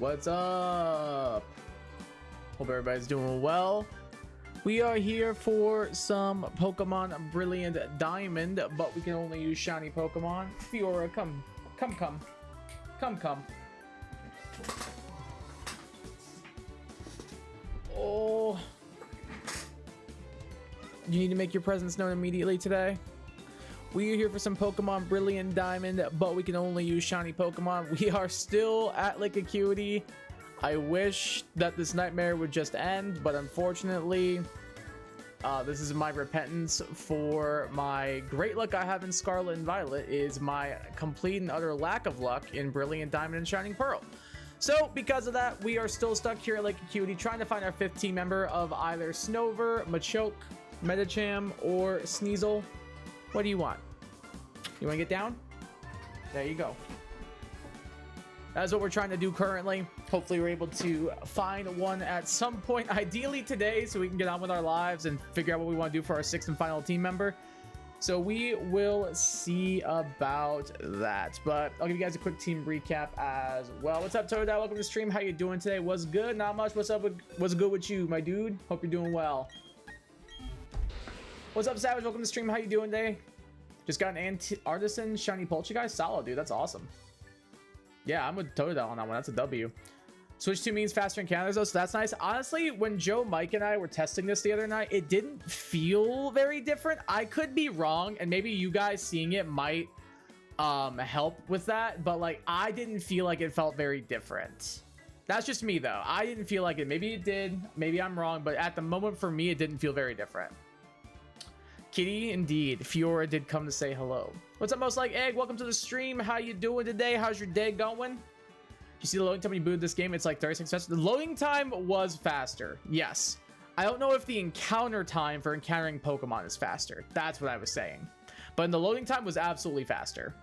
What's up? Hope everybody's doing well. We are here for some Pokemon Brilliant Diamond, but we can only use shiny Pokemon. Fiora, come. Oh. You need to make your presence known immediately today. We are here for some Pokemon Brilliant Diamond, but we can only use shiny Pokemon. We are still at Lake Acuity. I wish that this nightmare would just end, but unfortunately, this is my repentance for my great luck I have in Scarlet and Violet is my complete and utter lack of luck in Brilliant Diamond and Shining Pearl. So because of that, we are still stuck here at Lake Acuity trying to find our 5th team member of either Snover, Machoke, Medicham, or Sneasel. What do you want? You want to get down? There you go. That's what we're trying to do currently. Hopefully we're able to find one at some point, ideally today, so we can get on with our lives and figure out what we want to do for our 6th and final team member. So we will see about that. But I'll give you guys a quick team recap as well. What's up, Toadette? Welcome to the stream. How you doing today? What's good? Not much. What's up? What's good with you, my dude? Hope you're doing well. What's up, Savage? Welcome to the stream. How you doing today? Just got an Artisan Shiny Poltergeist. Solid, dude. That's awesome. Yeah, I'm with Toadette on that one. That's a W. Switch 2 means faster encounters, though, so that's nice. Honestly, when Joe, Mike, and I were testing this the other night, it didn't feel very different. I could be wrong, and maybe you guys seeing it might help with that, but like I didn't feel like it felt very different. That's just me, though. I didn't feel like it. Maybe it did. Maybe I'm wrong, but at the moment for me, it didn't feel very different. Kitty, indeed. Fiora did come to say hello. What's up, Most Like Egg? Welcome to the stream. How you doing today? How's your day going? You see the loading time when you booted this game? It's like 36 seconds. The loading time was faster. Yes. I don't know if the encounter time for encountering Pokemon is faster. That's what I was saying. But the loading time was absolutely faster.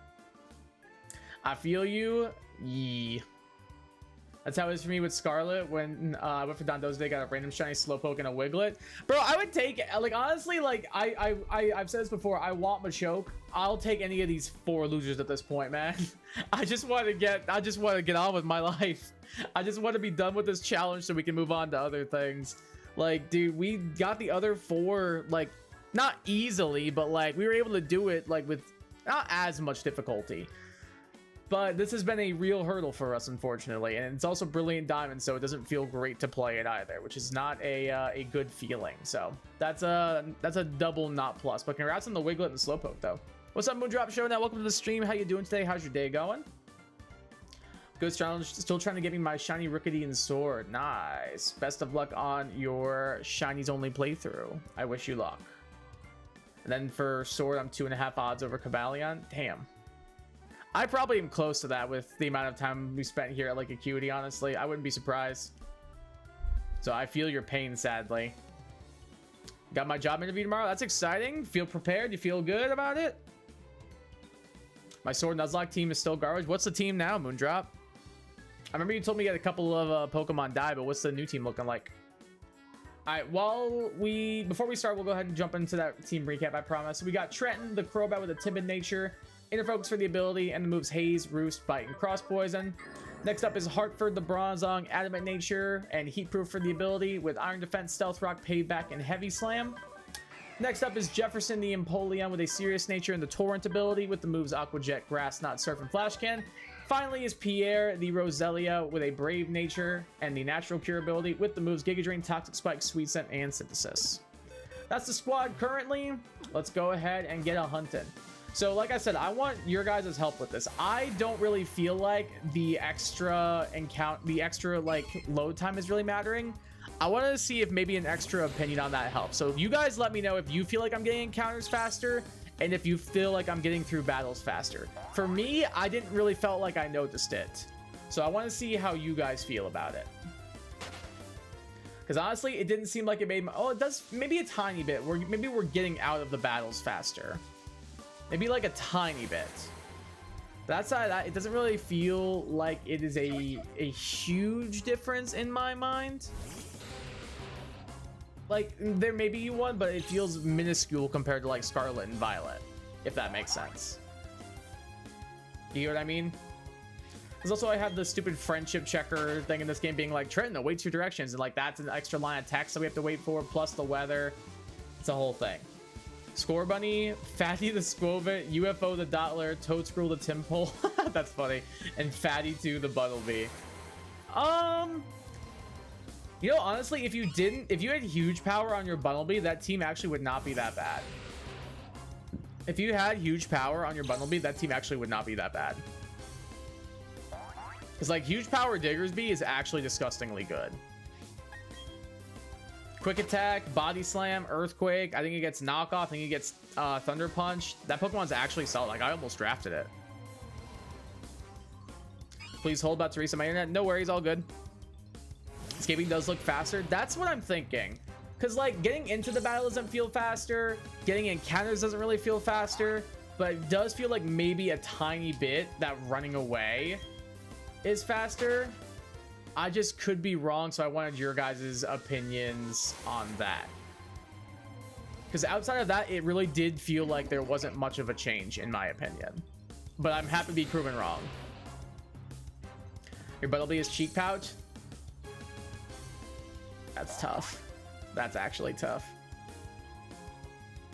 I feel you. Yee. That's how it is for me with Scarlet when I went for Dondo's Day, got a random shiny Slowpoke and a Wiglet. Bro, I would take, like, honestly, like, I've said this before, I want Machoke. I'll take any of these 4 losers at this point, man. I just want to get on with my life. I just want to be done with this challenge so we can move on to other things. Like, dude, we got the other 4, like, not easily, but, like, we were able to do it, like, with not as much difficulty. But this has been a real hurdle for us, unfortunately, and it's also Brilliant Diamond, so it doesn't feel great to play it either, which is not a good feeling. So that's a double not plus. But congrats on the Wiglet and the Slowpoke, though. What's up, Moondrop Show? Now, welcome to the stream. How you doing today? How's your day going? Good challenge. Still trying to get me my shiny Rickety Sword. Nice. Best of luck on your shinies only playthrough. I wish you luck. And then for Sword, I'm 2.5 odds over Cavalion. Damn. I probably am close to that with the amount of time we spent here at Lake Acuity, honestly. I wouldn't be surprised. So I feel your pain, sadly. Got my job interview tomorrow. That's exciting. Feel prepared? You feel good about it? My Sword Nuzlocke team is still garbage. What's the team now, Moondrop? I remember you told me you had a couple of Pokemon die, but what's the new team looking like? All right, before we start, we'll go ahead and jump into that team recap, I promise. We got Trenton, the Crobat with a timid nature. Inner Focus for the ability, and the moves Haze, Roost, Bite, and Cross Poison. Next up is Hartford the Bronzong, Adamant Nature, and Heat Proof for the ability with Iron Defense, Stealth Rock, Payback, and Heavy Slam. Next up is Jefferson the Empoleon with a Serious Nature and the Torrent ability with the moves Aqua Jet, Grass Knot, Surf, and Flash Can. Finally is Pierre the Roselia with a Brave Nature and the Natural Cure ability with the moves Giga Drain, Toxic Spike, Sweet Scent, and Synthesis. That's the squad currently. Let's go ahead and get a hunting. So like I said, I want your guys' help with this. I don't really feel like the extra like load time is really mattering. I want to see if maybe an extra opinion on that helps. So you guys let me know if you feel like I'm getting encounters faster and if you feel like I'm getting through battles faster. For me, I didn't really felt like I noticed it. So I want to see how you guys feel about it. Because honestly, it didn't seem like it made it does maybe a tiny bit. Maybe we're getting out of the battles faster. Maybe like a tiny bit. That's not, it doesn't really feel like it is a huge difference in my mind. Like, there may be one, but it feels minuscule compared to like Scarlet and Violet, if that makes sense. You know what I mean? There's also, I have the stupid friendship checker thing in this game being like, Trenton awaits your directions. And like, that's an extra line of text that we have to wait for, plus the weather. It's a whole thing. Score Bunny, Fatty the Squovit, UFO the Dottler, Toadscrew the Timpole. That's funny. And Fatty 2 the Buttlebee. You know, honestly, if you had huge power on your Buttlebee, that team actually would not be that bad. If you had huge power on your Buttlebee, that team actually would not be that bad. Because, like, huge power Diggersby is actually disgustingly good. Quick Attack, Body Slam, Earthquake. I think it gets Knockoff. I think it gets Thunder Punch. That Pokemon's actually solid. Like, I almost drafted it. Please hold, about to reset my internet. No worries, all good. Escaping does look faster. That's what I'm thinking. Because, like, getting into the battle doesn't feel faster. Getting encounters doesn't really feel faster. But it does feel like maybe a tiny bit that running away is faster. I just could be wrong, so I wanted your guys' opinions on that. Because outside of that, it really did feel like there wasn't much of a change, in my opinion. But I'm happy to be proven wrong. Your Buttlebee is Cheek Pouch. That's tough. That's actually tough.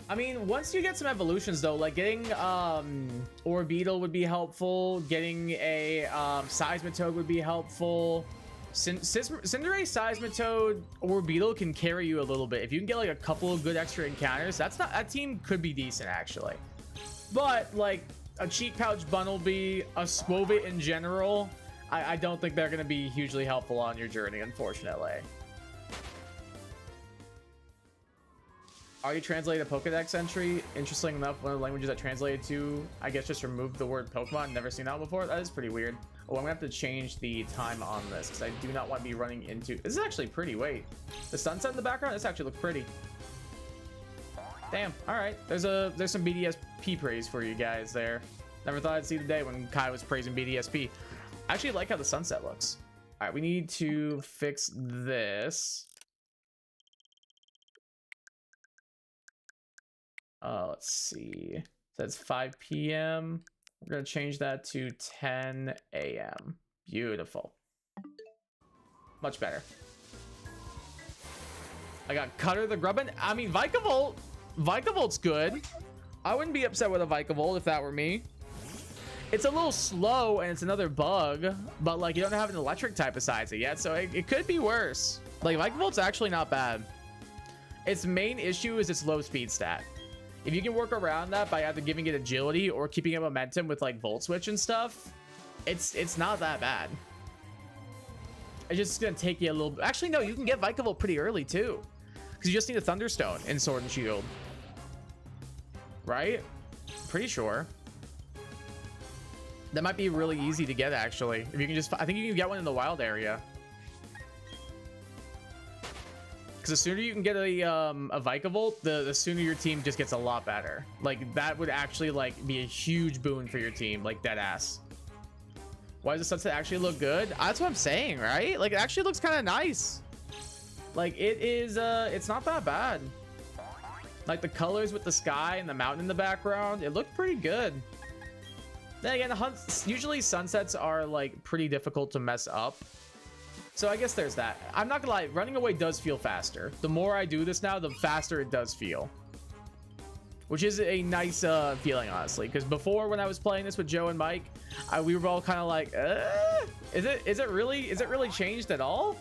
I mean, once you get some evolutions, though, like getting Orbeetle would be helpful. Getting a Seismitoad would be helpful. Cinderace, Seismitoad, Orbeetle can carry you a little bit. If you can get like a couple of good extra encounters, that team could be decent, actually. But like a Cheek Pouch Buttlebee, a Squovit in general, I don't think they're going to be hugely helpful on your journey, unfortunately. Already translated a Pokedex entry. Interesting enough, one of the languages that translated to, I guess, just removed the word Pokemon. Never seen that before. That is pretty weird. Oh, I'm gonna have to change the time on this because I do not want to be running into. This is actually pretty. Wait, the sunset in the background. This actually looks pretty. Damn. All right. There's some BDSP praise for you guys there. Never thought I'd see the day when Kai was praising BDSP. I actually like how the sunset looks. All right, we need to fix this. Let's see. It says 5 p.m. We're going to change that to 10 a.m. Beautiful. Much better. I got Cutter the Grubbin. I mean, Vikavolt. Vikavolt's good. I wouldn't be upset with a Vikavolt if that were me. It's a little slow and it's another bug, but like you don't have an electric type besides it yet, so it could be worse. Like Vikavolt's actually not bad. Its main issue is its low speed stat. If you can work around that by either giving it agility or keeping it momentum with like Volt Switch and stuff, it's not that bad. It's just gonna take you a little bit. Actually, no, you can get Vikavolt pretty early too, because you just need a Thunderstone in Sword and Shield, right? Pretty sure. That might be really easy to get, actually. If you can just, I think you can get one in the wild area. Because the sooner you can get a Vikavolt, the sooner your team just gets a lot better. Like, that would actually, like, be a huge boon for your team, like, dead ass. Why does the sunset actually look good? That's what I'm saying, right? Like, it actually looks kind of nice. Like, it is, it's not that bad. Like, the colors with the sky and the mountain in the background, it looked pretty good. Then again, usually sunsets are, like, pretty difficult to mess up. So I guess there's that. I'm not gonna lie, running away does feel faster. The more I do this now, the faster it does feel. Which is a nice feeling, honestly. Because before, when I was playing this with Joe and Mike, we were all kind of like, is it really changed at all?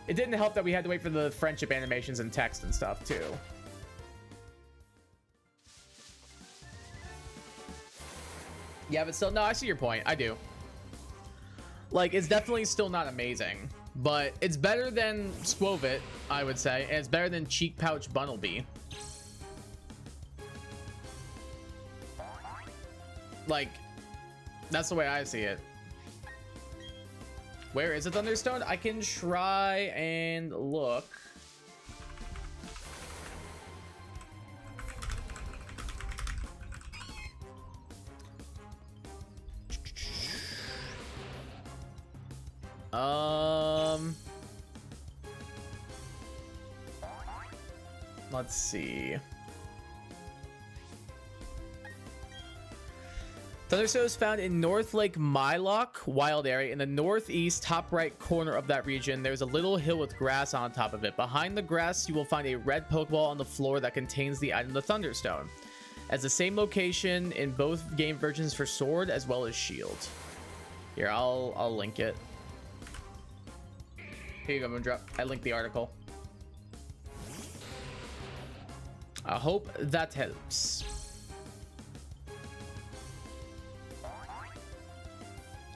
It didn't help that we had to wait for the friendship animations and text and stuff, too. Yeah, but still, no, I see your point. I do. Like, it's definitely still not amazing, but it's better than Squovit, I would say, and it's better than Cheek Pouch Buttlebee. Like, that's the way I see it. Where is a Thunderstone? I can try and look. Let's see. Thunderstone is found in North Lake Mylock wild area in the northeast top right corner of that region. There's a little hill with grass on top of it. Behind the grass, you will find a red Pokeball on the floor that contains the item, the Thunderstone. As the same location in both game versions for Sword as well as Shield. Here, I'll link it. Here you go, Moondrop. I linked the article. I hope that helps.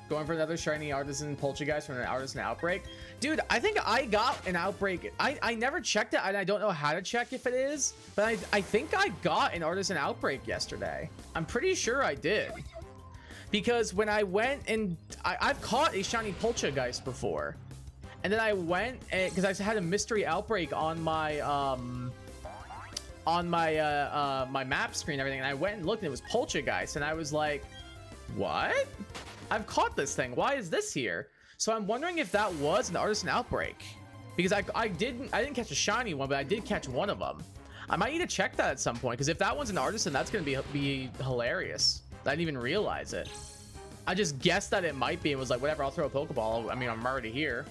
Going for another shiny Artisan Poltergeist from an Artisan Outbreak. Dude, I think I got an Outbreak. I never checked it, and I don't know how to check if it is, but I think I got an Artisan Outbreak yesterday. I'm pretty sure I did. Because when I went and... I've caught a shiny Poltergeist before. And then I went, because I had a mystery Outbreak on my... my map screen and everything, and I went and looked, and it was Poltergeist, and I was like, what? I've caught this thing. Why is this here? So I'm wondering if that was an Artisan Outbreak, because I didn't catch a shiny one, but I did catch one of them. I might need to check that at some point, because if that one's an Artisan, that's going to be hilarious. I didn't even realize it. I just guessed that it might be and was like, whatever, I'll throw a Pokeball. I mean, I'm already here.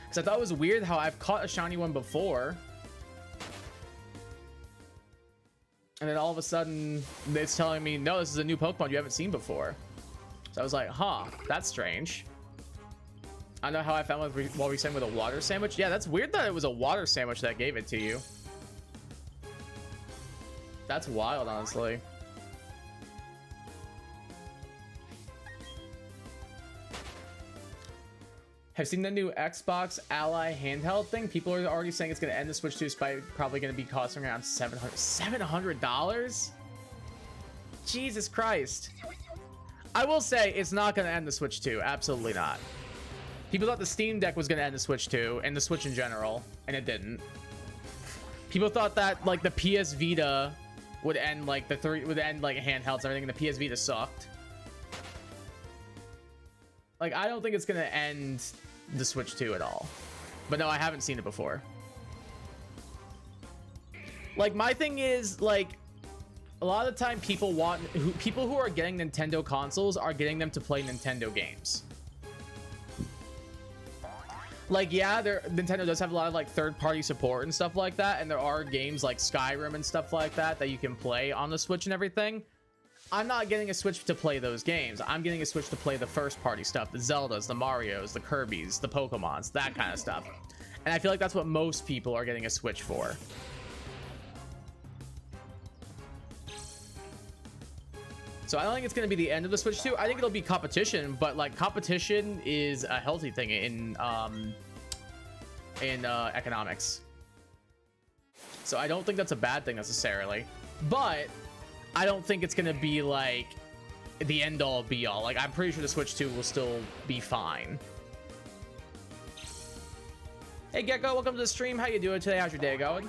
Because I thought it was weird how I've caught a shiny one before, and then all of a sudden it's telling me, no, this is a new Pokemon you haven't seen before. So I was like, huh, that's strange. I don't know how I found while we sang with a water sandwich. Yeah, that's weird that it was a water sandwich that gave it to you. That's wild, honestly. Have seen the new Xbox Ally handheld thing? People are already saying it's going to end the Switch 2 despite probably going to be costing around $700? Jesus Christ. I will say it's not going to end the Switch 2. Absolutely not. People thought the Steam Deck was going to end the Switch 2 and the Switch in general, and it didn't. People thought that like the PS Vita would end like handhelds and everything, and the PS Vita sucked. Like, I don't think it's going to end the Switch 2 at all. But no, I haven't seen it before. Like, my thing is, like, a lot of the time people who are getting Nintendo consoles are getting them to play Nintendo games. Like, yeah, Nintendo does have a lot of like third-party support and stuff like that, and there are games like Skyrim and stuff like that you can play on the Switch and everything. I'm not getting a Switch to play those games. I'm getting a Switch to play the first-party stuff, the Zeldas, the Marios, the Kirbys, the Pokemons, that kind of stuff. And I feel like that's what most people are getting a Switch for. So I don't think it's going to be the end of the Switch 2. I think it'll be competition, but like competition is a healthy thing in economics. So I don't think that's a bad thing necessarily, but I don't think it's going to be like the end all be all. Like, I'm pretty sure the Switch 2 will still be fine. Hey Gecko, welcome to the stream. How you doing today? How's your day going?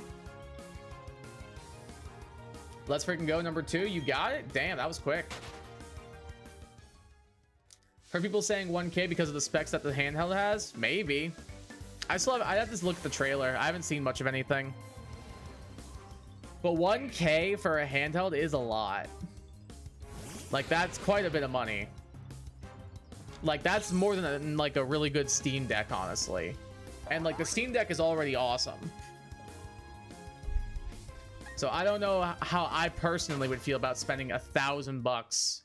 Let's freaking go. Number 2, you got it. Damn, that was quick. Heard people saying 1K because of the specs that the handheld has. Maybe. I'd have to look at the trailer. I haven't seen much of anything, but 1K for a handheld is a lot. Like, that's quite a bit of money. Like, that's more than like a really good Steam Deck, honestly. And like, the Steam Deck is already awesome. So I don't know how I personally would feel about spending $1,000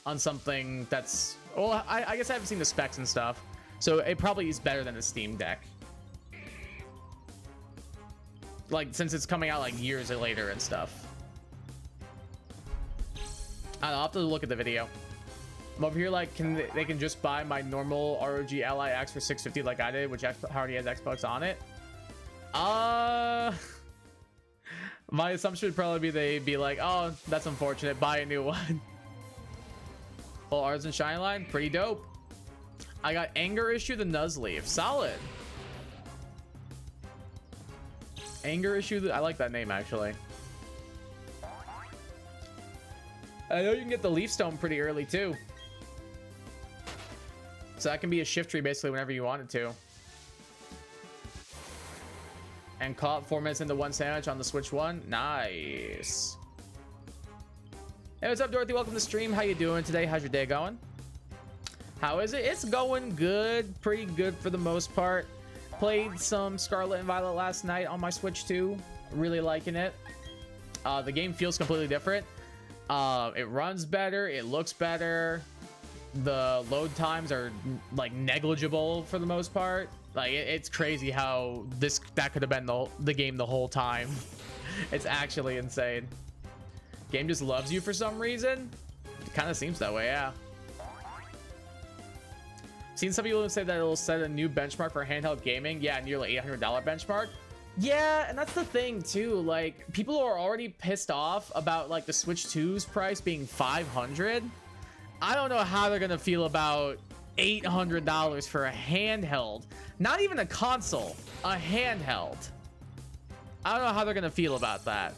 on something that's, well, I guess I haven't seen the specs and stuff, so it probably is better than a Steam Deck. Like, since it's coming out like years later and stuff. I don't know, I'll have to look at the video. I'm over here like, they can just buy my normal ROG Ally X for $650 like I did, which already has Xbox on it. My assumption would probably be they'd be like, oh, that's unfortunate, buy a new one. Full Artisan Shine line, pretty dope. I got Anger Issue, the Nuzleaf, solid. Anger Issue, I like that name actually. I know you can get the Leaf Stone pretty early too. So that can be a shift tree basically whenever you want it to. And caught 4 minutes into one sandwich on the Switch 1. Nice. Hey, what's up, Dorothy? Welcome to the stream. How you doing today? How's your day going? How is it? It's going good. Pretty good for the most part. Played some Scarlet and Violet last night on my Switch 2. Really liking it. The game feels completely different. It runs better. It looks better. The load times are like negligible for the most part. Like it's crazy how that could have been the game the whole time. It's actually insane. Game just loves you for some reason. It kind of seems that way, yeah. Seen some people say that it'll set a new benchmark for handheld gaming. Yeah, nearly $800 benchmark. Yeah, and that's the thing too. Like people are already pissed off about like the Switch 2's price being $500. I don't know how they're gonna feel about $800 for a handheld. Not even a console, a handheld. I don't know how they're gonna feel about that.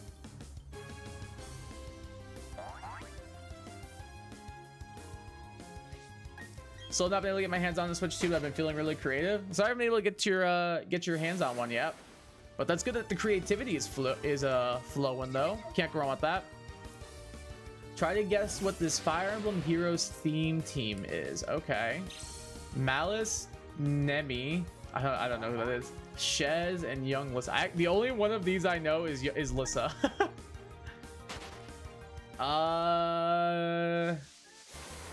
Still not been able to get my hands on the Switch 2. I've been feeling really creative. So I haven't been able to get your hands on one yet. But that's good that the creativity is flowing though. Can't go wrong with that. Try to guess what this Fire Emblem Heroes theme team is. Okay. Malice, Nemi. I don't know who that is. Shez and young Lissa. The only one of these I know is Lissa.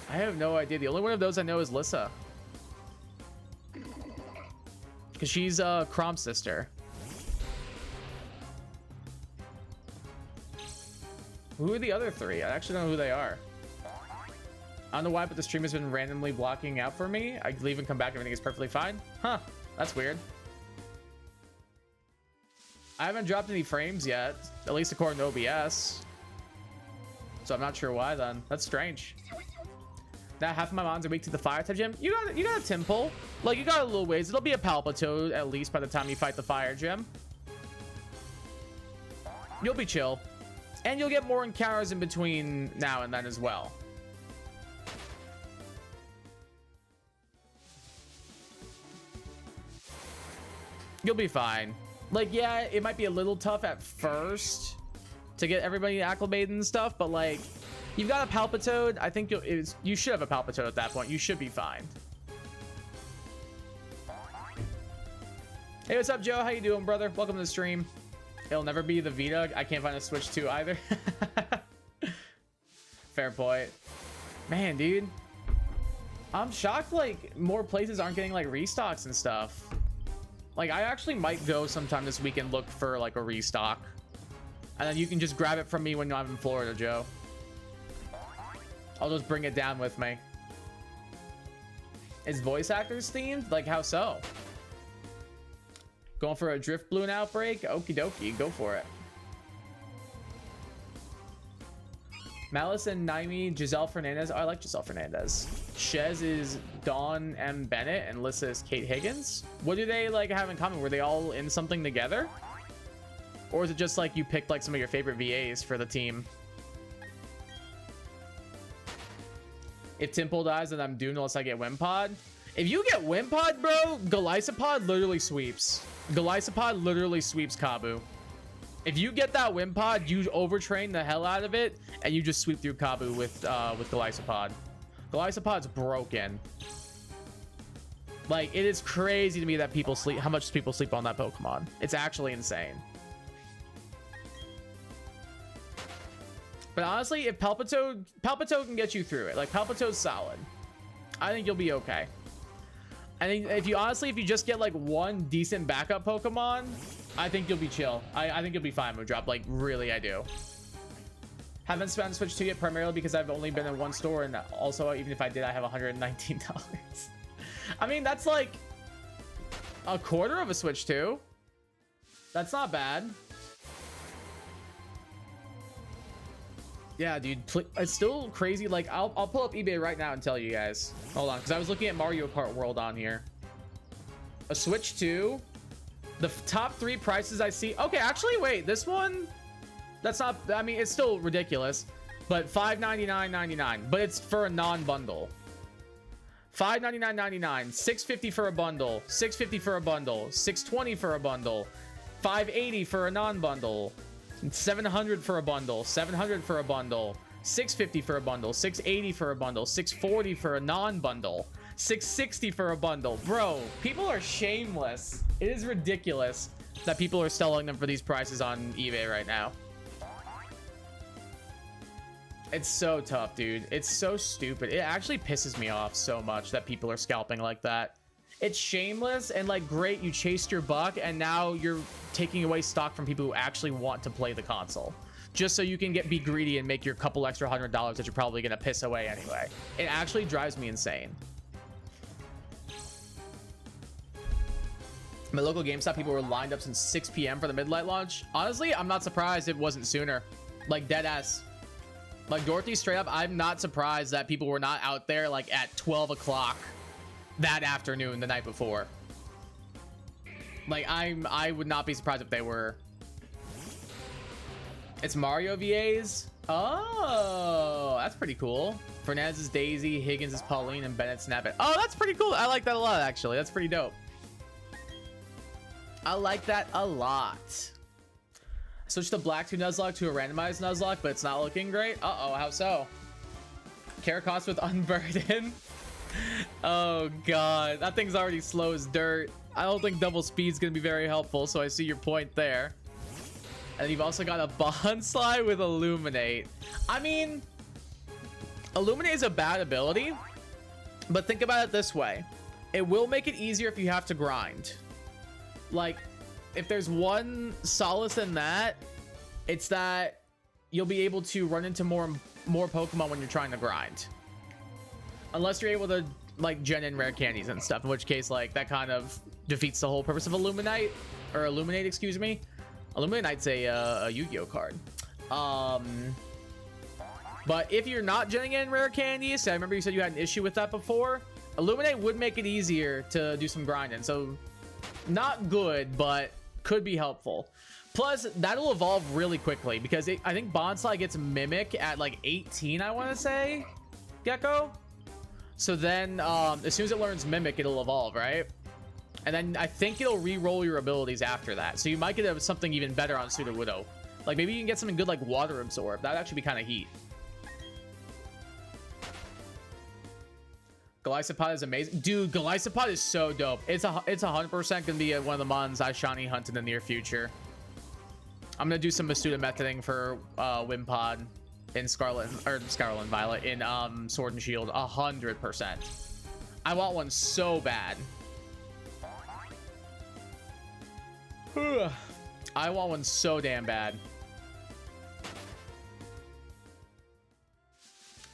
I have no idea. The only one of those I know is Lissa. Because she's Crom's sister. Who are the other three? I actually don't know who they are. I don't know why, but the stream has been randomly blocking out for me. I leave and come back, everything is perfectly fine. Huh, that's weird. I haven't dropped any frames yet, at least according to OBS. So I'm not sure why then. That's strange. Now half of my mons are weak to the fire type gym. You got a Temple. Like you got a little ways. It'll be a Palpitoad at least by the time you fight the fire gym. You'll be chill. And you'll get more encounters in between now and then as well. You'll be fine. Like, yeah, it might be a little tough at first to get everybody acclimated and stuff, but like, you've got a Palpitoad. I think you should have a Palpitoad at that point. You should be fine. Hey, what's up, Joe? How you doing, brother? Welcome to the stream. It'll never be the Vita. I can't find a Switch 2 either. Fair point. Man, dude. I'm shocked like more places aren't getting like restocks and stuff. Like I actually might go sometime this week and look for like a restock. And then you can just grab it from me when I'm in Florida, Joe. I'll just bring it down with me. Is voice actors themed? Like how so? Going for a drift balloon outbreak? Okie dokie, go for it. Malice and Naimi, Giselle Fernandez. Oh, I like Giselle Fernandez. Shez is Dawn M. Bennett and Lissa is Kate Higgins. What do they like have in common? Were they all in something together? Or is it just like you picked like some of your favorite VAs for the team? If Temple dies, then I'm doomed unless I get Wimpod. If you get Wimpod, bro, Golisopod literally sweeps. Golisopod literally sweeps Kabu. If you get that Wimpod, you overtrain the hell out of it, and you just sweep through Kabu with Golisopod. Golisopod's broken. Like, it is crazy to me that people sleep, how much people sleep on that Pokemon. It's actually insane. But honestly, if Palpitoad can get you through it. Like, Palpitoad's solid. I think you'll be okay. I think if you just get like one decent backup Pokemon, I think you'll be chill. I think you'll be fine with drop. Like, really, I do. Haven't spent Switch 2 yet, primarily because I've only been in one store, and also even if I did, I have $119. I mean, that's like a quarter of a Switch 2. That's not bad. Yeah, dude, it's still crazy. Like, I'll pull up eBay right now and tell you guys. Hold on, because I was looking at Mario Kart World on here. A Switch 2. The top 3 prices I see. Okay, actually, wait. This one, that's not. I mean, it's still ridiculous, but $599.99. But it's for a non-bundle. $599.99. $650 for a bundle. $650 for a bundle. $620 for a bundle. $580 for a non-bundle. $700 for a bundle. $700 for a bundle. 650 for a bundle, 680 for a bundle, 640 for a non-bundle, 660 for a bundle. Bro, people are shameless. It is ridiculous that people are selling them for these prices on eBay right now. It's so tough, dude. It's so stupid. It actually pisses me off so much that people are scalping like that. It's shameless and like, great, you chased your buck and now you're taking away stock from people who actually want to play the console just so you can be greedy and make your couple extra $100 that you're probably gonna piss away anyway. It actually drives me insane. My local GameStop, people were lined up since 6 p.m. for the Midnight launch. Honestly, I'm not surprised it wasn't sooner. Like, dead ass. Like, Dorothy, straight up, I'm not surprised that people were not out there like at 12 o'clock that afternoon the night before. Like, I would not be surprised if they were. It's Mario VAs. Oh, that's pretty cool. Fernandez is Daisy, Higgins is Pauline, and Bennett Snap It. Oh, that's pretty cool. I like that a lot, actually. That's pretty dope. I like that a lot. Switch the black 2 Nuzlocke to a randomized Nuzlocke, but it's not looking great. Uh-oh, how so? Caracost with Unburden. Oh, God. That thing's already slow as dirt. I don't think double speed's going to be very helpful, so I see your point there. And you've also got a Bonsly with Illuminate. I mean, Illuminate is a bad ability, but think about it this way. It will make it easier if you have to grind. Like, if there's one solace in that, it's that you'll be able to run into more Pokemon when you're trying to grind. Unless you're able to, like, gen in rare candies and stuff, in which case, like, that kind of defeats the whole purpose of Illuminate, excuse me. Illuminate's a Yu-Gi-Oh card. But if you're not genning in rare candies, I remember you said you had an issue with that before, Illuminate would make it easier to do some grinding. So, not good, but could be helpful. Plus, that'll evolve really quickly because I think Bonsly gets Mimic at like 18, I want to say, Gecko. So then, as soon as it learns Mimic, it'll evolve, right? And then I think it'll re-roll your abilities after that. So you might get something even better on Sudowoodo. Like maybe you can get something good like Water Absorb. That'd actually be kind of heat. Golisopod is amazing. Dude, Golisopod is so dope. It's 100% gonna be one of the mons I shiny hunt in the near future. I'm gonna do some Masuda methoding for Wimpod in Scarlet and Violet in Sword and Shield 100%. I want one so bad. I want one so damn bad.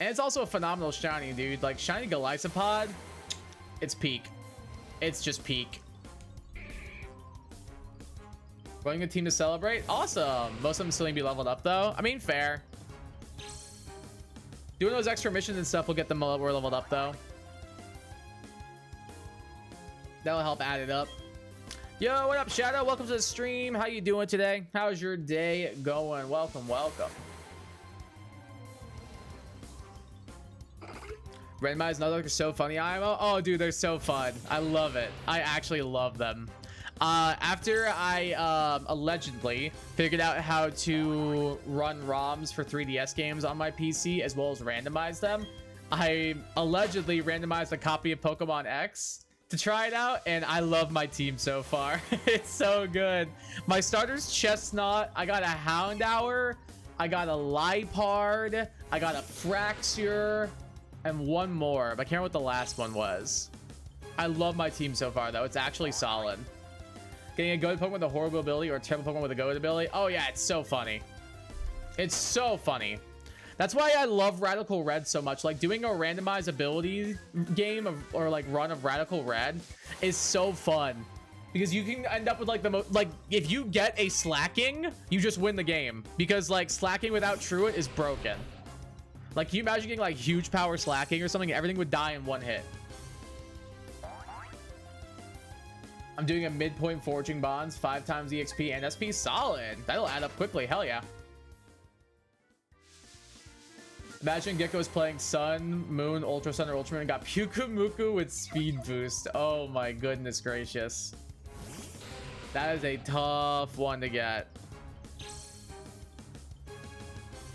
And it's also a phenomenal shiny, dude. Like, shiny Golisopod, it's peak. It's just peak. Running a team to celebrate? Awesome. Most of them still need to be leveled up, though. I mean, fair. Doing those extra missions and stuff will get them more leveled up, though. That'll help add it up. Yo, what up, Shadow? Welcome to the stream. How you doing today? How's your day going? Welcome, welcome. Randomized Nuzlocke are so funny, IMO. Oh, dude, they're so fun. I love it. I actually love them. After I allegedly figured out how to run ROMs for 3DS games on my PC as well as randomize them, I allegedly randomized a copy of Pokemon X to try it out, and I love my team so far. It's so good. My starter's Chestnut. I got a Houndour. I got a Liepard. I got a Fraxure. And one more, but I can't remember what the last one was. I love my team so far, though. It's actually solid. Getting a goated Pokemon with a horrible ability or a terrible Pokemon with a goated ability. Oh, yeah, it's so funny. It's so funny. That's why I love Radical Red so much. Like, doing a randomized ability game or, like, run of Radical Red is so fun. Because you can end up with, like, the most... Like, if you get a Slacking, you just win the game. Because, like, Slacking without Truant is broken. Like, can you imagine getting, like, huge power Slacking or something? Everything would die in one hit. I'm doing a midpoint Forging Bonds, 5 times EXP and SP. Solid. That'll add up quickly. Hell yeah. Imagine Gecko's playing Sun, Moon, Ultra Sun, or Ultra Moon and got Pyukumuku with Speed Boost. Oh my goodness gracious. That is a tough one to get.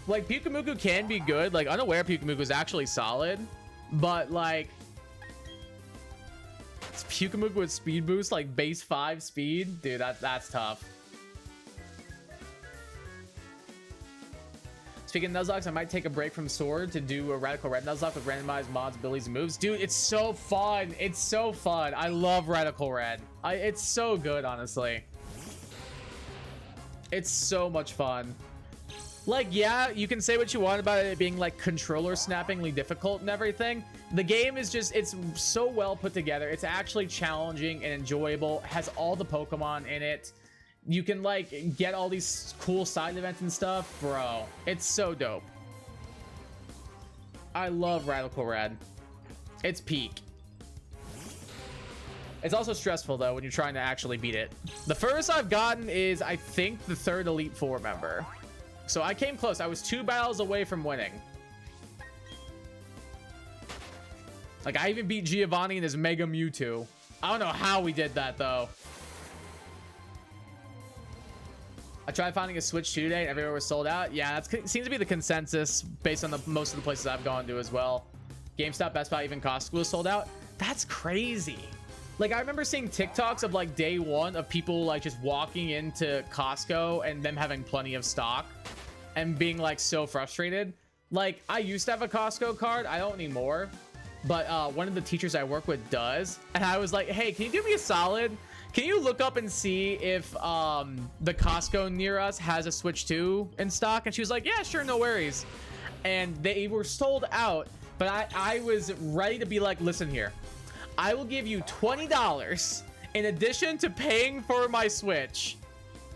Like, Pyukumuku can be good. Like, Unaware Pyukumuku is actually solid. But, like, it's Pyukumuku with speed boost, like, base 5 speed. Dude, that's tough. Speaking of Nuzlocke, I might take a break from Sword to do a Radical Red Nuzlocke with randomized mods, abilities, and moves. Dude, it's so fun. It's so fun. I love Radical Red. It's so good, honestly. It's so much fun. Like, yeah, you can say what you want about it being, like, controller snappingly difficult and everything. The game is just, it's so well put together. It's actually challenging and enjoyable. It has all the Pokemon in it. You can, like, get all these cool side events and stuff. Bro, it's so dope. I love Radical Red. It's peak. It's also stressful, though, when you're trying to actually beat it. The furthest I've gotten is, I think, the 3rd Elite Four member. So I came close. I was 2 battles away from winning. Like, I even beat Giovanni in his Mega Mewtwo. I don't know how we did that, though. I tried finding a Switch 2 today and everywhere was sold out. Yeah, that seems to be the consensus based on most of the places I've gone to as well. GameStop, Best Buy, even Costco was sold out. That's crazy. Like, I remember seeing TikToks of, like, day one of people, like, just walking into Costco and them having plenty of stock and being, like, so frustrated. Like, I used to have a Costco card. I don't anymore. But one of the teachers I work with does. And I was like, hey, can you do me a solid? Can you look up and see if the Costco near us has a Switch 2 in stock? And she was like, yeah, sure, no worries. And they were sold out. But I was ready to be like, listen here. I will give you $20 in addition to paying for my Switch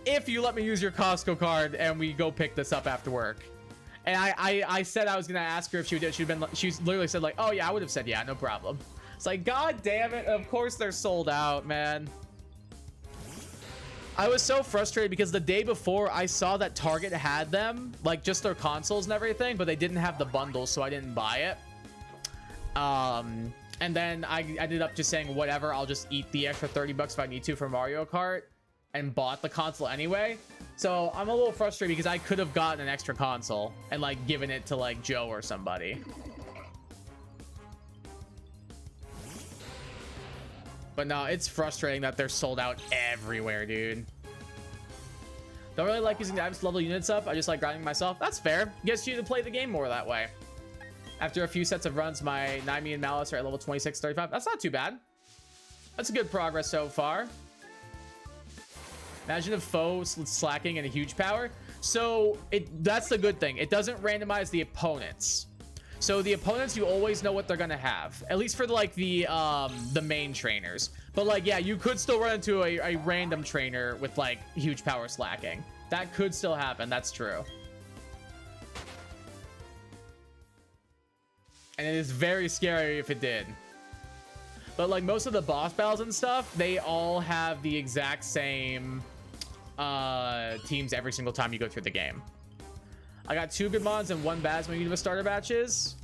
if you let me use your Costco card and we go pick this up after work. And I said I was going to ask her if she would do it. She literally said, like, oh, yeah, I would have said, yeah, no problem. It's like, God damn it. Of course they're sold out, man. I was so frustrated because the day before I saw that Target had them, like just their consoles and everything, but they didn't have the bundles, so I didn't buy it. And then I ended up just saying, whatever, I'll just eat the extra 30 bucks if I need to for Mario Kart, and bought the console anyway. So I'm a little frustrated because I could have gotten an extra console and like given it to like Joe or somebody. But no, it's frustrating that they're sold out everywhere, dude. Don't really like using the Ibis level units up. I just like grinding myself. That's fair. Gets you to play the game more that way. After a few sets of runs, my Naimi and Malice are at level 26, 35. That's not too bad. That's a good progress so far. Imagine if foe slacking and a huge power. So that's the good thing. It doesn't randomize the opponents. So the opponents, you always know what they're gonna have, at least for like the main trainers. But like, yeah, you could still run into a random trainer with like huge power slacking. That could still happen. That's true. And it is very scary if it did. But like most of the boss battles and stuff, they all have the exact same teams every single time you go through the game. I got 2 good mods and 1 bad when you do the starter batches.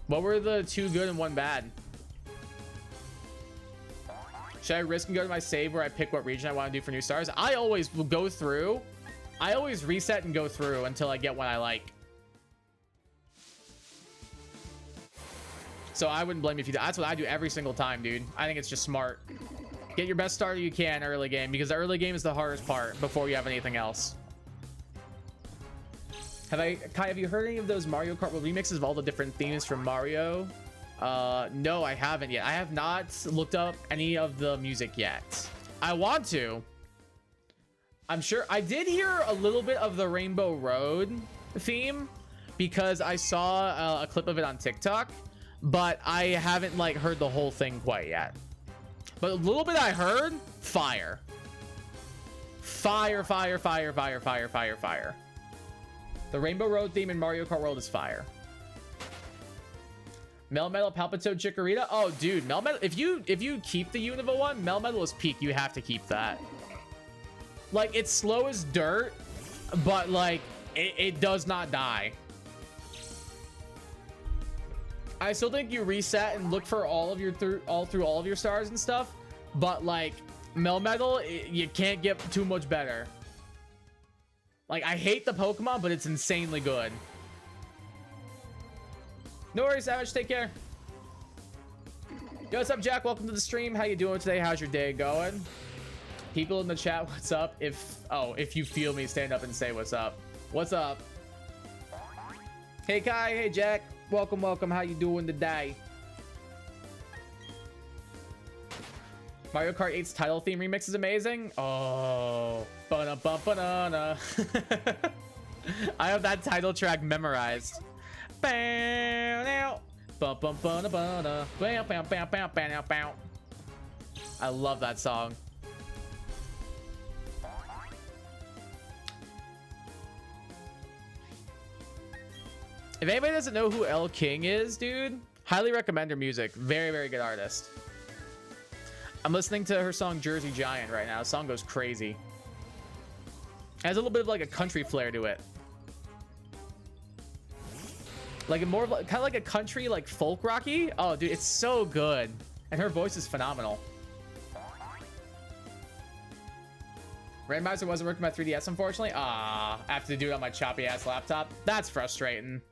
What were the 2 good and 1 bad? Should I risk and go to my save where I pick what region I want to do for new stars? I always will go through. I always reset and go through until I get one I like. So I wouldn't blame you if you do. That's what I do every single time, dude. I think it's just smart. Get your best starter you can early game, because the early game is the hardest part before you have anything else. Kai, have you heard any of those Mario Kart World remixes of all the different themes from Mario? No, I haven't yet. I have not looked up any of the music yet. I want to. I'm sure I did hear a little bit of the Rainbow Road theme because I saw a clip of it on TikTok, but I haven't like heard the whole thing quite yet. But a little bit I heard, fire. Fire, fire, fire, fire, fire, fire, fire. The Rainbow Road theme in Mario Kart World is fire. Melmetal, Palpitoad, Chikorita. Oh, dude, Melmetal. If you keep the Unova one, Melmetal is peak. You have to keep that. Like, it's slow as dirt, but like it does not die. I still think you reset and look for all of your through all of your stars and stuff, but like Melmetal, you can't get too much better. Like, I hate the Pokemon, but it's insanely good. No worries, Savage. Take care. Yo, what's up, Jack? Welcome to the stream. How you doing today? How's your day going? People in the chat, what's up? If you feel me, stand up and say what's up. What's up? Hey, Kai. Hey, Jack. Welcome, welcome. How you doing today? Mario Kart 8's title theme remix is amazing. Oh, ba-na-ba-ba-na-na. I have that title track memorized. I love that song. If anybody doesn't know who Elle King is, dude, highly recommend her music. Very, very good artist. I'm listening to her song Jersey Giant right now. The song goes crazy. It has a little bit of like a country flair to it. Like a more of like, kind of like a country, like folk rocky. Oh, dude, it's so good. And her voice is phenomenal. Randomizer wasn't working my 3DS, unfortunately. Ah, I have to do it on my choppy ass laptop. That's frustrating.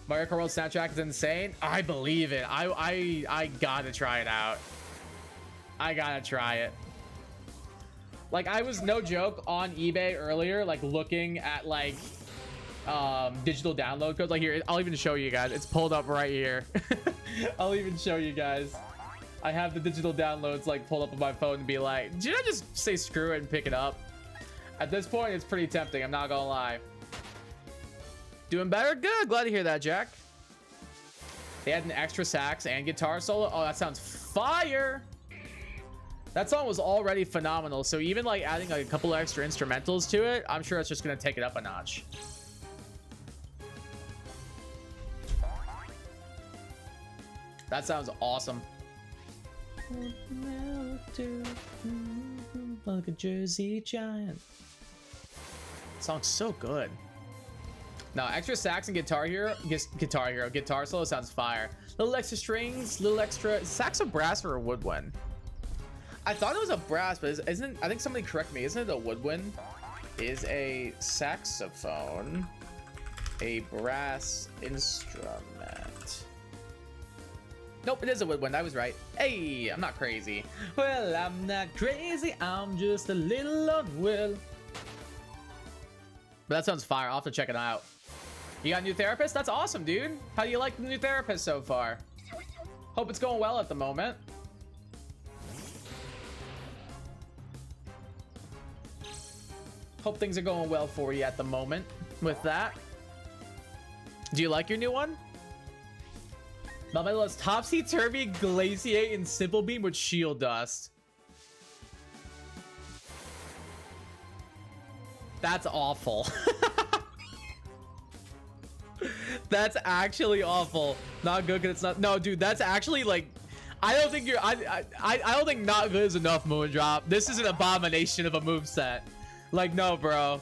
Mario Kart World soundtrack is insane. I believe it. I gotta try it out. I gotta try it. Like, I was, no joke, on eBay earlier, like looking at like digital download codes. Like, here, I'll even show you guys. It's pulled up right here. I'll even show you guys. I have the digital downloads like pulled up on my phone and be like, did I just say screw it and pick it up? At this point, it's pretty tempting. I'm not gonna lie. Doing better? Good. Glad to hear that, Jack. They had an extra sax and guitar solo. Oh, that sounds fire. That song was already phenomenal. So even like adding like a couple of extra instrumentals to it, I'm sure it's just going to take it up a notch. That sounds awesome. Like a Jersey Giant. Song's so good. No, extra sax and guitar solo sounds fire. Little extra strings, little extra sax, a brass, or a woodwind. I thought it was a brass, but isn't, I think somebody correct me, isn't it a woodwind? Is a saxophone a brass instrument? Nope, it is a woodwind. I was right. Hey, I'm not crazy. Well, I'm not crazy. I'm just a little unwell. But that sounds fire. I'll have to check it out. You got a new therapist? That's awesome, dude. How do you like the new therapist so far? Hope it's going well at the moment. Hope things are going well for you at the moment with that. Do you like your new one? Melmelo's Topsy-Turvy, Glaciate, and Simple Beam with Shield Dust. That's awful. That's actually awful. Not good because it's not. No, dude, that's actually like, I don't think you're. I don't think not good is enough, Moondrop. This is an abomination of a moveset. Like, no, bro.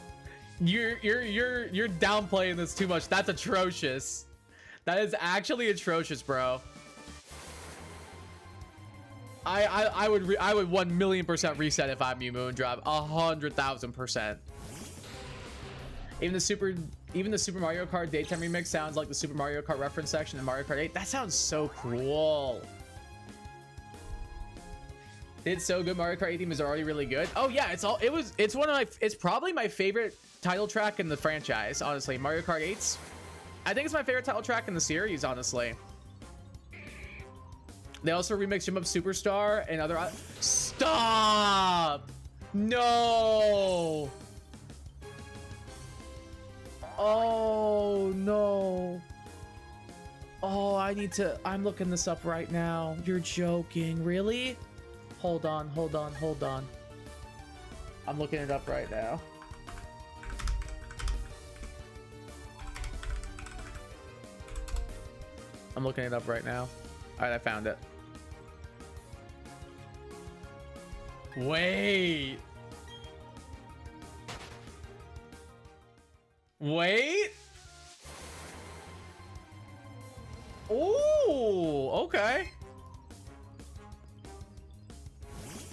You're downplaying this too much. That's atrocious. That is actually atrocious, bro. I would 1,000,000% reset if I'm you, Moondrop. 100,000%. Even the Super Mario Kart Daytime remix sounds like the Super Mario Kart reference section in Mario Kart 8. That sounds so cool. It's so good. Mario Kart 8 theme is already really good. Oh yeah, it's probably my favorite title track in the franchise, honestly. Mario Kart 8's, I think it's my favorite title track in the series, honestly. They also remixed Jump Up Superstar and other. Stop! No! Oh no. Oh, I'm looking this up right now. You're joking, really? Hold on. I'm looking it up right now. All right, I found it. Wait. Oh, okay.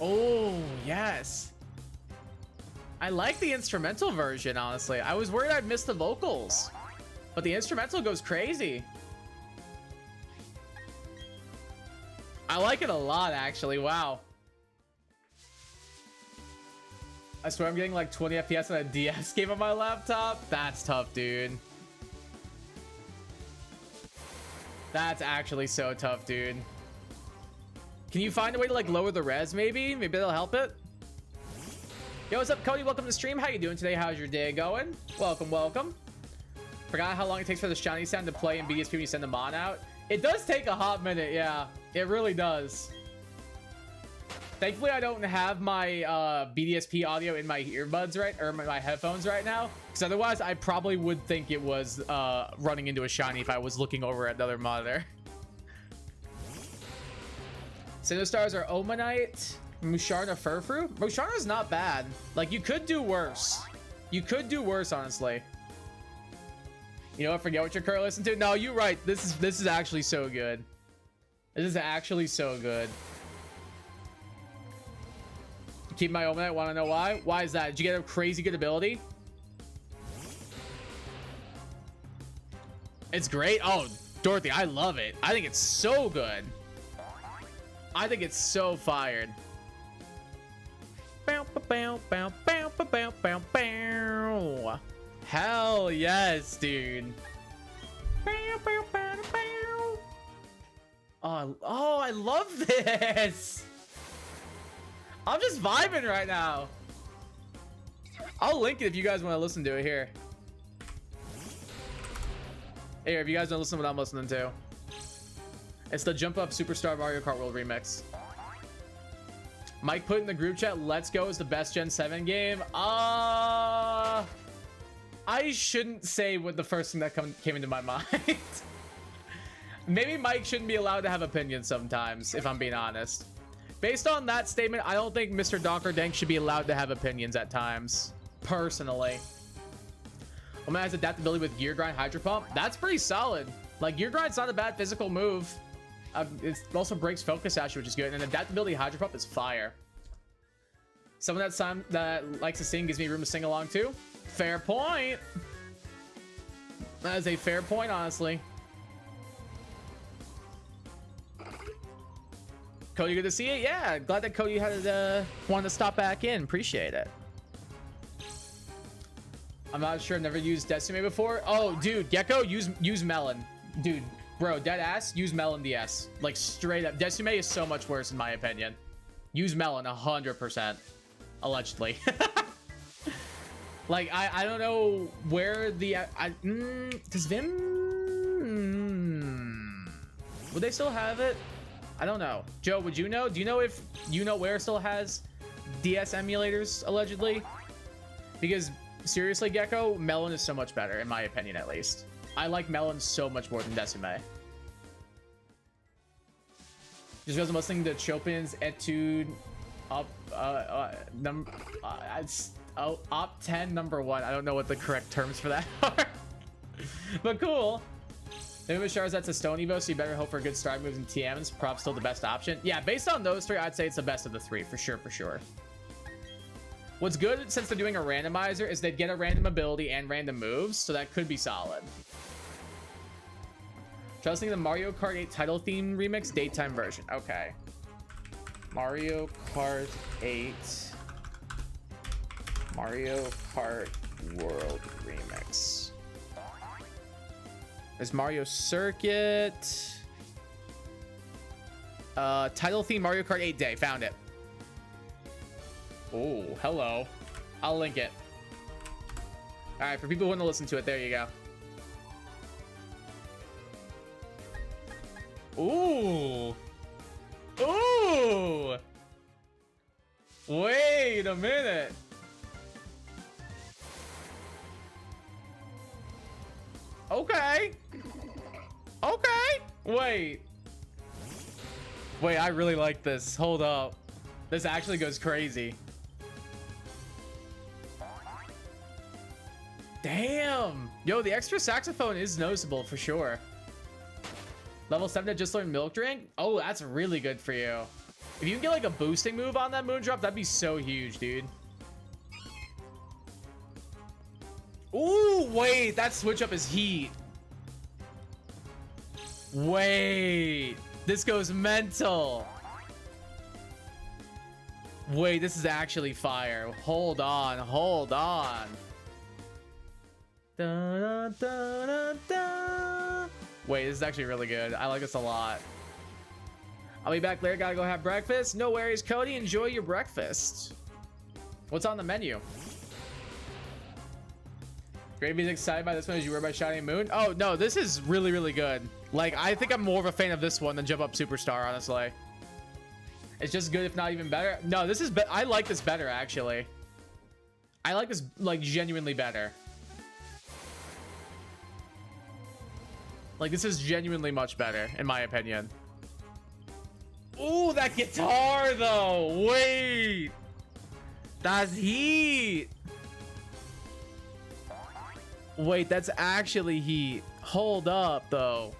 Oh, yes. I like the instrumental version, honestly. I was worried I'd miss the vocals, but the instrumental goes crazy. I like it a lot, actually. Wow. I swear I'm getting like 20 FPS on a DS game on my laptop. That's tough, dude. That's actually so tough, dude. Can you find a way to like lower the res, maybe? Maybe that'll help it. Yo, what's up, Cody? Welcome to the stream. How you doing today? How's your day going? Welcome, welcome. Forgot how long it takes for the shiny sound to play in BDSP when you send the mon out. It does take a hot minute, yeah. It really does. Thankfully, I don't have my BDSP audio in my earbuds or my headphones right now, because otherwise I probably would think it was running into a shiny if I was looking over at the other monitor. Sinistars are Omanite, Musharna Furfru. Musharna's not bad. Like, you could do worse. You could do worse, honestly. You know what? Forget what you're currently listening to. No, you're right. This is actually so good. This is actually so good. Keep my Omanite. Want to know why? Why is that? Did you get a crazy good ability? It's great. Oh, Dorothy, I love it. I think it's so good. I think it's so fired. Hell yes, dude. Oh, I love this. I'm just vibing right now. I'll link it if you guys want to listen to it here. Here, if you guys don't listen to what I'm listening to. It's the Jump Up Superstar Mario Kart World remix. Mike put in the group chat, Let's Go is the best Gen 7 game. I shouldn't say what the first thing that came into my mind. Maybe Mike shouldn't be allowed to have opinions sometimes, if I'm being honest. Based on that statement, I don't think Mr. Docker Dank should be allowed to have opinions at times, personally. Oman has adaptability with Gear Grind Hydro Pump. That's pretty solid. Like, Gear Grind's not a bad physical move. It also breaks Focus Sash, which is good. And adaptability Hydro Pump is fire. Someone that likes to sing gives me room to sing along too. Fair point. That is a fair point, honestly. Cody, good to see you. Yeah, glad that Cody had wanted to stop back in. Appreciate it. I'm not sure. I've never used Decimate before. Oh, dude, Gecko, use Melon. Dude, bro, dead ass, use Melon DS. Like, straight up. Decimate is so much worse, in my opinion. Use Melon 100%. Allegedly. Like, I don't know where the... does Vim... Would they still have it? I don't know. Joe, would you know? Do you know if where still has DS emulators, allegedly? Because, seriously, Gecko, Melon is so much better, in my opinion, at least. I like Melon so much more than Decimate. Just because I'm listening to Chopin's Etude Op 10 number 1. I don't know what the correct terms for that are. But cool. Maybe with Charizard's a Stone Evo, so you better hope for good start moves and TMs. Prob's still the best option. Yeah, based on those three, I'd say it's the best of the three, for sure, for sure. What's good, since they're doing a randomizer, is they'd get a random ability and random moves, so that could be solid. Try listening to the Mario Kart 8 title theme remix, daytime version. Okay. Mario Kart 8. Mario Kart World remix. There's Mario Circuit. Title theme Mario Kart 8 day. Found it. Oh, hello. I'll link it. All right, for people who want to listen to it, there you go. Ooh. Ooh. Wait a minute. Okay. Okay. Wait, I really like this. Hold up. This actually goes crazy. Damn. Yo, the extra saxophone is noticeable for sure. Level 7 to just learn Milk Drink? Oh, that's really good for you. If you can get like a boosting move on that Moondrop, that'd be so huge, dude. Ooh, wait, that switch up is heat. Wait, this goes mental. Wait, this is actually fire. Hold on, hold on. Da, da, da, da, da. Wait, this is actually really good. I like this a lot. I'll be back later. Gotta go have breakfast. No worries, Cody. Enjoy your breakfast. What's on the menu? Gravy's excited by this one as you were by Shining Moon. Oh, no, this is really, really good. Like, I think I'm more of a fan of this one than Jump Up Superstar, honestly. It's just good, if not even better. No, this is... I like this better, actually. I like this, like, genuinely better. Like, this is genuinely much better, in my opinion. Ooh, that guitar, though. Wait. That's heat. Wait, that's actually heat. Hold up, though.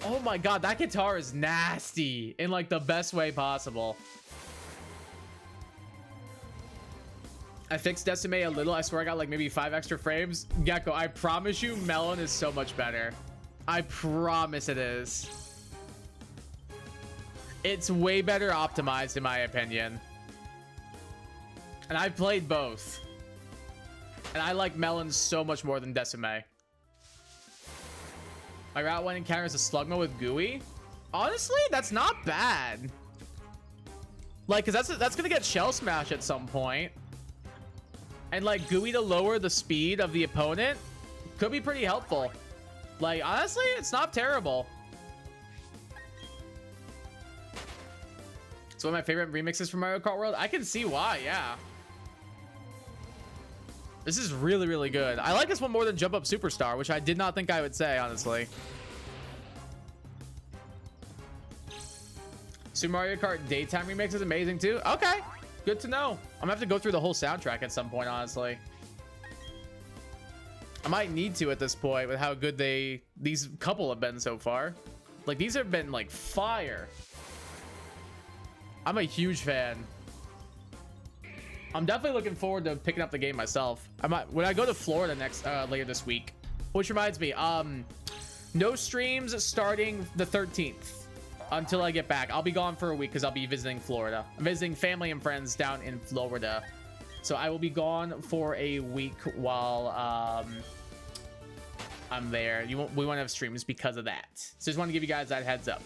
Oh my god, that guitar is nasty in like the best way possible. I fixed Decimate a little. I swear I got like maybe 5 extra frames. Gecko, I promise you, Melon is so much better. I promise it is. It's way better optimized in my opinion. And I've played both. And I like Melon so much more than Decimate. My Route 1 encounters a Slugma with Gooey. Honestly, that's not bad. Like, cause that's gonna get Shell Smash at some point. And like Gooey to lower the speed of the opponent could be pretty helpful. Like, honestly, it's not terrible. It's one of my favorite remixes from Mario Kart World. I can see why, yeah. This is really, really good. I like this one more than Jump Up Superstar, which I did not think I would say, honestly. Super Mario Kart Daytime Remix is amazing too. Okay, good to know. I'm gonna have to go through the whole soundtrack at some point, honestly. I might need to at this point with how good these couple have been so far. Like, these have been like fire. I'm a huge fan. I'm definitely looking forward to picking up the game myself. When I go to Florida next later this week. Which reminds me, no streams starting the 13th until I get back. I'll be gone for a week because I'll be visiting Florida. I'm visiting family and friends down in Florida. So I will be gone for a week while I'm there. We won't have streams because of that. So just want to give you guys that heads up.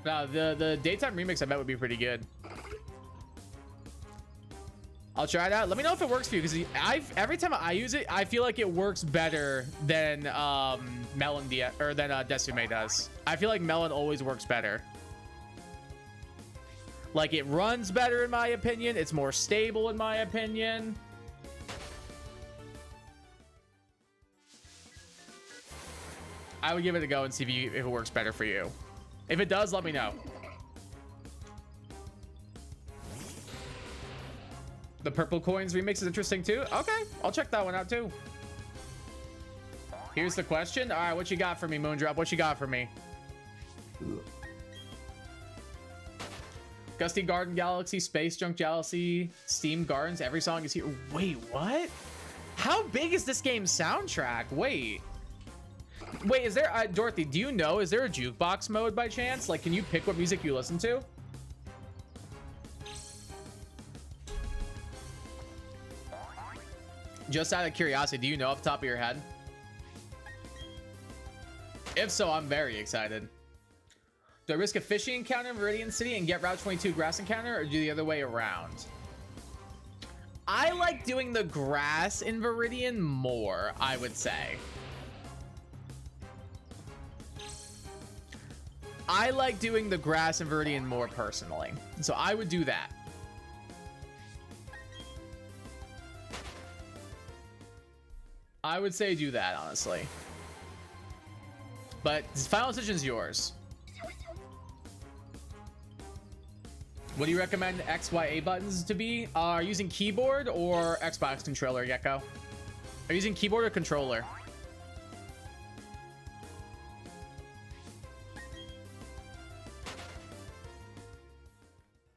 Now, the daytime remix I bet would be pretty good. I'll try it out. Let me know if it works for you, because every time I use it, I feel like it works better than Melon or than Decimate does. I feel like Melon always works better. Like, it runs better in my opinion. It's more stable in my opinion. I would give it a go and see if it works better for you. If it does, let me know. The Purple Coins remix is interesting too. Okay, I'll check that one out too. Here's the question. All right, what you got for me, Moondrop? What you got for me? Gusty Garden Galaxy, Space Junk Galaxy, Steam Gardens. Every song is here. Wait, what? How big is this game's soundtrack? Wait, is there, Dorothy, do you know, is there a jukebox mode by chance? Like, can you pick what music you listen to? Just out of curiosity, do you know off the top of your head? If so, I'm very excited. Do I risk a fishing encounter in Viridian City and get Route 22 grass encounter, or do the other way around? I like doing the grass in Viridian more, I would say. I like doing the grass in Viridian more personally, so I would do that. I would say do that, honestly. But the final decision is yours. What do you recommend X, Y, A buttons to be? Are you using keyboard or Xbox controller, Gecko? Are you using keyboard or controller?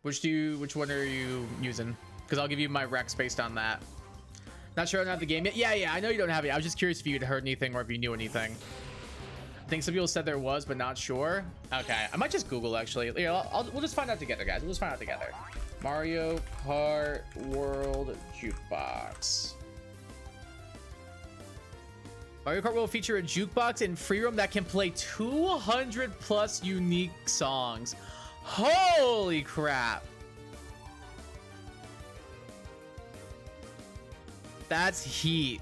Which one are you using? because I'll give you my recs based on that. Not sure I don't have the game yet. Yeah, I know you don't have it. I was just curious if you had heard anything or if you knew anything. I think some people said there was, but not sure. Okay, I might just Google actually. Yeah, we'll just find out together, guys. We'll just find out together. Mario Kart World Jukebox. Mario Kart will feature a jukebox in free roam that can play 200 plus unique songs. Holy crap. That's heat.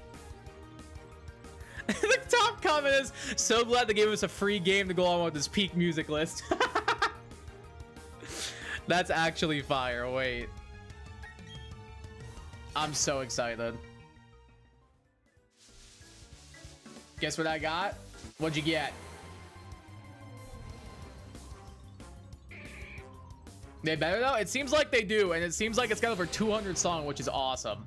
The top comment is, so glad they gave us a free game to go on with this peak music list. That's actually fire. Wait. I'm so excited. Guess what I got? What'd you get? They better though? It seems like they do, and it seems like it's got over 200 songs, which is awesome.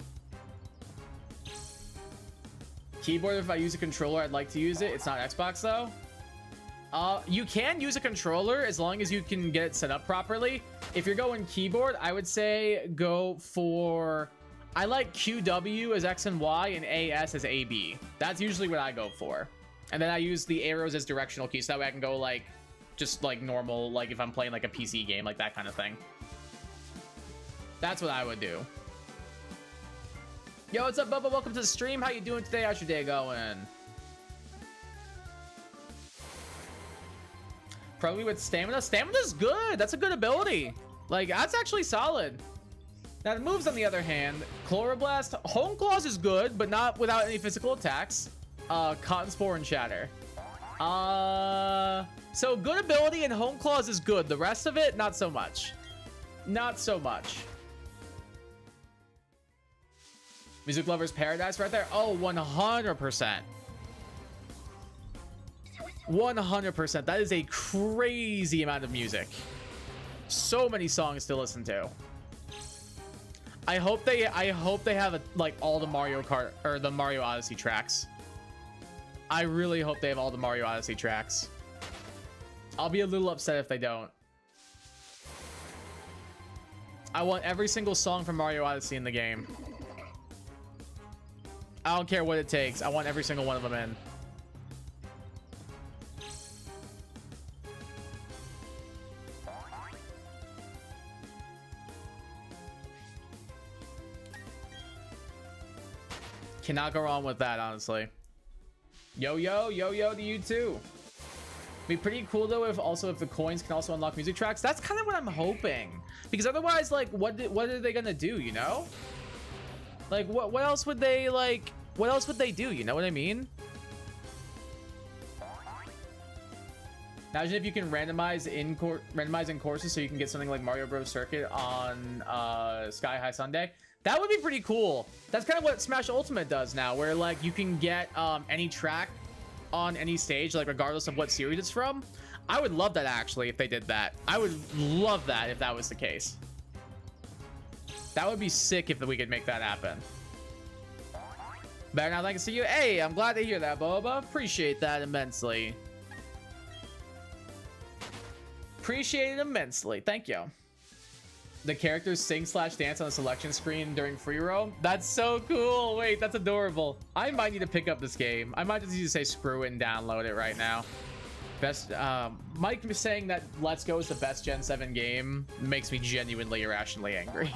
Keyboard, if I use a controller, I'd like to use it. It's not Xbox though. You can use a controller as long as you can get it set up properly. If you're going keyboard, I would say go for... I like QW as X and Y and AS as AB. That's usually what I go for. And then I use the arrows as directional keys, so that way I can go like, just like normal, like if I'm playing like a PC game, like that kind of thing. That's what I would do. Yo, what's up, Bubba? Welcome to the stream. How you doing today? How's your day going? Probably with stamina. Stamina's good. That's a good ability. Like, that's actually solid. Now, the moves, on the other hand, Chloroblast, Home Claws is good, but not without any physical attacks. Cotton Spore and Shatter. So good ability and Home Claws is good. The rest of it, not so much. Not so much. Music Lover's Paradise right there. Oh, 100%. 100%. That is a crazy amount of music. So many songs to listen to. I hope they have like all the Mario Kart or the Mario Odyssey tracks. I really hope they have all the Mario Odyssey tracks. I'll be a little upset if they don't. I want every single song from Mario Odyssey in the game. I don't care what it takes. I want every single one of them in. Cannot go wrong with that, honestly. Yo to you too. Be pretty cool though if the coins can also unlock music tracks. That's kind of what I'm hoping, because otherwise, like, what are they gonna do, you know? Like, what else would they like? What else would they do? You know what I mean? Imagine if you can randomize in courses, so you can get something like Mario Bros. Circuit on Sky High Sunday. That would be pretty cool. That's kind of what Smash Ultimate does now, where like you can get any track on any stage, like regardless of what series it's from. I would love that actually if they did that. I would love that if that was the case. That would be sick if we could make that happen. Better not like to see you. Hey, I'm glad to hear that, Boba. Appreciate that immensely. Appreciate it immensely. Thank you. The characters sing/dance on the selection screen during free roam. That's so cool. Wait, that's adorable. I might need to pick up this game. I might just need to say screw it and download it right now. Best, Mike saying that Let's Go is the best Gen 7 game makes me genuinely irrationally angry.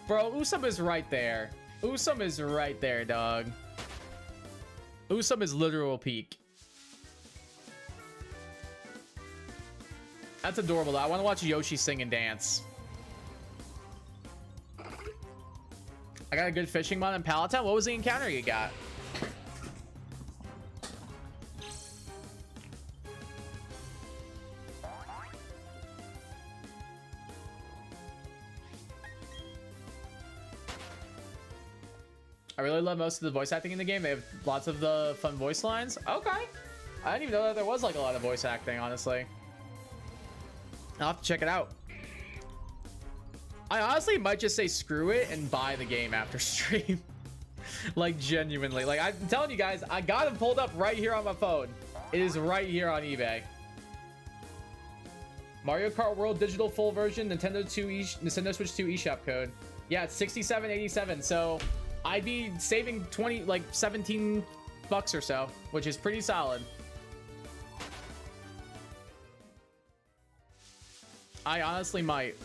Bro, Usum is right there. Usum is right there, dog. Usum is literal peak. That's adorable though. I want to watch Yoshi sing and dance. I got a good fishing mod in Palatine. What was the encounter you got? I really love most of the voice acting in the game. They have lots of the fun voice lines. Okay. I didn't even know that there was like a lot of voice acting, honestly. I'll have to check it out. I honestly might just say screw it and buy the game after stream. Like, genuinely. Like, I'm telling you guys, I got it pulled up right here on my phone. It is right here on eBay. Mario Kart World digital full version, Nintendo Switch 2 eShop code. Yeah, it's 67.87. So I'd be saving 20, like 17 bucks or so, which is pretty solid. I honestly might.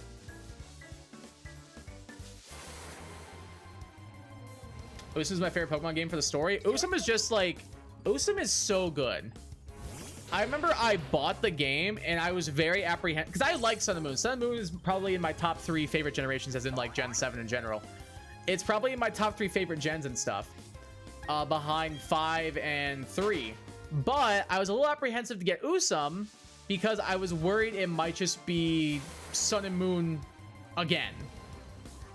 Usum is my favorite Pokemon game for the story. Usum is just like, Usum is so good. I remember I bought the game and I was very apprehensive because I like Sun and Moon. Sun and Moon is probably in my top 3 favorite generations, as in like Gen 7 in general. It's probably in my top 3 favorite gens and stuff, behind 5 and 3. But I was a little apprehensive to get Usum because I was worried it might just be Sun and Moon again.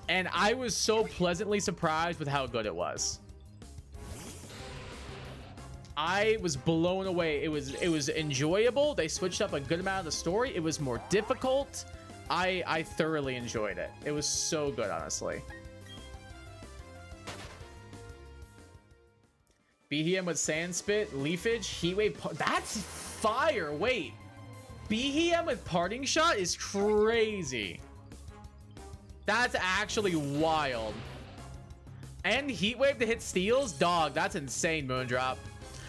And I was so pleasantly surprised with how good it was. I was blown away. It was enjoyable. They switched up a good amount of the story. It was more difficult. I thoroughly enjoyed it. It was so good, honestly. Behem with Sand Spit, Leafage, Heatwave. That's fire. Wait. Behem with Parting Shot is crazy. That's actually wild. And Heatwave to hit steals? Dog, that's insane, Moondrop.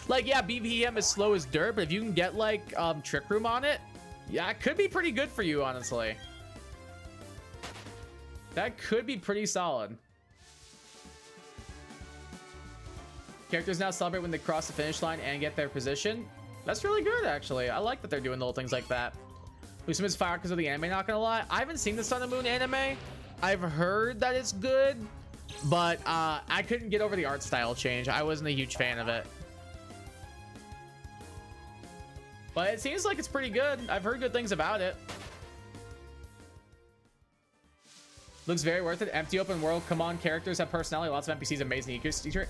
Like, yeah, BPM is slow as dirt, but if you can get, like, Trick Room on it, yeah, it could be pretty good for you, honestly. That could be pretty solid. Characters now celebrate when they cross the finish line and get their position. That's really good, actually. I like that they're doing little things like that. Usum is fire because of the anime, not gonna lie. I haven't seen the Sun and Moon anime. I've heard that it's good, but I couldn't get over the art style change. I wasn't a huge fan of it. But it seems like it's pretty good. I've heard good things about it. Looks very worth it. Empty open world. Come on, characters have personality. Lots of NPCs. Amazing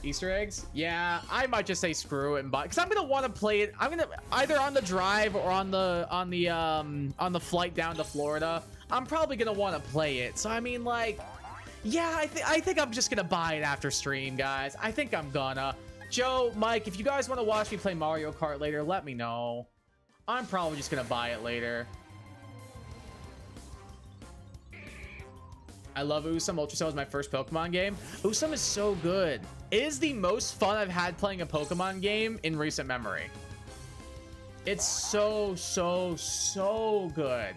Easter eggs. Yeah, I might just say screw it and buy, because I'm gonna want to play it. I'm gonna either on the drive or on the flight down to Florida. I'm probably gonna want to play it. So I mean, like, yeah, I think I'm just gonna buy it after stream, guys. I think I'm gonna. Joe, Mike, if you guys want to watch me play Mario Kart later, let me know. I'm probably just gonna buy it later. I love Usum. Ultra Cell is my first Pokemon game. Usum is so good. It is the most fun I've had playing a Pokemon game in recent memory. It's so good.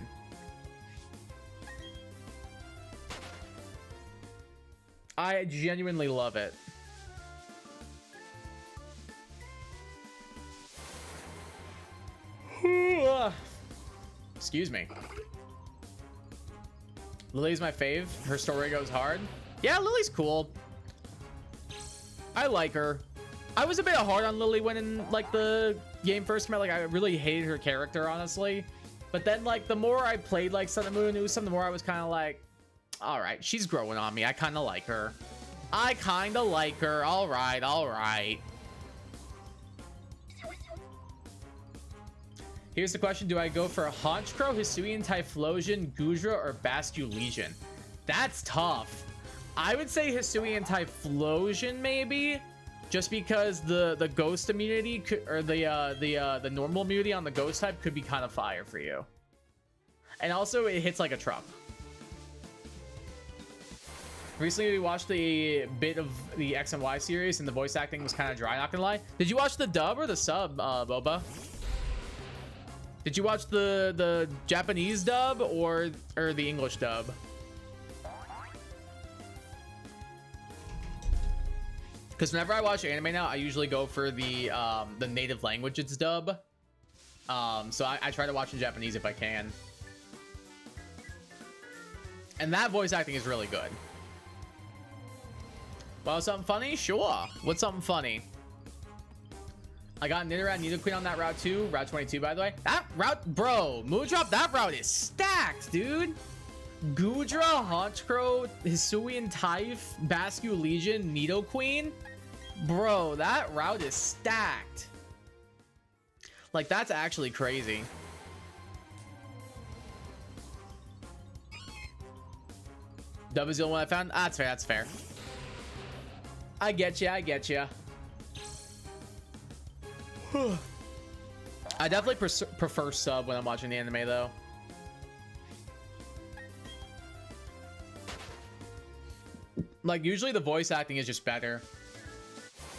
I genuinely love it. Excuse me. Lily's my fave. Her story goes hard. Yeah, Lily's cool. I like her. I was a bit hard on Lily when in like the game first came out. Like, I really hated her character, honestly. But then, like, the more I played like Sun and Moon and Usum, the more I was kind of like, all right, she's growing on me. I kind of like her. I kind of like her. All right, all right. Here's the question. Do I go for a Honchkrow, Hisuian Typhlosion, Gudra, or Basculegion? That's tough. I would say Hisuian Typhlosion, maybe. Just because the ghost immunity could, or the normal immunity on the ghost type could be kind of fire for you. And also it hits like a truck. Recently we watched a bit of the X and Y series and the voice acting was kind of dry, not gonna lie. Did you watch the dub or the sub, Boba? Did you watch the Japanese dub or the English dub? Because whenever I watch anime now, I usually go for the native languages dub. So I try to watch in Japanese if I can. And that voice acting is really good. Well, something funny? Sure. What's something funny? I got Nidoran Nidoqueen on that route too. Route 22, by the way. That route, bro, Moondrop, that route is stacked, dude. Gudra, Honchkrow, Hisuian Typh, Basculegion, Nidoqueen. Bro, that route is stacked. Like, that's actually crazy. Dub is the only one I found. Ah, that's fair, that's fair. I get you, I get you. I definitely prefer sub when I'm watching the anime, though. Like, usually the voice acting is just better.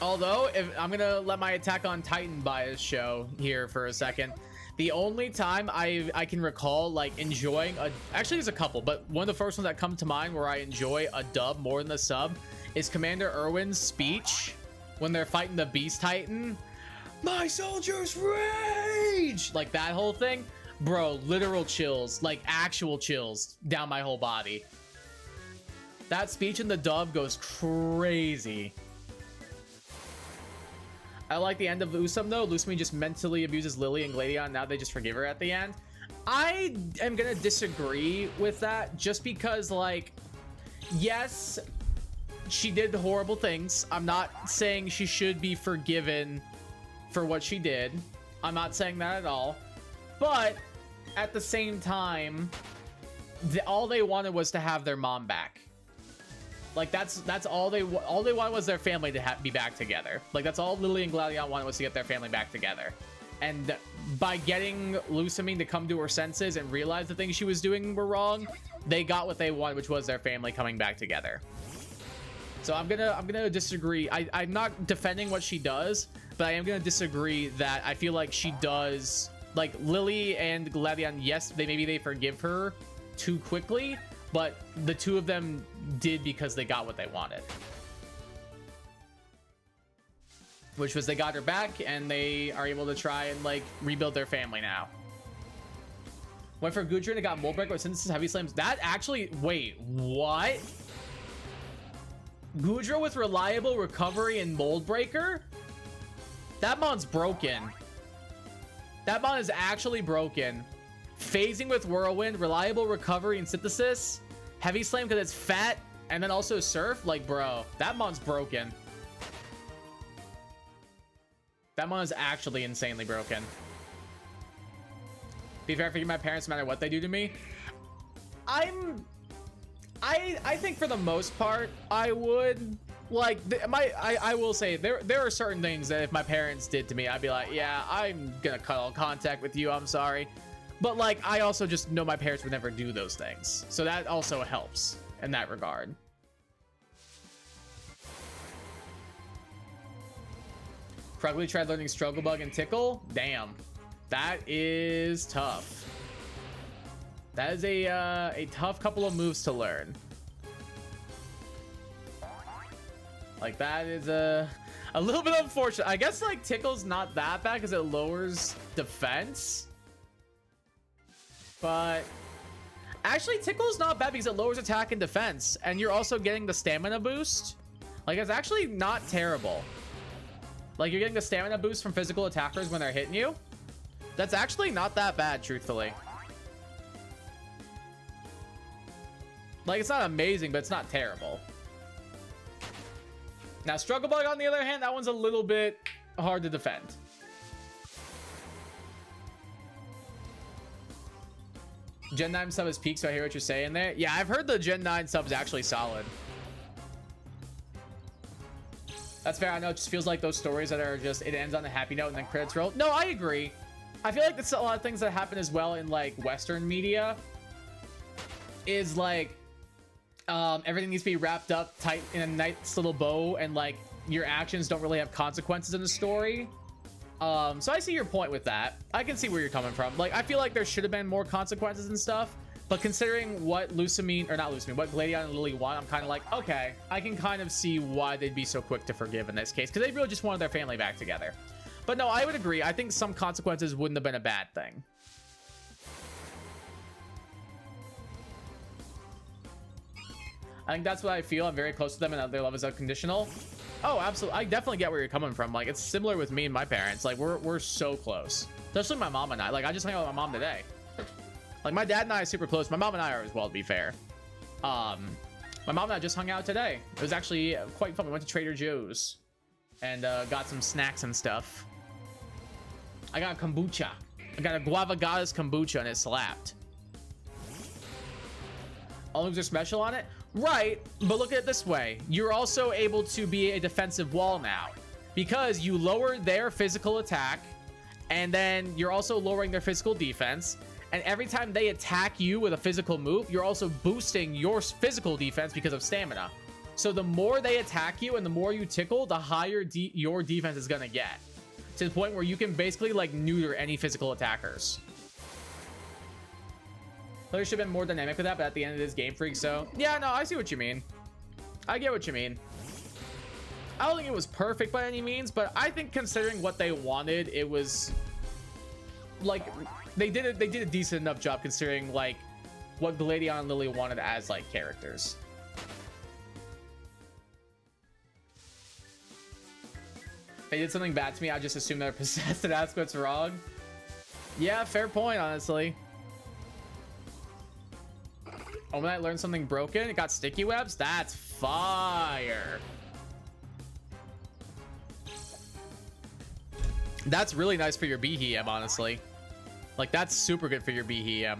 Although, if I'm gonna let my Attack on Titan bias show here for a second, the only time I can recall like enjoying a, actually there's a couple, but one of the first ones that come to mind where I enjoy a dub more than the sub is Commander Erwin's speech when they're fighting the Beast Titan. My soldiers rage! Like that whole thing, bro, literal chills, like actual chills down my whole body. That speech in the dub goes crazy. I like the end of Usum though. Lusumi just mentally abuses Lily and Gladion. Now they just forgive her at the end. I am gonna disagree with that just because, like, yes, she did horrible things. I'm not saying she should be forgiven for what she did. I'm not saying that at all. But at the same time, all they wanted was to have their mom back. Like that's all they wanted was their family to be back together. Like that's all Lily and Gladion wanted was to get their family back together. And by getting Lusumi to come to her senses and realize the things she was doing were wrong, they got what they wanted, which was their family coming back together. So I'm gonna disagree. I'm not defending what she does, but I am gonna disagree that I feel like she does, like Lily and Gladion, yes, maybe they forgive her too quickly, but the two of them did because they got what they wanted, which was they got her back and they are able to try and like rebuild their family now. Went for Gudrun and got Mold Breaker with Synthesis Heavy Slams. That actually, wait, what? Gudra with Reliable Recovery and Mold Breaker? That mon's broken. That mon is actually broken. Phasing with Whirlwind, Reliable Recovery and Synthesis, Heavy Slam because it's fat, and then also Surf. Like, bro, that mon's broken. That mon is actually insanely broken. Be fair, I figure my parents, no matter what they do to me, I think for the most part, I would like I will say there are certain things that if my parents did to me, I'd be like, yeah, I'm gonna cut all contact with you. I'm sorry. But like, I also just know my parents would never do those things. So that also helps in that regard. Probably tried learning Struggle Bug and Tickle. Damn, that is tough. That is a tough couple of moves to learn. Like that is a little bit unfortunate. I guess like Tickle's not that bad because it lowers defense. But actually Tickle's not bad because it lowers attack and defense, and you're also getting the stamina boost. Like it's actually not terrible. Like you're getting the stamina boost from physical attackers when they're hitting you. That's actually not that bad, truthfully. Like it's not amazing, but it's not terrible. Now Struggle Bug on the other hand, that one's a little bit hard to defend. Gen 9 sub is peak, so I hear what you're saying there. Yeah, I've heard the Gen 9 sub is actually solid. That's fair. I know it just feels like those stories that are just, it ends on a happy note and then credits roll. No, I agree. I feel like that's a lot of things that happen as well in like Western media. Is like, everything needs to be wrapped up tight in a nice little bow, and like your actions don't really have consequences in the story. So I see your point with that. I can see where you're coming from. Like, I feel like there should have been more consequences and stuff, but considering what Lusumi, or not Lusumi, what Gladion and Lily want, I'm kind of like, okay, I can kind of see why they'd be so quick to forgive in this case, because they really just wanted their family back together. But no, I would agree. I think some consequences wouldn't have been a bad thing. I think that's what I feel. I'm very close to them and their love is unconditional. Oh, absolutely. I definitely get where you're coming from. Like, it's similar with me and my parents. Like, we're so close. Especially my mom and I. Like, I just hung out with my mom today. Like, my dad and I are super close. My mom and I are as well, to be fair. My mom and I just hung out today. It was actually quite fun. We went to Trader Joe's and got some snacks and stuff. I got a kombucha. I got a Guava Goddess kombucha and it slapped. All moves are special on it? Right, but look at it this way. You're also able to be a defensive wall now because you lower their physical attack, and then you're also lowering their physical defense. And every time they attack you with a physical move, you're also boosting your physical defense because of stamina. So the more they attack you and the more you tickle, the higher your defense is gonna get, to the point where you can basically like neuter any physical attackers. There should have been more dynamic with that, but at the end it is Game Freak, so yeah, no, I see what you mean. I get what you mean. I don't think it was perfect by any means, but I think considering what they wanted, it was like they did a decent enough job considering like what Gladion and Lily wanted as like characters. They did something bad to me, I just assume they're possessed and ask what's wrong. Yeah, fair point, honestly. Oh, when I learned something broken, it got sticky webs. That's fire. That's really nice for your BHM, honestly. Like, that's super good for your BHM.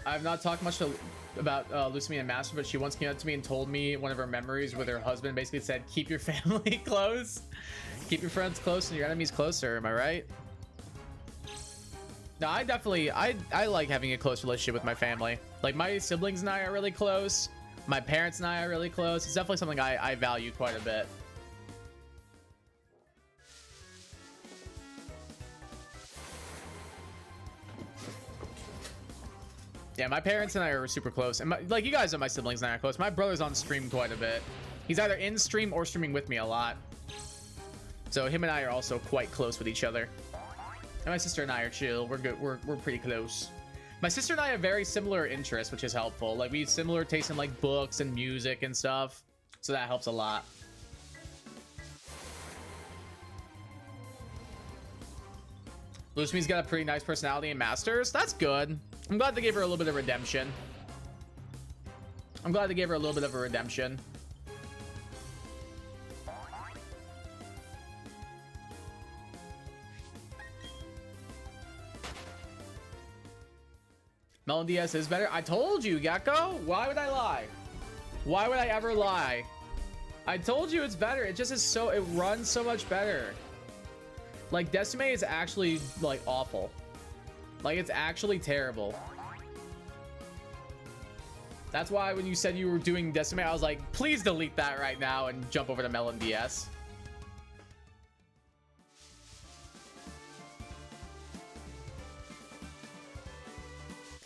I've not talked much about Lucy and Master, but she once came up to me and told me one of her memories with her husband basically said, keep your family close. Keep your friends close and your enemies closer. Am I right? No, I definitely, I like having a close relationship with my family. Like, my siblings and I are really close. My parents and I are really close. It's definitely something I value quite a bit. Yeah, my parents and I are super close. And like, you guys are my siblings and I are close. My brother's on stream quite a bit. He's either in stream or streaming with me a lot. So him and I are also quite close with each other. And my sister and I are chill. We're good. We're pretty close. My sister and I have very similar interests, which is helpful. Like, we have similar taste in like books and music and stuff. So that helps a lot. Lucy's got a pretty nice personality in Masters. That's good. I'm glad they gave her a little bit of redemption. I'm glad they gave her a little bit of a redemption. Melon DS is better. I told you, Gecko. Why would I lie? Why would I ever lie? I told you it's better. It just is so, it runs so much better. Like, Decimate is actually like awful. Like, it's actually terrible. That's why when you said you were doing Decimate, I was like, please delete that right now and jump over to Melon DS.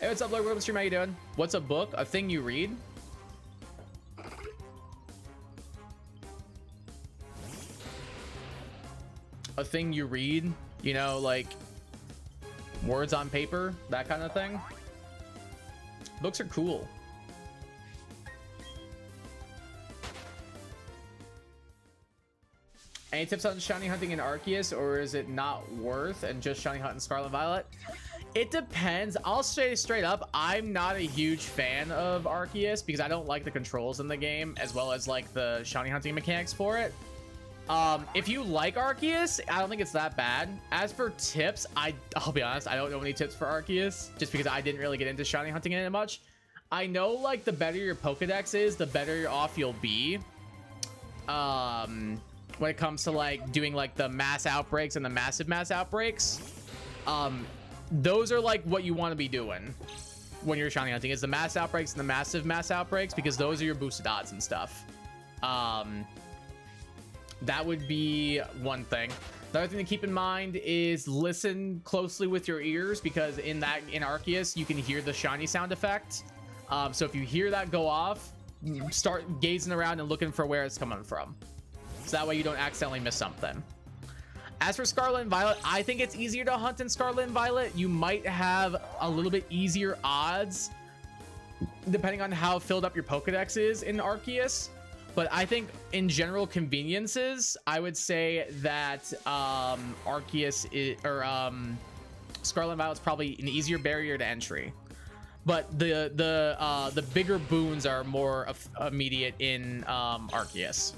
Hey, what's up, Lord? Welcome to stream. How you doing? What's a book? A thing you read? A thing you read? You know, like words on paper, that kind of thing. Books are cool. Any tips on shiny hunting in Arceus, or is it not worth and just shiny hunt in Scarlet Violet? It depends. I'll say straight up, I'm not a huge fan of Arceus because I don't like the controls in the game, as well as like the shiny hunting mechanics for it. If you like Arceus, I don't think it's that bad. As for tips, I'll be honest, I don't know any tips for Arceus, just because I didn't really get into shiny hunting in it much. I know, like, the better your Pokedex is, the better off you'll be. When it comes to like doing like the mass outbreaks and the massive mass outbreaks. Those are like what you want to be doing when you're shiny hunting, is the mass outbreaks and the massive mass outbreaks, because those are your boosted odds and stuff. That would be one thing. The other thing to keep in mind is listen closely with your ears, because in Arceus you can hear the shiny sound effect. So if you hear that go off, start gazing around and looking for where it's coming from, so that way you don't accidentally miss something. As for Scarlet and Violet, I think it's easier to hunt in Scarlet and Violet. You might have a little bit easier odds depending on how filled up your Pokedex is in Arceus. But I think in general conveniences, I would say that Arceus is, or Scarlet and Violet's probably an easier barrier to entry. But the bigger boons are more immediate in Arceus.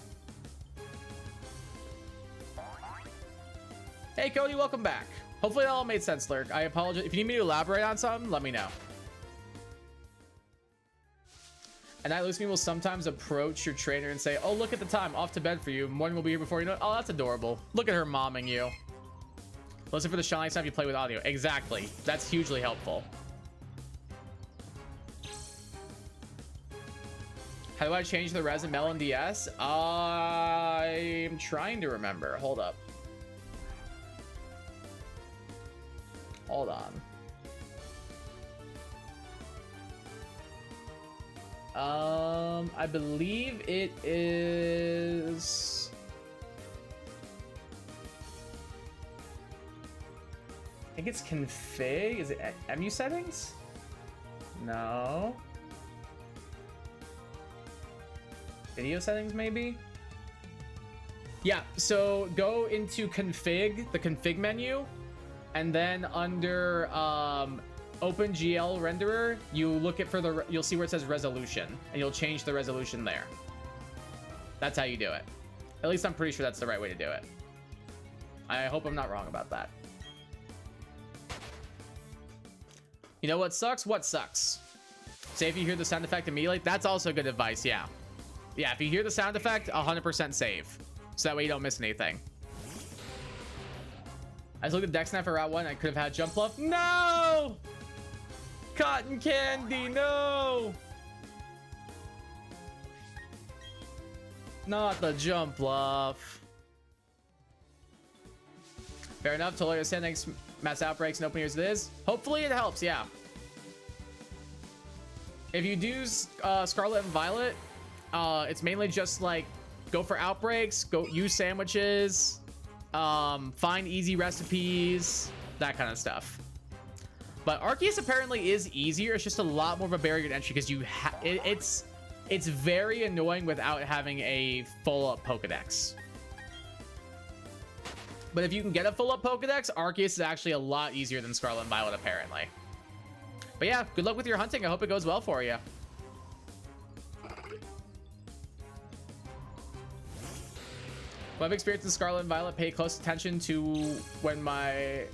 Hey Cody, welcome back. Hopefully that all made sense, Lurk. I apologize. If you need me to elaborate on something, let me know. And that Lucy will sometimes approach your trainer and say, oh, look at the time, off to bed for you. Morning will be here before you know it. Oh, that's adorable. Look at her momming you. Listen for the shiny sound if you play with audio. Exactly. That's hugely helpful. How do I change the res in Melon DS? I'm trying to remember. Hold up. Hold on. I believe it is... I think it's config. Is it MU settings? No. Video settings, maybe? Yeah, so go into config, the config menu, and then under OpenGL renderer, you look at you'll see where it says resolution, and you'll change the resolution there. That's how you do it. At least I'm pretty sure that's the right way to do it. I hope I'm not wrong about that. You know what sucks? What sucks? Say if you hear the sound effect immediately. That's also good advice, yeah. Yeah, if you hear the sound effect, 100% save. So that way you don't miss anything. I just looked at deck snap for Route 1. I could have had jump bluff. No! Cotton candy, no! Not the jump bluff. Fair enough. Totally understand. Thanks, mass outbreaks and open ears it is. Hopefully it helps, yeah. If you do Scarlet and Violet, it's mainly just like go for outbreaks, go use sandwiches, find easy recipes, that kind of stuff. But Arceus apparently is easier. It's just a lot more of a barrier to entry because you it's very annoying without having a full up Pokedex. But if you can get a full up Pokedex, Arceus is actually a lot easier than Scarlet and Violet apparently. But yeah, good luck with your hunting. I hope it goes well for you. Well, I've experienced in Scarlet and Violet. Pay close attention to when my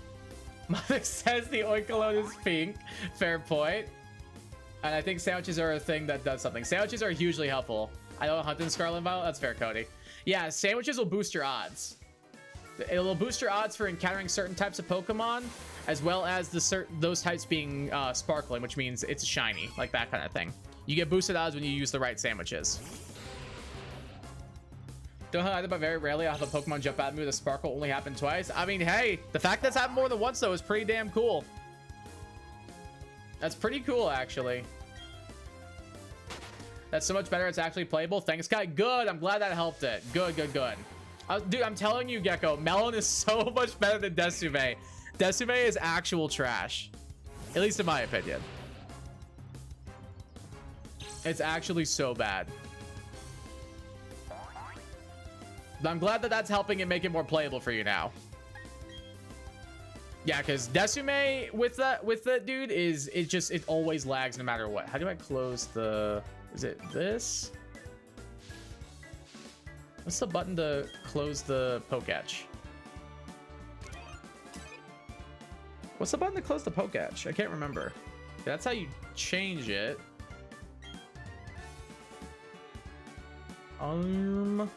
mother says the Oinkologne is pink. Fair point. And I think sandwiches are a thing that does something. Sandwiches are hugely helpful. I don't hunt in Scarlet and Violet. That's fair, Cody. Yeah, sandwiches will boost your odds. It will boost your odds for encountering certain types of Pokemon, as well as those types being sparkling, which means it's shiny, like that kind of thing. You get boosted odds when you use the right sandwiches. Don't hunt either, but very rarely I'll have a Pokemon jump out at me with a sparkle. Only happened twice. I mean, hey, the fact that's happened more than once though is pretty damn cool. That's pretty cool, actually. That's so much better. It's actually playable. Thanks, guy. Good. I'm glad that helped it. Good, good, good. Dude, I'm telling you, Gecko, Melon is so much better than Desume. Desume is actual trash. At least in my opinion. It's actually so bad. But I'm glad that that's helping it make it more playable for you now. Yeah, because Desume with that dude it always lags no matter what. How do I close the... Is it this? What's the button to close the Poketch? What's the button to close the Poketch? I can't remember. That's how you change it. Oh,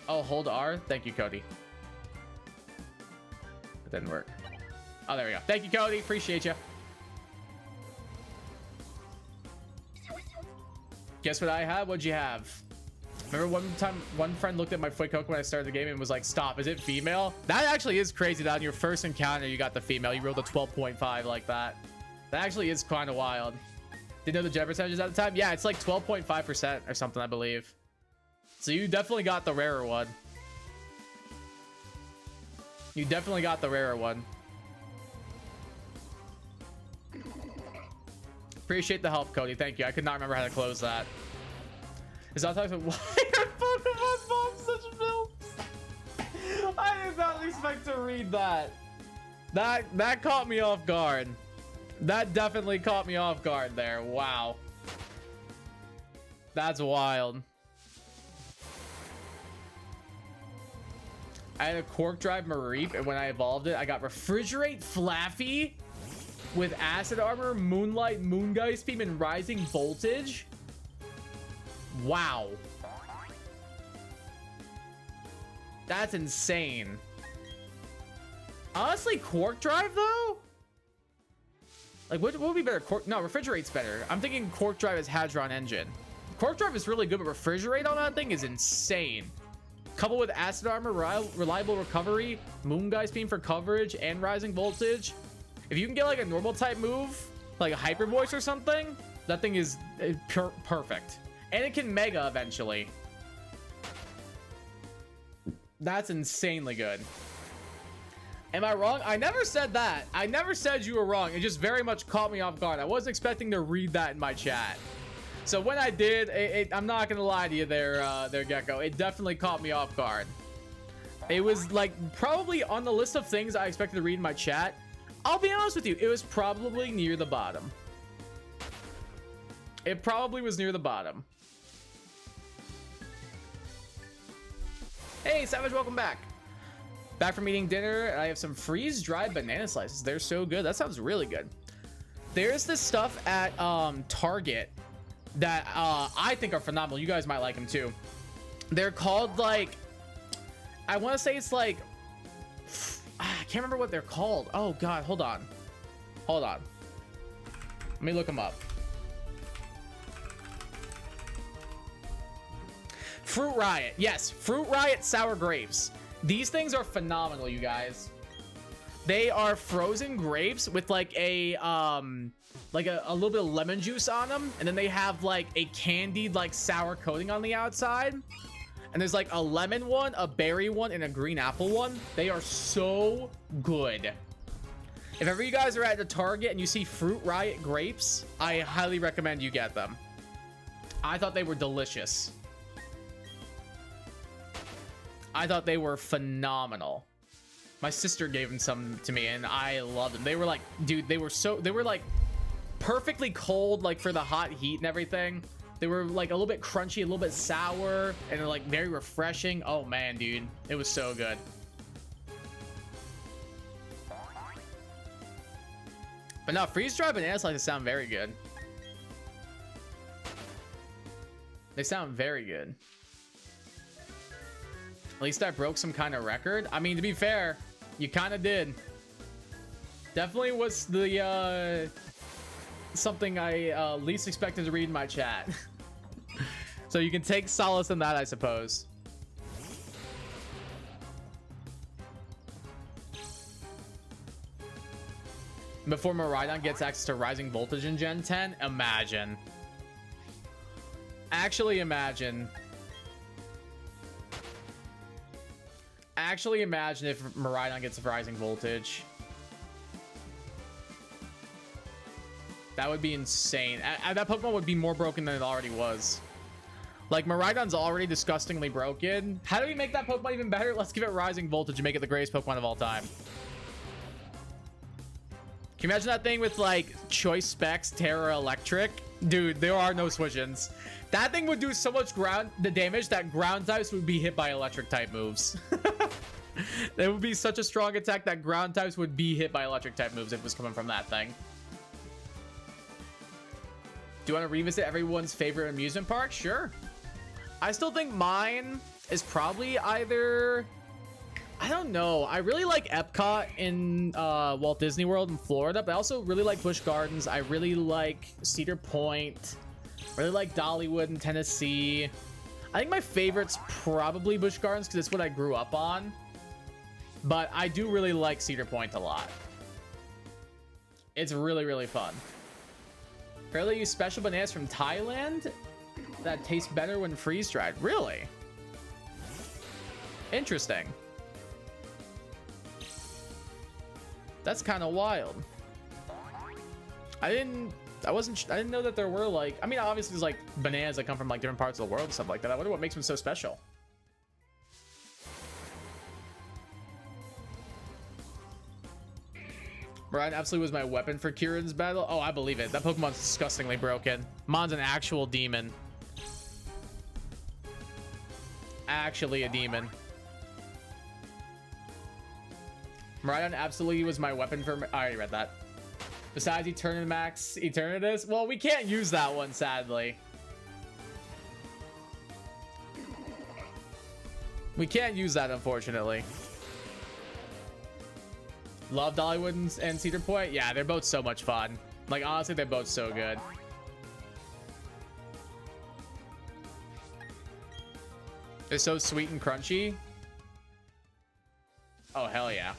hold R. Thank you, Cody. It didn't work. Oh, there we go. Thank you, Cody. Appreciate you. Guess what I had? What'd you have? Remember one time one friend looked at my Fuecoco when I started the game and was like, stop, is it female? That actually is crazy that on your first encounter you got the female. You rolled a 12.5 like that. That actually is kind of wild. Didn't know the jet percentages at the time? Yeah, it's like 12.5% or something, I believe. So you definitely got the rarer one. You definitely got the rarer one. Appreciate the help, Cody. Thank you. I could not remember how to close that. Is that talking about why are Pokemon moms such films? I did not expect to read that. That caught me off guard. That definitely caught me off guard there. Wow. That's wild. I had a Quark Drive Mareep, and when I evolved it, I got Refrigerate Flaffy with Acid Armor, Moonlight, Moongeist Beam, and Rising Voltage. Wow. That's insane. Honestly, Quark Drive though? Like, what would be better? No, Refrigerate's better. I'm thinking Quark Drive is Hadron Engine. Quark Drive is really good, but Refrigerate on that thing is insane. Coupled with Acid Armor, reliable recovery, Moon Guy's Beam for coverage, and rising voltage. If you can get like a normal type move, like a Hyper Voice or something, that thing is perfect. And it can Mega eventually. That's insanely good. Am I wrong? I never said that. I never said you were wrong. It just very much caught me off guard. I wasn't expecting to read that in my chat. So when I did, I'm not gonna lie to you there, Gecko. It definitely caught me off guard. It was like probably on the list of things I expected to read in my chat. I'll be honest with you, it was probably near the bottom. It probably was near the bottom. Hey, Savage, welcome back. Back from eating dinner. I have some freeze-dried banana slices. They're so good. That sounds really good. There's this stuff at Target that I think are phenomenal. You guys might like them too. They're called like, I want to say it's like, I can't remember what they're called. Oh God, hold on. Hold on. Let me look them up. Fruit Riot. Yes, Fruit Riot sour grapes. These things are phenomenal, you guys. They are frozen grapes with like a little bit of lemon juice on them, and then they have like a candied like sour coating on the outside. And there's like a lemon one, a berry one, and a green apple one. They are so good. If ever you guys are at the Target and you see Fruit Riot grapes, I highly recommend you get them. I thought they were delicious. I thought they were phenomenal. My sister gave them some to me and I loved them. They were like, dude, they were like perfectly cold, like for the hot heat and everything. They were like a little bit crunchy, a little bit sour, and they're like very refreshing. Oh man, dude, it was so good. But no, freeze-dried banana slices sound very good. They sound very good. At least I broke some kind of record. I mean, to be fair, you kind of did. Definitely was the something I least expected to read in my chat. So you can take solace in that, I suppose. Before Miraidon gets access to rising voltage in Gen 10, imagine. Actually imagine. Actually imagine if Miraidon gets rising voltage. That would be insane. That Pokemon would be more broken than it already was. Like, Miraidon's already disgustingly broken. How do we make that Pokemon even better? Let's give it rising voltage and make it the greatest Pokemon of all time. Can you imagine that thing with, like, Choice Specs, Terra Electric? Dude, there are no switch-ins. That thing would do so much the damage that ground types would be hit by electric type moves. That would be such a strong attack that ground types would be hit by electric type moves if it was coming from that thing. Do you want to revisit everyone's favorite amusement park? Sure. I still think mine is probably either... I don't know. I really like Epcot in Walt Disney World in Florida, but I also really like Busch Gardens. I really like Cedar Point. I really like Dollywood in Tennessee. I think my favorite's probably Busch Gardens because it's what I grew up on. But I do really like Cedar Point a lot. It's really, really fun. Apparently use special bananas from Thailand that taste better when freeze-dried. Really? Interesting. That's kind of wild. I didn't know that there were like, I mean, obviously there's like bananas that come from like different parts of the world and stuff like that. I wonder what makes them so special. Ryan absolutely was my weapon for Kieran's battle. Oh, I believe it. That Pokemon's disgustingly broken. Mon's an actual demon. Actually a demon. Miraidon absolutely was my weapon for... I already read that. Besides Eternamax Eternatus. Well, we can't use that one, sadly. We can't use that, unfortunately. Love Dollywood and Cedar Point. Yeah, they're both so much fun. Like, honestly, they're both so good. They're so sweet and crunchy. Oh, hell yeah.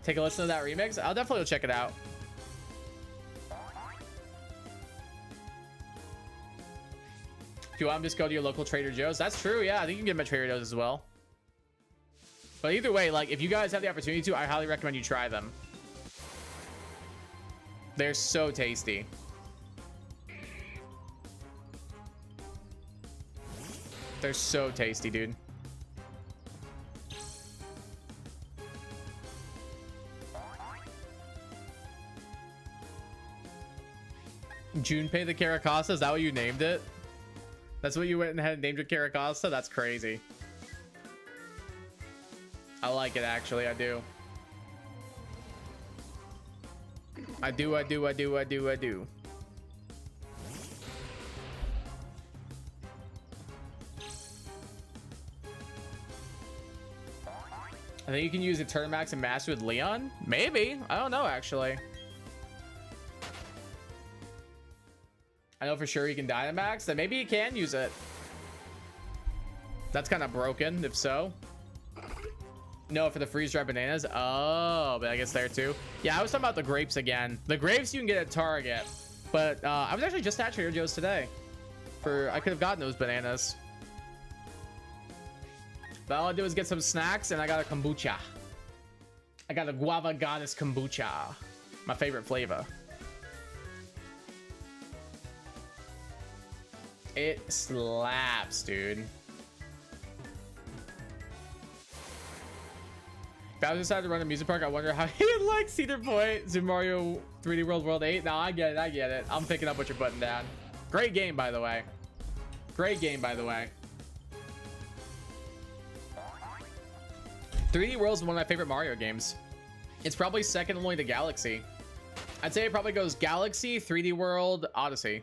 Take a listen to that remix. I'll definitely go check it out. If you want, just go to your local Trader Joe's. That's true. Yeah, I think you can get them at Trader Joe's as well. But either way, like, if you guys have the opportunity to, I highly recommend you try them. They're so tasty. They're so tasty, dude. Junpei the Caracasa, is that what you named it? That's what you went ahead and named your Caracasa? That's crazy. I like it, actually. I do. I do. I think you can use the Turnimax and Master with Leon? Maybe. I don't know, actually. I know for sure you can Dynamax, then maybe you can use it. That's kind of broken, if so. No, for the freeze-dried bananas. Oh, but I guess there too. Yeah, I was talking about the grapes again. The grapes you can get at Target, but I was actually just at Trader Joe's today. I could have gotten those bananas. But all I do is get some snacks, and I got a kombucha. I got a Guava Goddess kombucha, my favorite flavor. It slaps, dude. If I decided to run a music park, I wonder how he'd like Cedar Point, Super Mario 3D World 8. No, I get it. I'm picking up what you're putting down. Great game, by the way. Great game, by the way. 3D World is one of my favorite Mario games. It's probably second only to Galaxy. I'd say it probably goes Galaxy, 3D World, Odyssey.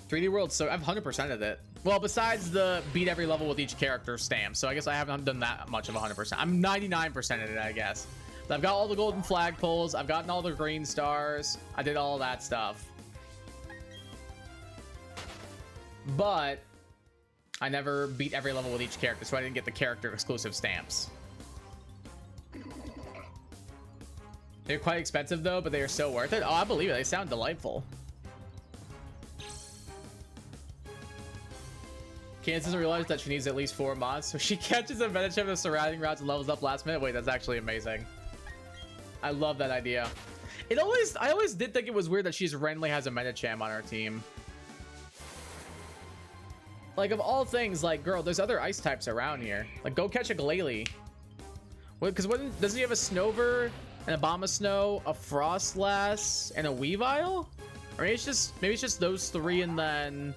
"3D World," so I've 100%ed it. Well, besides the beat every level with each character stamp, so I guess I haven't done that much of 100%. I'm 99% in it, I guess. But I've got all the golden flagpoles. I've gotten all the green stars. I did all that stuff. But I never beat every level with each character, so I didn't get the character exclusive stamps. They're quite expensive though, but they are so worth it. Oh, I believe it. They sound delightful. Candace doesn't realize that she needs at least 4 mods, so she catches a Medicham in the surrounding routes and levels up last minute. Wait, that's actually amazing. I love that idea. I always did think it was weird that she's randomly has a Medicham on her team. Like, of all things, like, girl, there's other ice types around here. Like, go catch a Glalie. Because doesn't he have a Snover, an Abomasnow, a Frostlass, and a Weavile? Or maybe it's just those 3, and then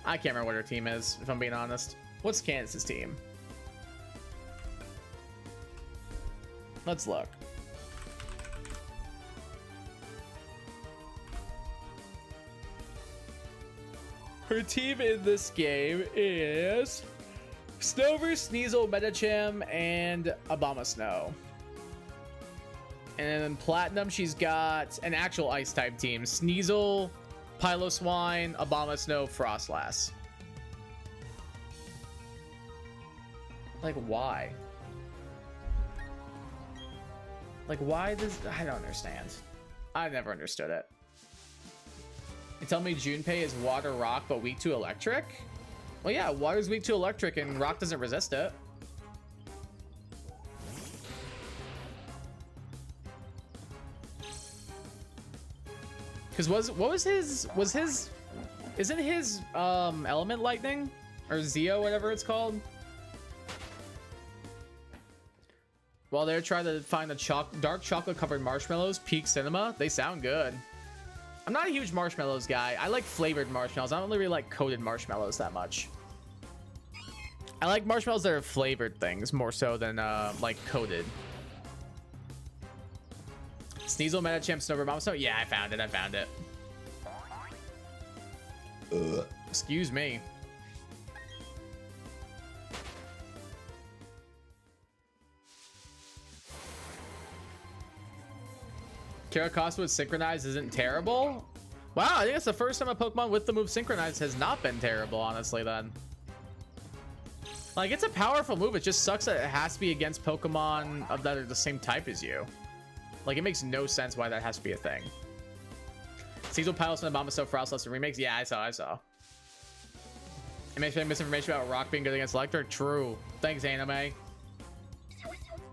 I can't remember what her team is, if I'm being honest. What's Candace's team? Let's look. Her team in this game is Snover, Sneasel, Medicham, and Abomasnow. And then in Platinum, she's got an actual ice type team: Sneasel, Piloswine, Abomasnow, Frostlass. Like, why? Like, why this? I don't understand. I never understood it. You tell me Junpei is water rock but weak to electric? Well, yeah, water's weak to electric and rock doesn't resist it. Because isn't his element lightning or Zeo, whatever it's called? While they're trying to find the dark chocolate covered marshmallows, Peak Cinema, they sound good. I'm not a huge marshmallows guy. I like flavored marshmallows. I don't really like coated marshmallows that much. I like marshmallows that are flavored things more so than like coated. Sneasel Metachamp Snowbird Mama Snow. Yeah, I found it. I found it. Excuse me. Karakosta with Synchronized isn't terrible. Wow, I think that's the first time a Pokemon with the move Synchronized has not been terrible, honestly, then. Like, it's a powerful move. It just sucks that it has to be against Pokemon that are the same type as you. Like, it makes no sense why that has to be a thing. Cecil Pilots and Abomasnow Frost Lesson remakes? Yeah, I saw. It makes me misinformation about Rock being good against Electric? True. Thanks, anime.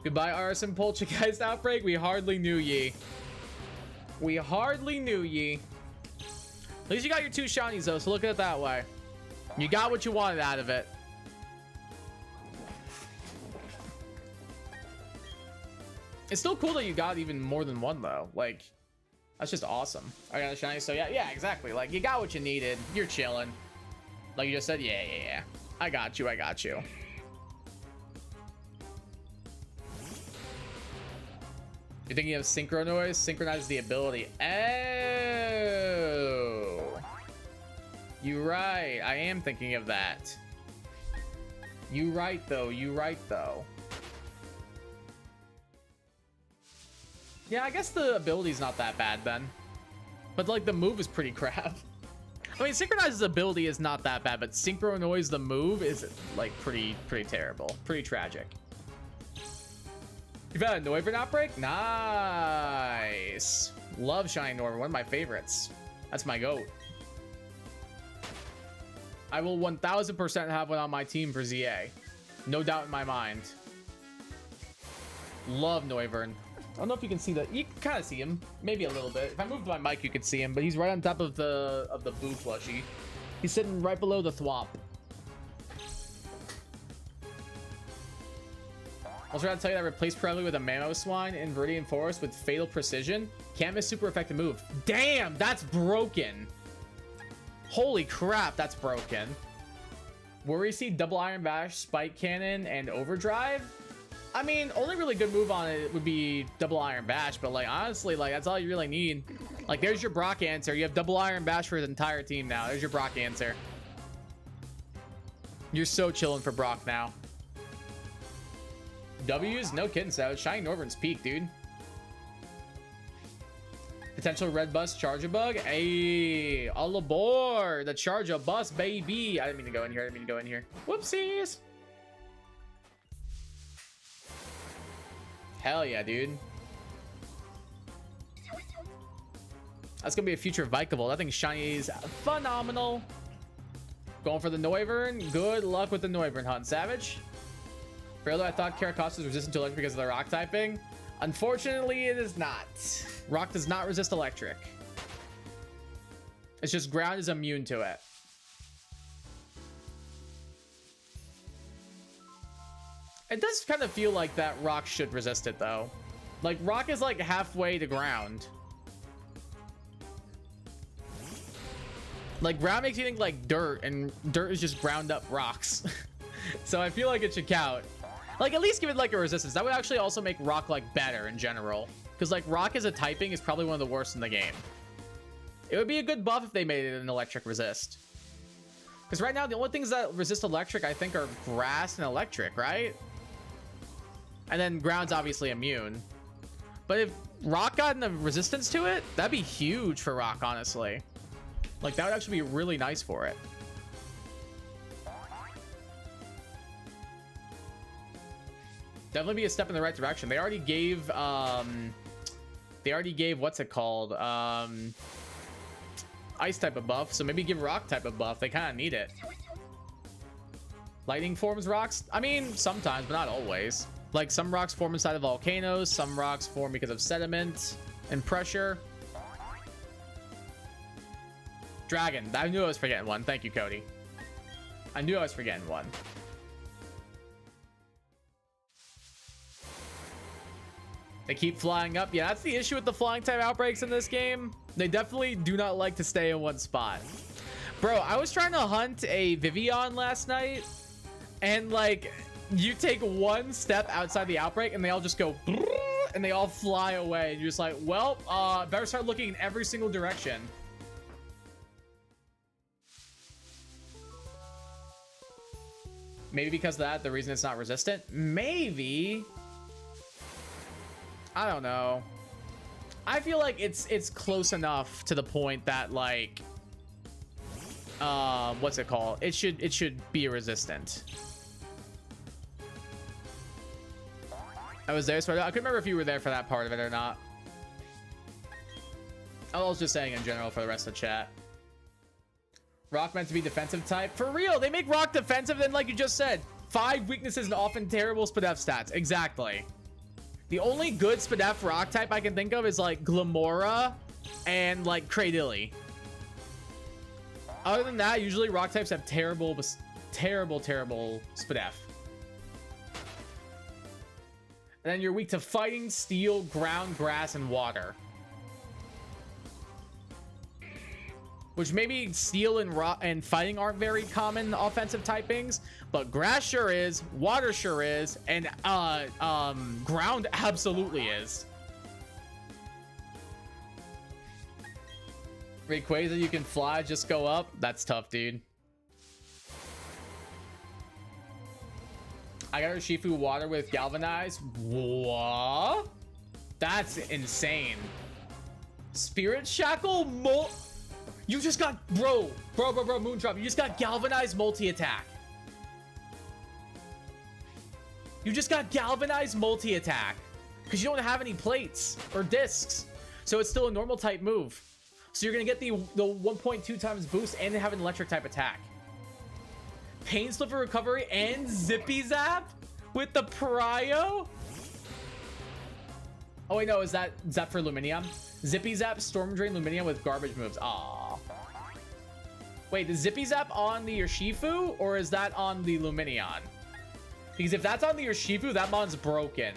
Goodbye, Arson Poltergeist Outbreak. We hardly knew ye. We hardly knew ye. At least you got your 2 shinies, though, so look at it that way. You got what you wanted out of it. It's still cool that you got even more than one, though. Like, that's just awesome. I got a shiny, so yeah, exactly. Like, you got what you needed. You're chilling. Like you just said, yeah. I got you. You're thinking of Synchro Noise? Synchronize the ability. Oh. You're right. I am thinking of that. You right, though. Yeah, I guess the ability's not that bad, then. But, like, the move is pretty crap. I mean, Synchronize's ability is not that bad, but Synchro Noise, the move, is, like, pretty terrible. Pretty tragic. You've had a Noivern outbreak? Nice. Love Shiny Noivern, one of my favorites. That's my goat. I will 1000% have one on my team for ZA. No doubt in my mind. Love Noivern. I don't know if you can see that. You can kind of see him, maybe a little bit. If I moved my mic, you could see him, but he's right on top of the Boo plushie. He's sitting right below the Thwomp. I was trying to tell you that replace Pirelli with a Mamoswine in Viridian Forest with Fatal Precision. Can't miss super effective move. Damn, that's broken. Holy crap, that's broken. Worry Seed, Double Iron Bash, Spike Cannon, and Overdrive. I mean, only really good move on it would be Double Iron Bash, but like honestly, like that's all you really need. Like there's your Brock answer. You have Double Iron Bash for his entire team now. There's your Brock answer. You're so chilling for Brock now. W's? No kidding, so Shiny Noivern's peak, dude. Potential red bus charge a bug. Hey, all aboard the charge a bus, baby. I didn't mean to go in here. Whoopsies. Hell yeah, dude. That's gonna be a future Vikable. That thing's shiny is phenomenal. Going for the Noivern. Good luck with the Noivern hunt, Savage. Fairly, I thought Karakosta was resistant to electric because of the rock typing. Unfortunately, it is not. Rock does not resist electric. It's just ground is immune to it. It does kind of feel like that rock should resist it, though. Like, rock is like halfway to ground. Like, ground makes you think like dirt, and dirt is just ground up rocks. So I feel like it should count. Like, at least give it like a resistance. That would actually also make rock like better in general, because like rock as a typing is probably one of the worst in the game. It would be a good buff if they made it an electric resist, because right now the only things that resist electric I think are grass and electric, right? And then ground's obviously immune. But if rock got a resistance to it, that'd be huge for rock, honestly. Like, that would actually be really nice for it. Definitely be a step in the right direction. They already gave what's it called, ice type of buff, so maybe give rock type of buff. They kind of need it. Lightning forms rocks? I mean, sometimes, but not always. Like, some rocks form inside of volcanoes, some rocks form because of sediment and pressure. Dragon. I knew I was forgetting one. Thank you, Cody. I knew I was forgetting one. They keep flying up. Yeah, that's the issue with the flying type outbreaks in this game. They definitely do not like to stay in one spot. Bro, I was trying to hunt a Vivian last night, And like you take one step outside the outbreak and they all just go and they all fly away and you're just like, well, better start looking in every single direction. Maybe because of that, the reason it's not resistant? Maybe. I don't know. I feel like it's close enough to the point that like what's it called? It should be resistant. I was there, so I couldn't remember if you were there for that part of it or not. I was just saying in general for the rest of the chat. Rock meant to be defensive type. For real, they make Rock defensive, then like you just said, 5 weaknesses and often terrible SPDF stats. Exactly. The only good SPDF Rock type I can think of is like Glamora and like Cradilly. Other than that, usually Rock types have terrible SPDF. And then you're weak to fighting, steel, ground, grass, and water. Which maybe steel and rock and fighting aren't very common offensive typings, but grass sure is, water sure is, and ground absolutely is. Rayquaza, you can fly, just go up. That's tough, dude. I got Urshifu water with Galvanize. What? That's insane. Spirit Shackle You just got, bro, Moondrop, you just got Galvanized multi-attack. You just got Galvanized multi-attack. Because you don't have any plates or discs. So it's still a normal type move. So you're going to get the 1.2 times boost and have an electric type attack. Pain Slip for recovery and Zippy Zap with the Prio? Oh wait, no, is that for Lumineon? Zippy Zap, Storm Drain, Lumineon with garbage moves. Aww. Wait, is Zippy Zap on the Urshifu or is that on the Lumineon? Because if that's on the Urshifu, that mon's broken.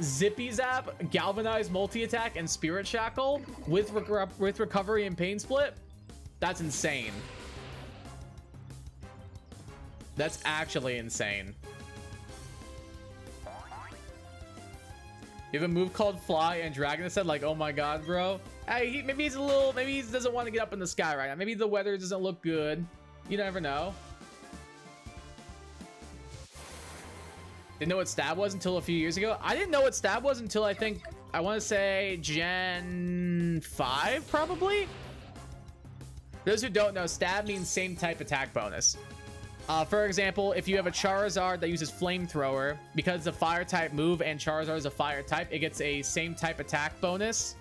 Zippy Zap, Galvanized multi-attack, and Spirit Shackle with recovery and Pain Split? That's insane. That's actually insane. You have a move called Fly, and Dragon said like, oh my god, bro. Hey, maybe he's maybe he doesn't want to get up in the sky right now. Maybe the weather doesn't look good. You never know. Didn't know what stab was until a few years ago. I didn't know what stab was until I think, I want to say Gen 5, probably? For those who don't know, stab means same type attack bonus. For example, if you have a Charizard that uses Flamethrower, because it's a fire type move and Charizard is a fire type, it gets a same type attack bonus,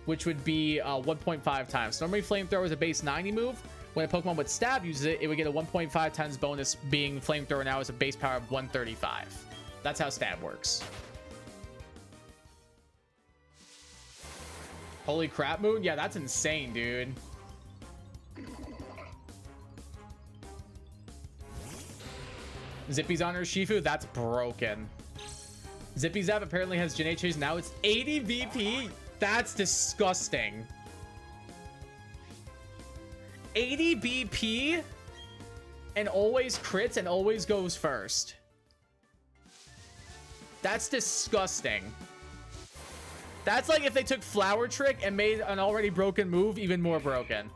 which would be 1.5 times. So normally Flamethrower is a base 90 move. When a Pokemon with stab uses it, it would get a 1.5 times bonus, being Flamethrower now is a base power of 135. That's how stab works. Holy crap, Moon? Yeah, that's insane, dude. Zippy's on Urshifu? That's broken. Zippy Zap apparently has Gen 8 chase. Now it's 80 VP. That's disgusting. 80 BP and always crits and always goes first. That's disgusting. That's like if they took Flower Trick and made an already broken move even more broken.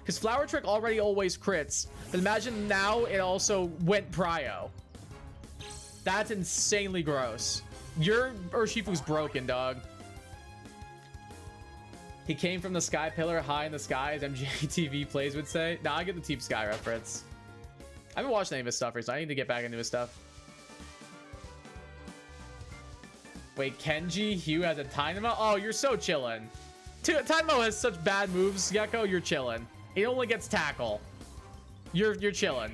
Because Flower Trick already always crits. But imagine now it also went Prio. That's insanely gross. Your Urshifu's broken, dog. He came from the sky pillar high in the sky, as MJTV plays would say. Nah, I get the Team Sky reference. I haven't watched any of his stuff recently. I need to get back into his stuff. Wait, Kenji Hugh has a Dynamo? Oh, you're so chillin'. Dynamo has such bad moves, Gecko. You're chillin'. It only gets tackle. You're chillin'.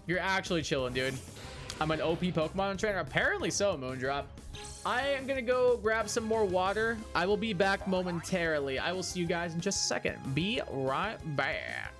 You're actually chillin', dude. I'm an OP Pokemon trainer. Apparently so, Moondrop. I am gonna go grab some more water. I will be back momentarily. I will see you guys in just a second. Be right back.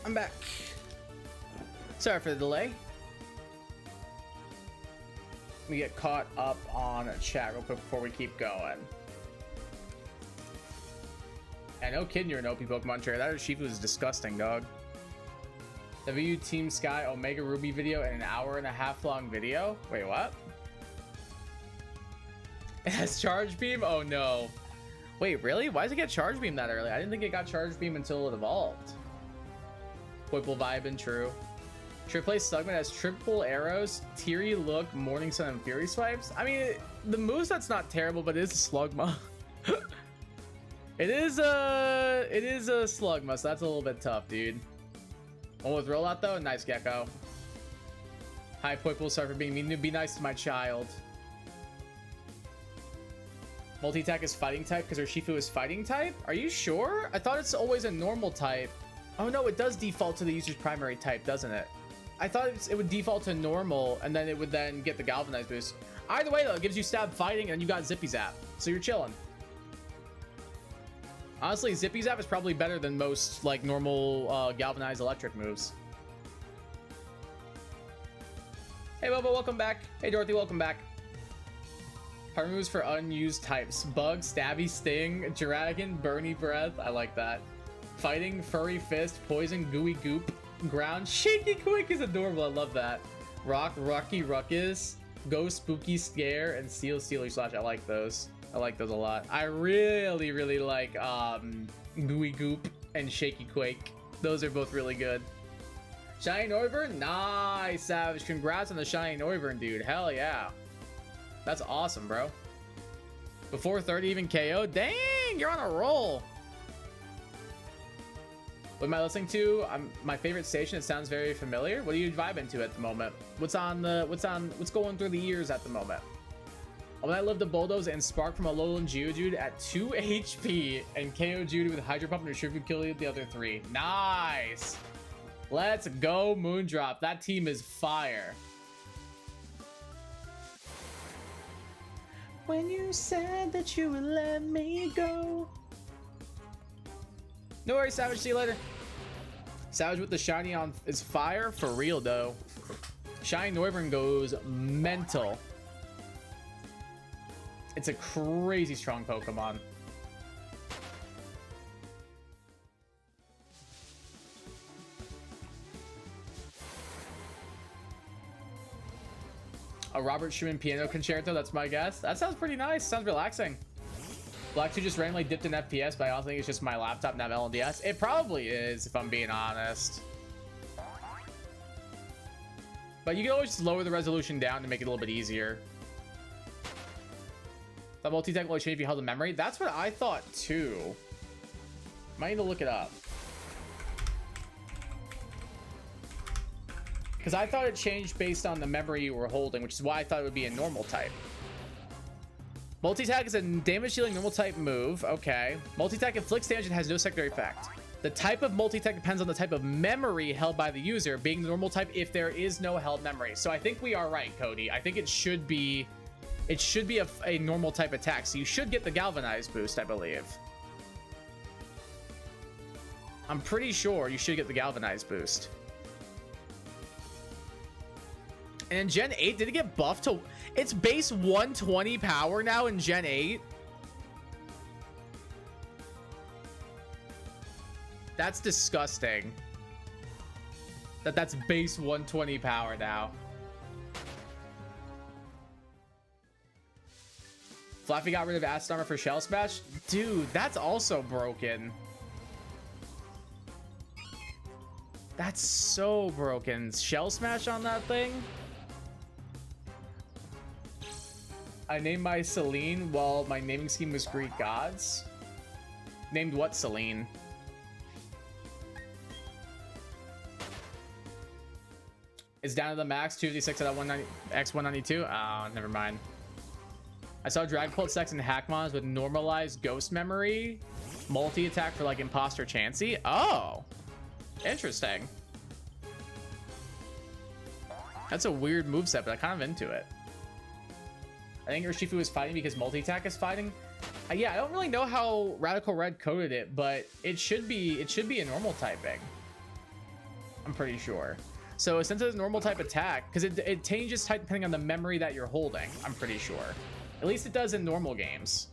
I'm back. Sorry for the delay. Let me get caught up on chat real quick before we keep going. And no kidding, you're an OP Pokemon trainer. That Urshifu is disgusting, dog. W Team Sky Omega Ruby video and an 1.5 hour long video. Wait, what? It has Charge Beam? Oh no. Wait, really? Why does it get Charge Beam that early? I didn't think it got Charge Beam until it evolved. Whipple vibing, true. Should replace Slugma as triple arrows, teary look, Morning Sun, and Fury swipes. I mean, the moveset's not terrible, but it is a Slugma. It is a Slugma, so that's a little bit tough, dude. One with rollout though, nice Gecko. Hi, Whipple, sorry for being mean. To be nice to my child. Multi-attack is fighting type because Urshifu is fighting type? Are you sure? I thought it's always a normal type. Oh no, it does default to the user's primary type, doesn't it? I thought it would default to normal and then it would then get the Galvanize boost. Either way though, it gives you stab fighting and you got Zippy Zap. So you're chilling. Honestly, Zippy Zap is probably better than most like normal Galvanize electric moves. Hey Bubba, welcome back. Hey Dorothy, welcome back. Power moves for unused types. Bug, Stabby, Sting, Dragon, Burny Breath. I like that. Fighting, Furry Fist, Poison, Gooey Goop, Ground, Shaky Quick is adorable. I love that. Rock, Rocky Ruckus, Go Spooky Scare, and Steel Stealer Slash. I like those. I like those a lot. I really, really like Gooey Goop and Shaky Quake. Those are both really good. Shiny Noivern? Nice, Savage. Congrats on the Shiny Noivern, dude. Hell yeah. That's awesome, bro. Before 30 even KO? Dang, you're on a roll. What am I listening to? My favorite station. It sounds very familiar. What are you vibing to at the moment? What's going through the ears at the moment? When I lived to bulldoze and spark from a Alolan Geodude at 2 HP and KO Judy with Hydro Pump and Urshifu kill the other 3. Nice. Let's go, Moondrop. That team is fire. When you said that you would let me go. No worries, Savage. See you later. Savage with the shiny on is fire for real though. Shiny Noivern goes mental. It's a crazy strong Pokemon. A Robert Schumann piano concerto, that's my guess. That sounds pretty nice. Sounds relaxing. Black 2 just randomly dipped in FPS, but I don't think it's just my laptop, not LNDS. It probably is, if I'm being honest. But you can always just lower the resolution down to make it a little bit easier. The multi-tech will change if you held a memory. That's what I thought too. Might need to look it up. Because I thought it changed based on the memory you were holding, which is why I thought it would be a normal type. Multi-attack is a damage dealing normal type move. Okay. Multi-attack inflicts damage and has no secondary effect. The type of multi-attack depends on the type of memory held by the user, being the normal type if there is no held memory. So I think we are right, Cody. I think it should be a normal type attack. So you should get the Galvanize boost, I believe. I'm pretty sure you should get the Galvanize boost. And in Gen 8, did it get buffed to... It's base 120 power now in Gen 8. That's disgusting. That's base 120 power now. Flaffy got rid of Acid Armor for Shell Smash? Dude, that's also broken. That's so broken. Shell Smash on that thing? I named my Celine while my naming scheme was Greek gods. Named what Celine? It's down to the max, 2d6 at 190 x 192. Oh, never mind. I saw Dragon Pult Sex and Hackmons with normalized ghost memory, multi-attack for like Imposter Chansey. Oh, interesting. That's a weird moveset, but I'm kind of into it. I think Urshifu is fighting because multi-attack is fighting. Yeah, I don't really know how Radical Red coded it, but it should be a normal typing. I'm pretty sure. So since it's a normal type attack, because it changes type depending on the memory that you're holding, I'm pretty sure. At least it does in normal games.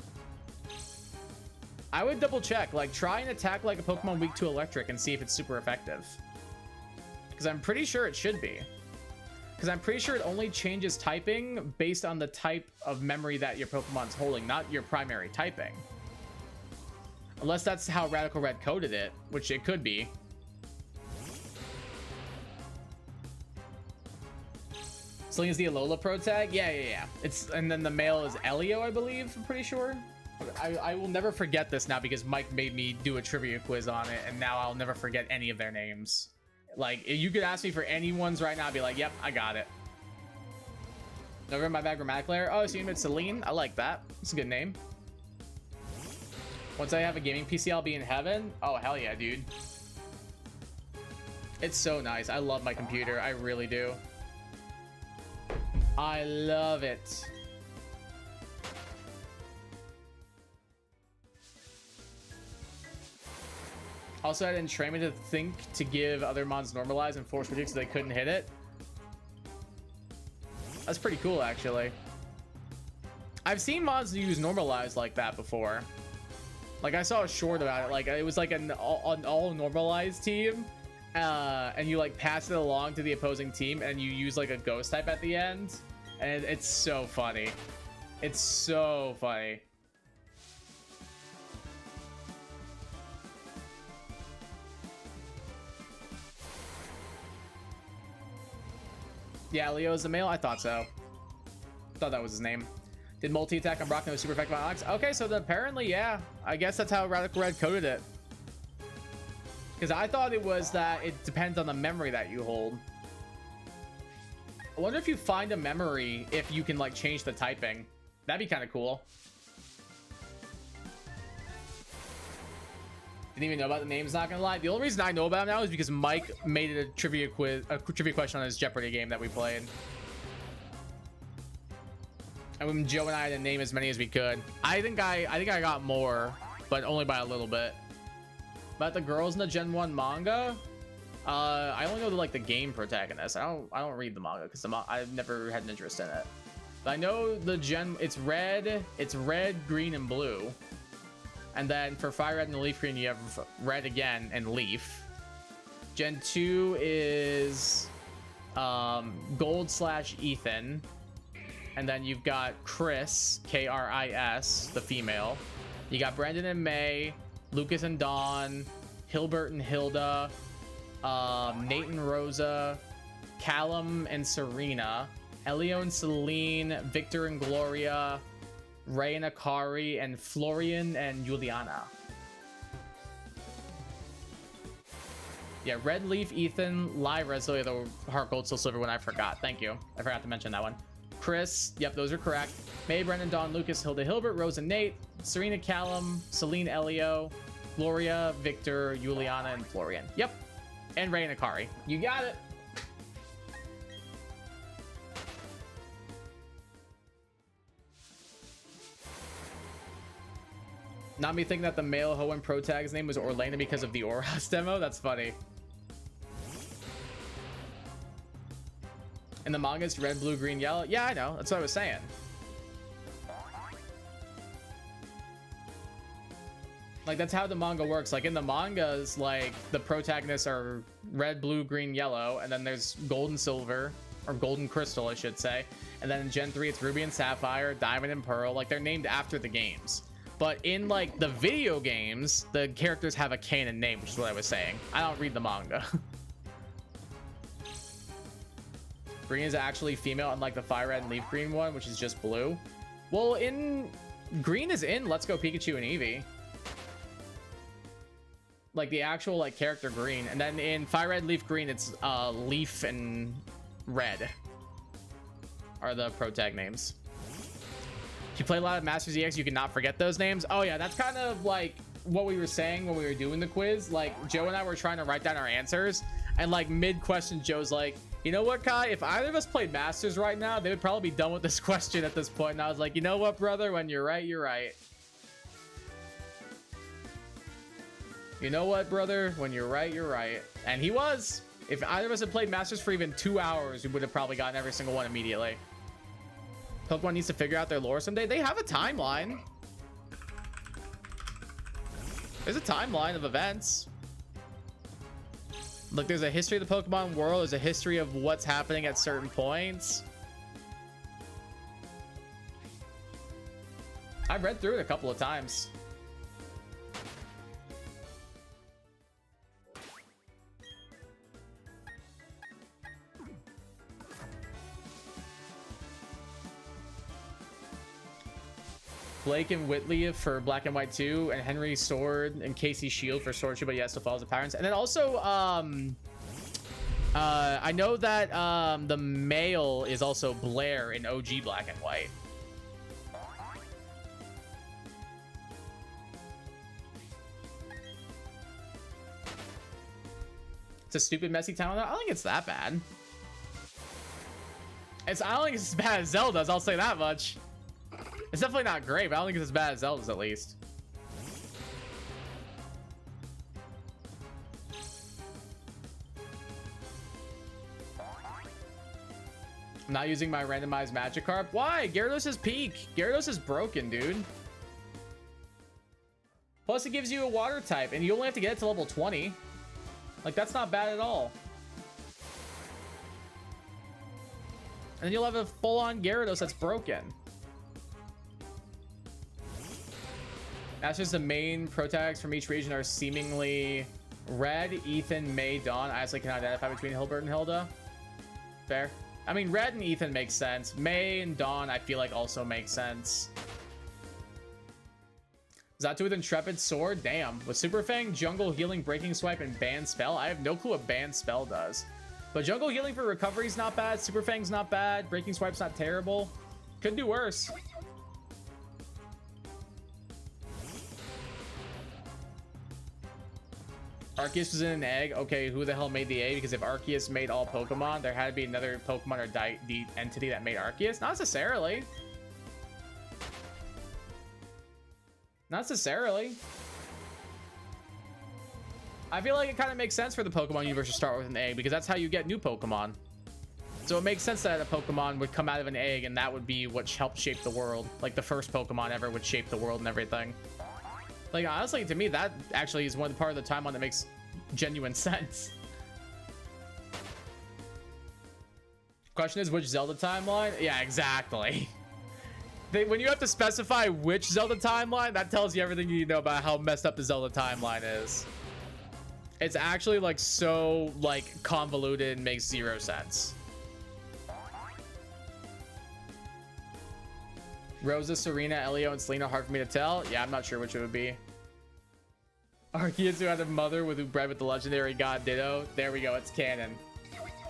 I would double check, like try and attack like a Pokemon weak to electric and see if it's super effective. Because I'm pretty sure it should be. Because I'm pretty sure it only changes typing based on the type of memory that your Pokemon's holding, not your primary typing. Unless that's how Radical Red coded it, which it could be. Celine is the Alola Pro tag? Yeah. It's, and then the male is Elio, I believe, I'm pretty sure. I will never forget this now because Mike made me do a trivia quiz on it, and now I'll never forget any of their names. Like, if you could ask me for anyone's right now, I'd be like, yep, I got it. Never my bad grammatic layer. Oh, so you meant Celine? I like that. It's a good name. Once I have a gaming PC, I'll be in heaven. Oh, hell yeah, dude. It's so nice. I love my computer. I really do. I love it. Also, I didn't train me to think to give other mons normalize and force predict so they couldn't hit it. That's pretty cool, actually. I've seen mods use normalize like that before. Like, I saw a short about it. Like, it was like an all normalized team. And you, like, pass it along to the opposing team, and you use, like, a ghost type at the end. And it's so funny. It's so funny. Yeah, Leo is the male? I thought so. Thought that was his name. Did multi-attack on Brock and it was super effective on Alex? Okay, so then apparently, yeah. I guess that's how Radical Red coded it. Because I thought it was that it depends on the memory that you hold. I wonder if you find a memory if you can, like, change the typing. That'd be kind of cool. Didn't even know about the names, not gonna lie. The only reason I know about them now is because Mike made it a trivia question on his Jeopardy game that we played. And when Joe and I had to name as many as we could. I think I got more, but only by a little bit. About the girls in the Gen 1 manga, I only know the game protagonist. I don't read the manga because I've never had an interest in it. But I know the it's red, green, and blue. And then for Fire Red and Leaf Green, you have red again and Leaf. Gen 2 is Gold/Ethan. And then you've got Chris, K-R-I-S, the female. You got Brendan and May, Lucas and Dawn, Hilbert and Hilda, Nate and Rosa, Callum and Serena, Elio and Celine, Victor and Gloria, Ray and Akari, and Florian and Juliana. Yeah, Red, Leaf, Ethan, Lyra, so the Heart, Gold, Soul, Silver when I forgot. Thank you. I forgot to mention that one. Chris, yep, those are correct. May, Brendan, Dawn, Lucas, Hilda, Hilbert, Rose, and Nate, Serena, Callum, Celine, Elio, Gloria, Victor, Juliana, and Florian. Yep. And Ray and Akari. You got it. Not me thinking that the male Hoenn Pro Tag's name was Orlando because of the Oras demo. That's funny. And the manga is red, blue, green, yellow. Yeah, I know. That's what I was saying. Like, that's how the manga works. Like, in the mangas, like, the protagonists are red, blue, green, yellow. And then there's gold and silver. Or golden crystal, I should say. And then in Gen 3, it's ruby and sapphire, diamond and pearl. Like, they're named after the games. But in, like, the video games, the characters have a canon name, which is what I was saying. I don't read the manga. Green is actually female, unlike the Fire Red and Leaf Green one, which is just blue. Well, Green is in Let's Go Pikachu and Eevee. Like, the actual, like, character Green. And then in Fire Red, Leaf Green, it's Leaf and Red are the protag names. If you play a lot of Masters EX, you cannot forget those names. Oh, yeah, that's kind of, like, what we were saying when we were doing the quiz. Like, Joe and I were trying to write down our answers. And, like, mid-question, Joe's like, you know what, Kai? If either of us played Masters right now, they would probably be done with this question at this point. And I was like, you know what, brother? When you're right, you're right. You know what, brother? When you're right, you're right. And he was. If either of us had played Masters for even 2 hours, we would have probably gotten every single one immediately. Pokemon needs to figure out their lore someday. They have a timeline. There's a timeline of events. Look, there's a history of the Pokemon world. There's a history of what's happening at certain points. I've read through it a couple of times. Blake and Whitley for Black and White 2, and Henry Sword and Casey Shield for Sword 2, but yes, it follows the patterns. And then also, I know that the male is also Blair in OG Black and White. It's a stupid, messy town. I don't think it's that bad. I don't think it's as bad as Zelda's, I'll say that much. It's definitely not great, but I don't think it's as bad as Zelda's, at least. I'm not using my randomized Magikarp. Why? Gyarados is peak. Gyarados is broken, dude. Plus, it gives you a water type, and you only have to get it to level 20. Like, that's not bad at all. And then you'll have a full-on Gyarados that's broken. That's just the main protagonists from each region are seemingly Red, Ethan, May, Dawn. I actually can identify between Hilbert and Hilda. Fair. I mean, Red and Ethan makes sense. May and Dawn, I feel like, also makes sense. Zatu with Intrepid Sword? Damn. With Super Fang, Jungle Healing, Breaking Swipe, and Ban Spell? I have no clue what Ban Spell does. But Jungle Healing for recovery is not bad. Super Fang's not bad. Breaking Swipe's not terrible. Could do worse. Arceus was in an egg. Okay, who the hell made the egg? Because if Arceus made all Pokemon, there had to be another Pokemon or the entity that made Arceus. Not necessarily. Not necessarily. I feel like it kind of makes sense for the Pokemon universe to start with an egg, because that's how you get new Pokemon. So it makes sense that a Pokemon would come out of an egg, and that would be what helped shape the world. Like the first Pokemon ever would shape the world and everything. Like, honestly, to me, that actually is one part of the timeline that makes genuine sense. Question is, which Zelda timeline? Yeah, exactly. When you have to specify which Zelda timeline, that tells you everything you need to know about how messed up the Zelda timeline is. It's actually, like, so, like, convoluted and makes zero sense. Rosa, Serena, Elio, and Selena, hard for me to tell. Yeah, I'm not sure which it would be. Arceus who had a mother who bred with the legendary god Ditto. There we go, it's canon.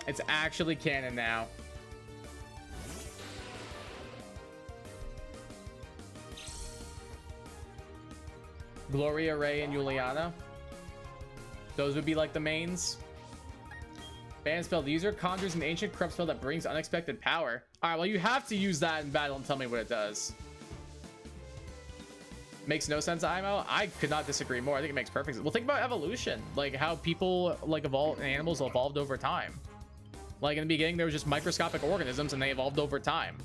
It's actually canon now. Gloria, Ray, and Juliana. Those would be like the mains. Ban spell. The user conjures an ancient corrupt spell that brings unexpected power. All right, well, you have to use that in battle and tell me what it does. Makes no sense, IMO. I could not disagree more. I think it makes perfect sense. Well, think about evolution, like how people like evolve and animals evolved over time. Like in the beginning, there was just microscopic organisms and they evolved over time.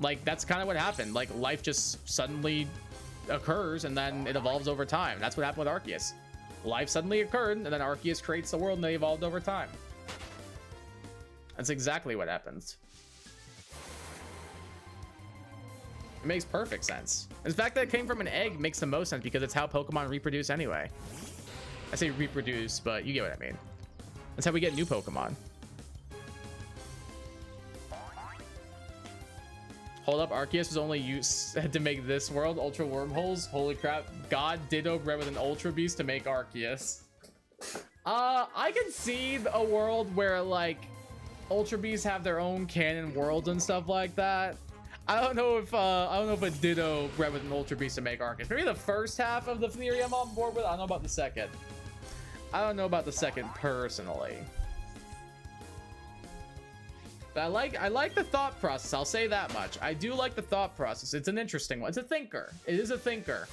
Like that's kind of what happened. Like life just suddenly occurs and then it evolves over time. That's what happened with Arceus. Life suddenly occurred and then Arceus creates the world and they evolved over time. That's exactly what happens. It makes perfect sense. And the fact that it came from an egg makes the most sense because it's how Pokemon reproduce anyway. I say reproduce, but you get what I mean. That's how we get new Pokemon. Hold up, Arceus was only used to make this world. Ultra wormholes. Holy crap. God Ditto bred with an Ultra Beast to make Arceus. I can see a world where like Ultra Beasts have their own canon worlds and stuff like that. I don't know if a Ditto bred with an Ultra Beast to make Arceus. Maybe the first half of the theory I'm on board with. I don't know about the second. I don't know about the second personally. But I like the thought process. I'll say that much. I do like the thought process. It's an interesting one. It's a thinker. It is a thinker.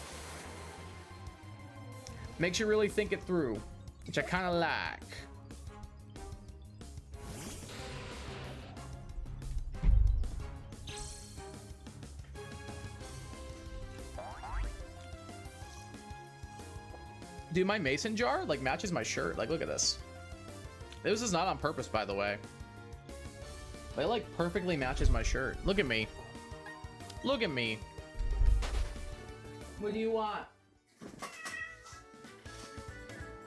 Makes you really think it through, which I kind of like. Dude, my mason jar like matches my shirt. Like, look at this. This is not on purpose, by the way. But it like perfectly matches my shirt. Look at me. Look at me. What do you want?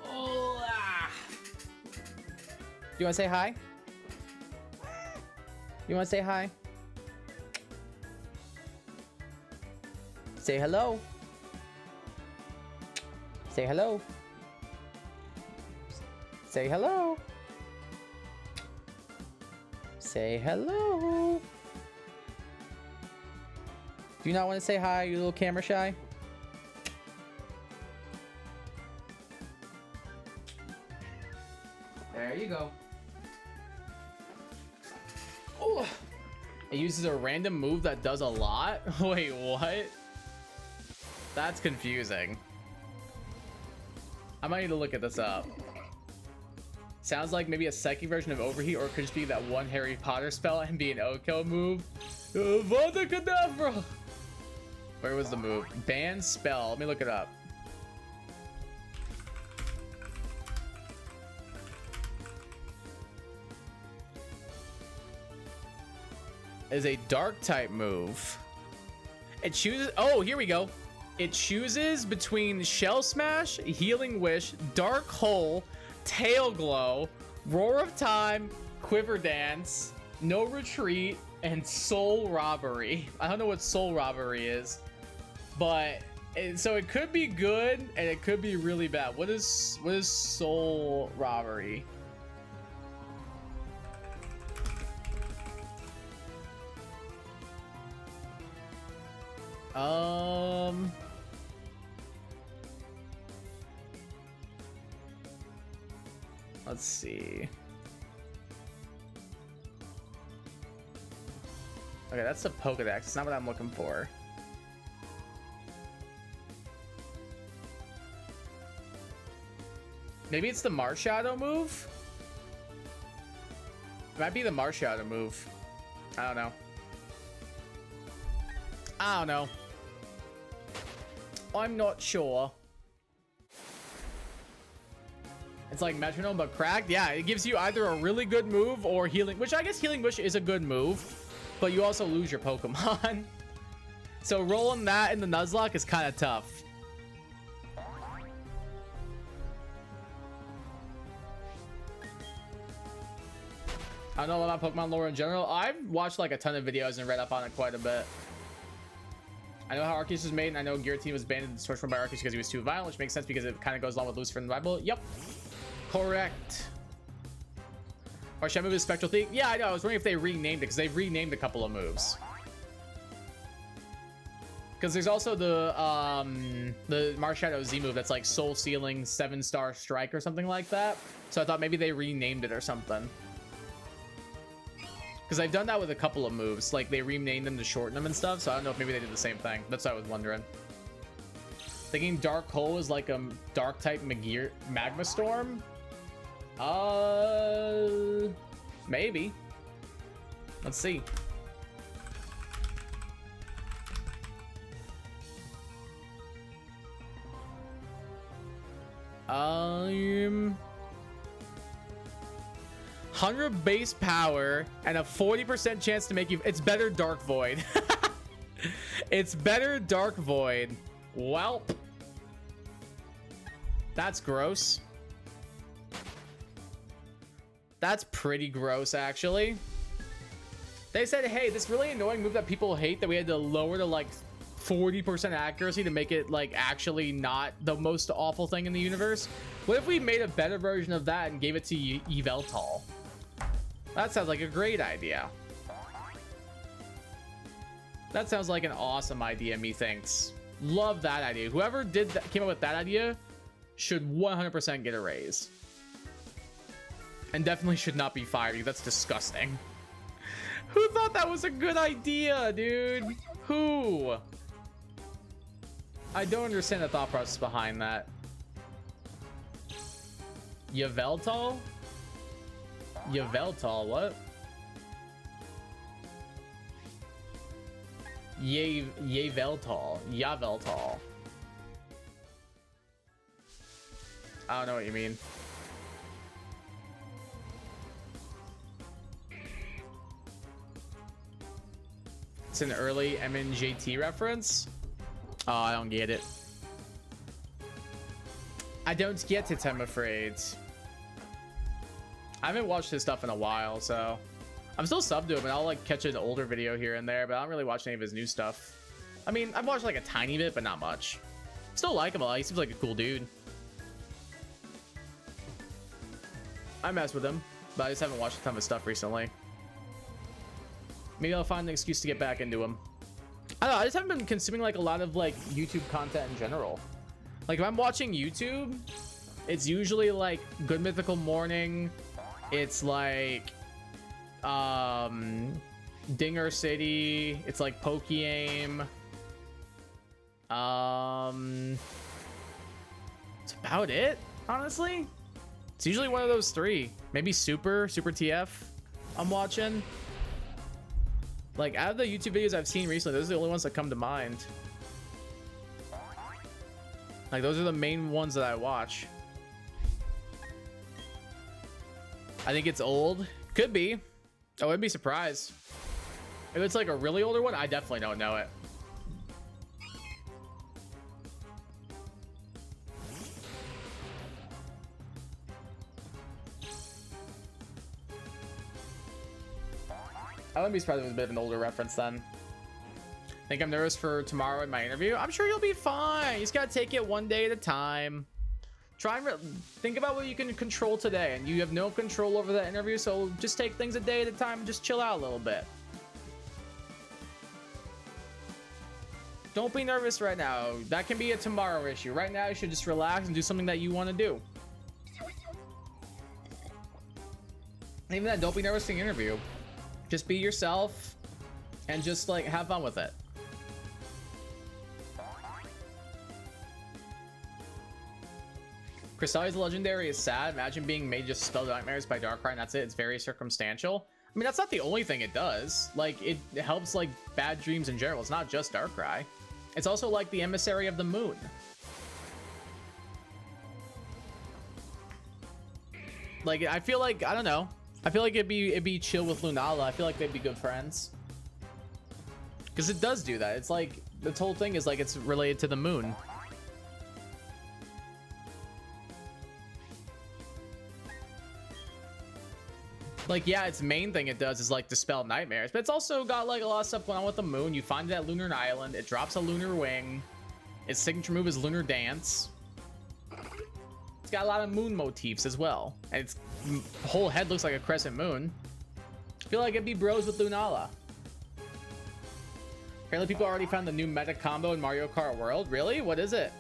Oh, ah. You want to say hi? You want to say hi? Say hello. Say hello. Say hello. Say hello. Do you not want to say hi, you little camera shy? There you go. Oh, it uses a random move that does a lot. Wait, what? That's confusing. I might need to look at this up. Sounds like maybe a psychic version of Overheat, or it could just be that one Harry Potter spell and be an Oko move. Vada Kedavra! Where was the move? Ban spell. Let me look it up. Is a dark type move. It chooses. Oh, here we go. It chooses between Shell Smash, Healing Wish, Dark Hole, Tail Glow, Roar of Time, Quiver Dance, No Retreat, and Soul Robbery. I don't know what Soul Robbery is, but so it could be good and it could be really bad. What is Soul Robbery? Let's see. Okay, that's the Pokedex. It's not what I'm looking for. Maybe it's the Marshadow move? It might be the Marshadow move. I don't know. I don't know. I'm not sure. It's like Metronome but cracked. Yeah, it gives you either a really good move or Healing, which I guess Healing Wish is a good move, but you also lose your Pokemon. So rolling that in the Nuzlocke is kind of tough. I don't know about Pokemon lore in general. I've watched like a ton of videos and read up on it quite a bit. I know how Arceus was made, and I know Giratina was banned in the Sword by Arceus because he was too violent, which makes sense because it kind of goes along with Lucifer and the Bible. Yep. Correct. Or should I move his Spectral Thief? Yeah, I know. I was wondering if they renamed it, because they've renamed a couple of moves. Because there's also the Marshadow Z move that's like Soul Sealing 7-star Strike or something like that. So I thought maybe they renamed it or something. Because I've done that with a couple of moves. Like, they renamed them to shorten them and stuff. So I don't know if maybe they did the same thing. That's what I was wondering. Thinking Dark Hole is like a Dark-type Magma Storm? Maybe. Let's see. 100 base power and a 40% chance to make you. It's better Dark Void. It's better Dark Void. Welp. That's gross. That's pretty gross, actually. They said, hey, this really annoying move that people hate that we had to lower to like 40% accuracy to make it like actually not the most awful thing in the universe. What if we made a better version of that and gave it to Yveltal? That sounds like a great idea. That sounds like an awesome idea, methinks. Love that idea. Whoever did that, came up with that idea, should 100% get a raise. And definitely should not be fired, because that's disgusting. Who thought that was a good idea, dude? Who? I don't understand the thought process behind that. Yveltal? Yveltal, what? Yveltal. Yveltal. I don't know what you mean. It's an early MNJT reference. Oh, I don't get it. I don't get it, I'm afraid. I haven't watched his stuff in a while, so I'm still subbed to him, and I'll like catch an older video here and there, but I don't really watch any of his new stuff. I mean, I've watched like a tiny bit, but not much. Still like him a lot. He seems like a cool dude. I mess with him, but I just haven't watched a ton of his stuff recently. Maybe I'll find an excuse to get back into him. I don't know, I just haven't been consuming like a lot of like YouTube content in general. Like if I'm watching YouTube, it's usually like Good Mythical Morning. It's like Dinger City. It's like Pokeaim. It's about it, honestly. It's usually one of those three. Maybe Super TF I'm watching. Like out of the YouTube videos I've seen recently, those are the only ones that come to mind. Like those are the main ones that I watch. I think it's old. Could be. I wouldn't be surprised. If it's like a really older one, I definitely don't know it. I wouldn't be surprised if it was a bit of an older reference then. Think I'm nervous for tomorrow in my interview? I'm sure you'll be fine. You just gotta take it one day at a time. Try and think about what you can control today, and you have no control over that interview, so just take things a day at a time and just chill out a little bit. Don't be nervous right now. That can be a tomorrow issue. Right now, you should just relax and do something that you want to do. And even then, don't be nervous in the interview. Just be yourself and just like have fun with it. Crystalia's legendary is sad. Imagine being made just spell nightmares by Darkrai and that's it. It's very circumstantial. I mean, that's not the only thing it does. Like, it helps like bad dreams in general. It's not just Darkrai. It's also like the emissary of the moon. Like, I feel like, I don't know. I feel like it'd be chill with Lunala. I feel like they'd be good friends. Because it does do that. It's like, this whole thing is like it's related to the moon. Like, yeah, its main thing it does is like dispel nightmares, but it's also got like a lot of stuff going on with the moon. You find it at Lunar Island. It drops a lunar wing. Its signature move is Lunar Dance. It's got a lot of moon motifs as well, and its whole head looks like a crescent moon. I feel like it'd be bros with Lunala. Apparently people already found the new meta combo in Mario Kart World. Really? What is it?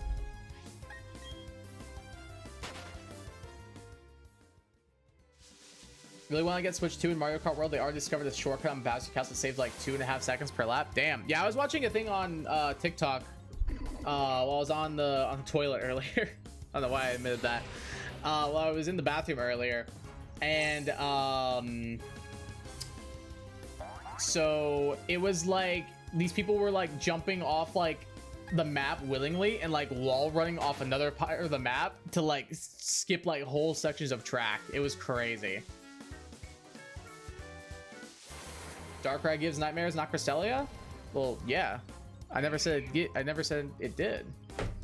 Really want to get Switch 2 in Mario Kart World? They already discovered this shortcut on Bowser Castle saves like 2.5 seconds per lap. Damn. Yeah, I was watching a thing on TikTok while I was on the toilet earlier. I don't know why I admitted that. While I was in the bathroom earlier, and so it was like these people were like jumping off like the map willingly and like wall running off another part of the map to like skip like whole sections of track. It was crazy. Darkrai gives nightmares, not Cresselia? Well, yeah. I never said it did.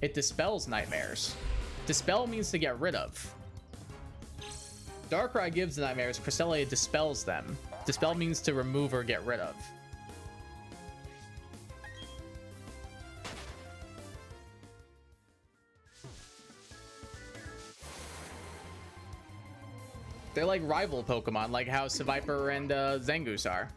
It dispels nightmares. Dispel means to get rid of. Darkrai gives nightmares, Cresselia dispels them. Dispel means to remove or get rid of. They're like rival Pokemon, like how Seviper and Zangoose are.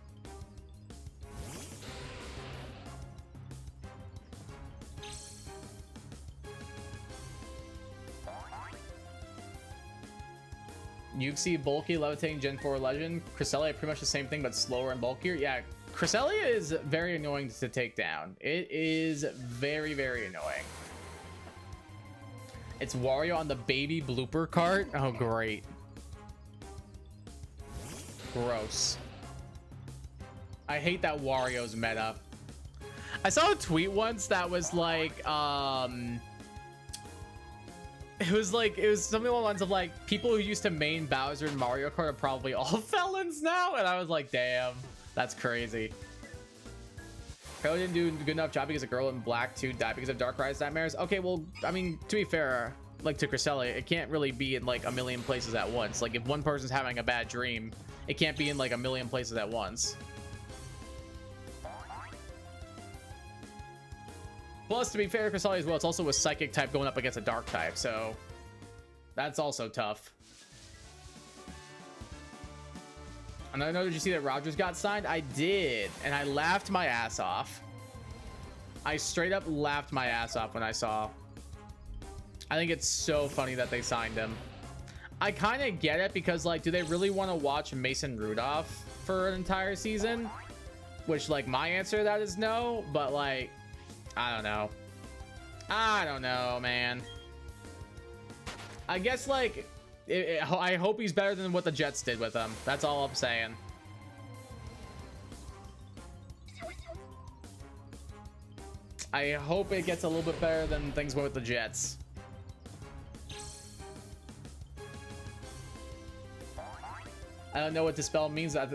Uxie, bulky, levitating, Gen 4 legend. Cresselia, pretty much the same thing, but slower and bulkier. Yeah, Cresselia is very annoying to take down. It is very, very annoying. It's Wario on the baby blooper cart. Oh, great. Gross. I hate that Wario's meta. I saw a tweet once that was like, It was something along the lines of like, people who used to main Bowser in Mario Kart are probably all felons now, and I was like, damn, that's crazy. Probably didn't do a good enough job because a girl in black 2 died because of Darkrai's nightmares. Okay, well, I mean, to be fair, like to Cresselia, it can't really be in like a million places at once. Like if one person's having a bad dream, it can't be in like a million places at once. Plus, to be fair to Cresselia as well, it's also a psychic type going up against a dark type, so that's also tough. And I know, did you see that Rogers got signed? I did, and I laughed my ass off. I straight up laughed my ass off when I saw. I think it's so funny that they signed him. I kind of get it because, like, do they really want to watch Mason Rudolph for an entire season? Which, like, my answer to that is no, but, like, I don't know. I don't know, man. I guess, like, I hope he's better than what the Jets did with him. That's all I'm saying. I hope it gets a little bit better than things went with the Jets. I don't know what dispel means. I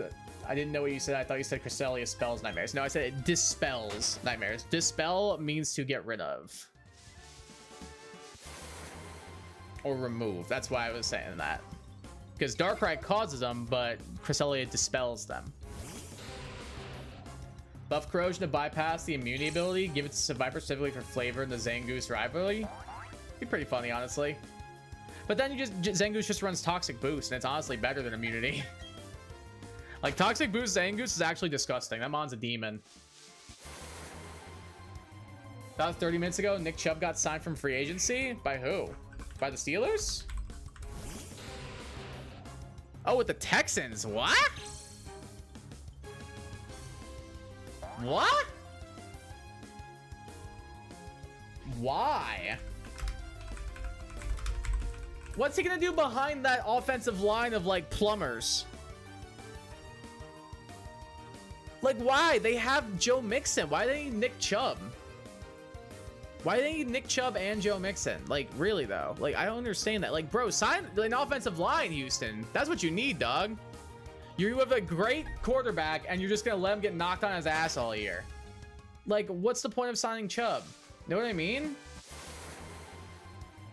didn't know what you said. I thought you said Cresselia spells nightmares. No, I said it dispels nightmares. Dispel means to get rid of. Or remove. That's why I was saying that. Because Darkrai causes them, but Cresselia dispels them. Buff Corrosion to bypass the immunity ability. Give it to Viper specifically for flavor in the Zangoose rivalry. Be pretty funny, honestly. But then Zangoose just runs Toxic Boost, and it's honestly better than immunity. Like, Toxic Boost Zangoose is actually disgusting. That mon's a demon. About 30 minutes ago, Nick Chubb got signed from free agency. By who? By the Steelers? Oh, with the Texans. What? What? Why? What's he gonna do behind that offensive line of, like, plumbers? Like, why? They have Joe Mixon. Why do they need Nick Chubb? Why do they need Nick Chubb and Joe Mixon? Like, really, though? Like, I don't understand that. Like, bro, sign an offensive line, Houston. That's what you need, dog. You have a great quarterback, and you're just gonna let him get knocked on his ass all year. Like, what's the point of signing Chubb? You know what I mean?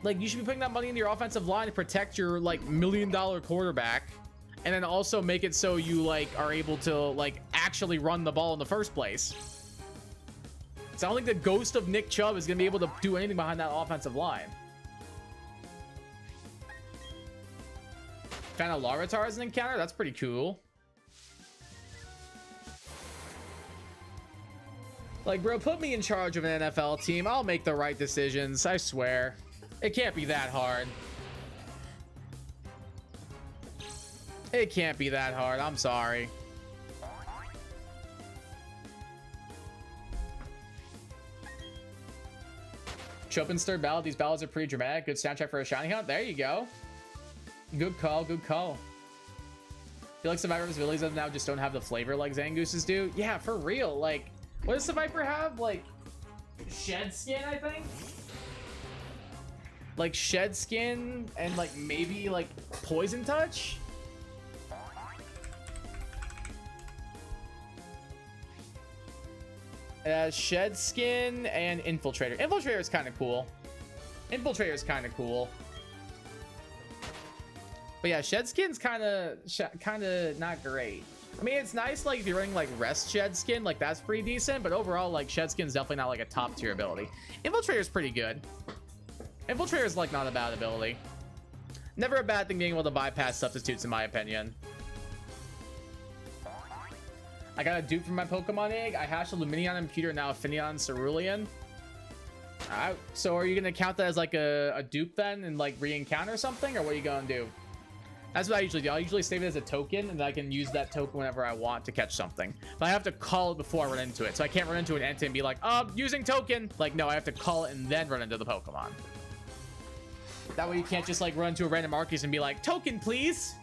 Like, you should be putting that money into your offensive line to protect your, like, $1 million quarterback, and then also make it so you, like, are able to, like, actually run the ball in the first place. So I don't think the ghost of Nick Chubb is going to be able to do anything behind that offensive line. Found a Larvitar as an encounter? That's pretty cool. Like, bro, put me in charge of an NFL team. I'll make the right decisions, I swear. It can't be that hard. It can't be that hard. I'm sorry. Chopin Stir Ballad. These ballads are pretty dramatic. Good soundtrack for a shiny hunt. There you go. Good call. Good call. I feel like Survivor's abilities now just don't have the flavor like Zangoose's do. Yeah, for real. Like, what does Survivor have? Like, Shed Skin, I think? Like, Shed Skin and, like, maybe, like, Poison Touch? Shed Skin and Infiltrator. Infiltrator is kind of cool. Infiltrator is kind of cool. But yeah, Shed Skin's kind of not great. I mean, it's nice, like, if you're running, like, Rest Shed Skin, like, that's pretty decent. But overall, like, Shed Skin's definitely not, like, a top tier ability. Infiltrator's pretty good. Infiltrator's, like, not a bad ability. Never a bad thing being able to bypass substitutes, in my opinion. I got a dupe from my Pokemon egg. I hashed a Lumineon and Pewter, now a Finneon Cerulean. So are you going to count that as like a dupe then and like re-encounter something, or what are you going to do? That's what I usually do. I usually save it as a token, and I can use that token whenever I want to catch something. But I have to call it before I run into it. So I can't run into an Entei and be like, using token. Like, no, I have to call it and then run into the Pokemon. That way you can't just like run into a random Arceus and be like, token, please.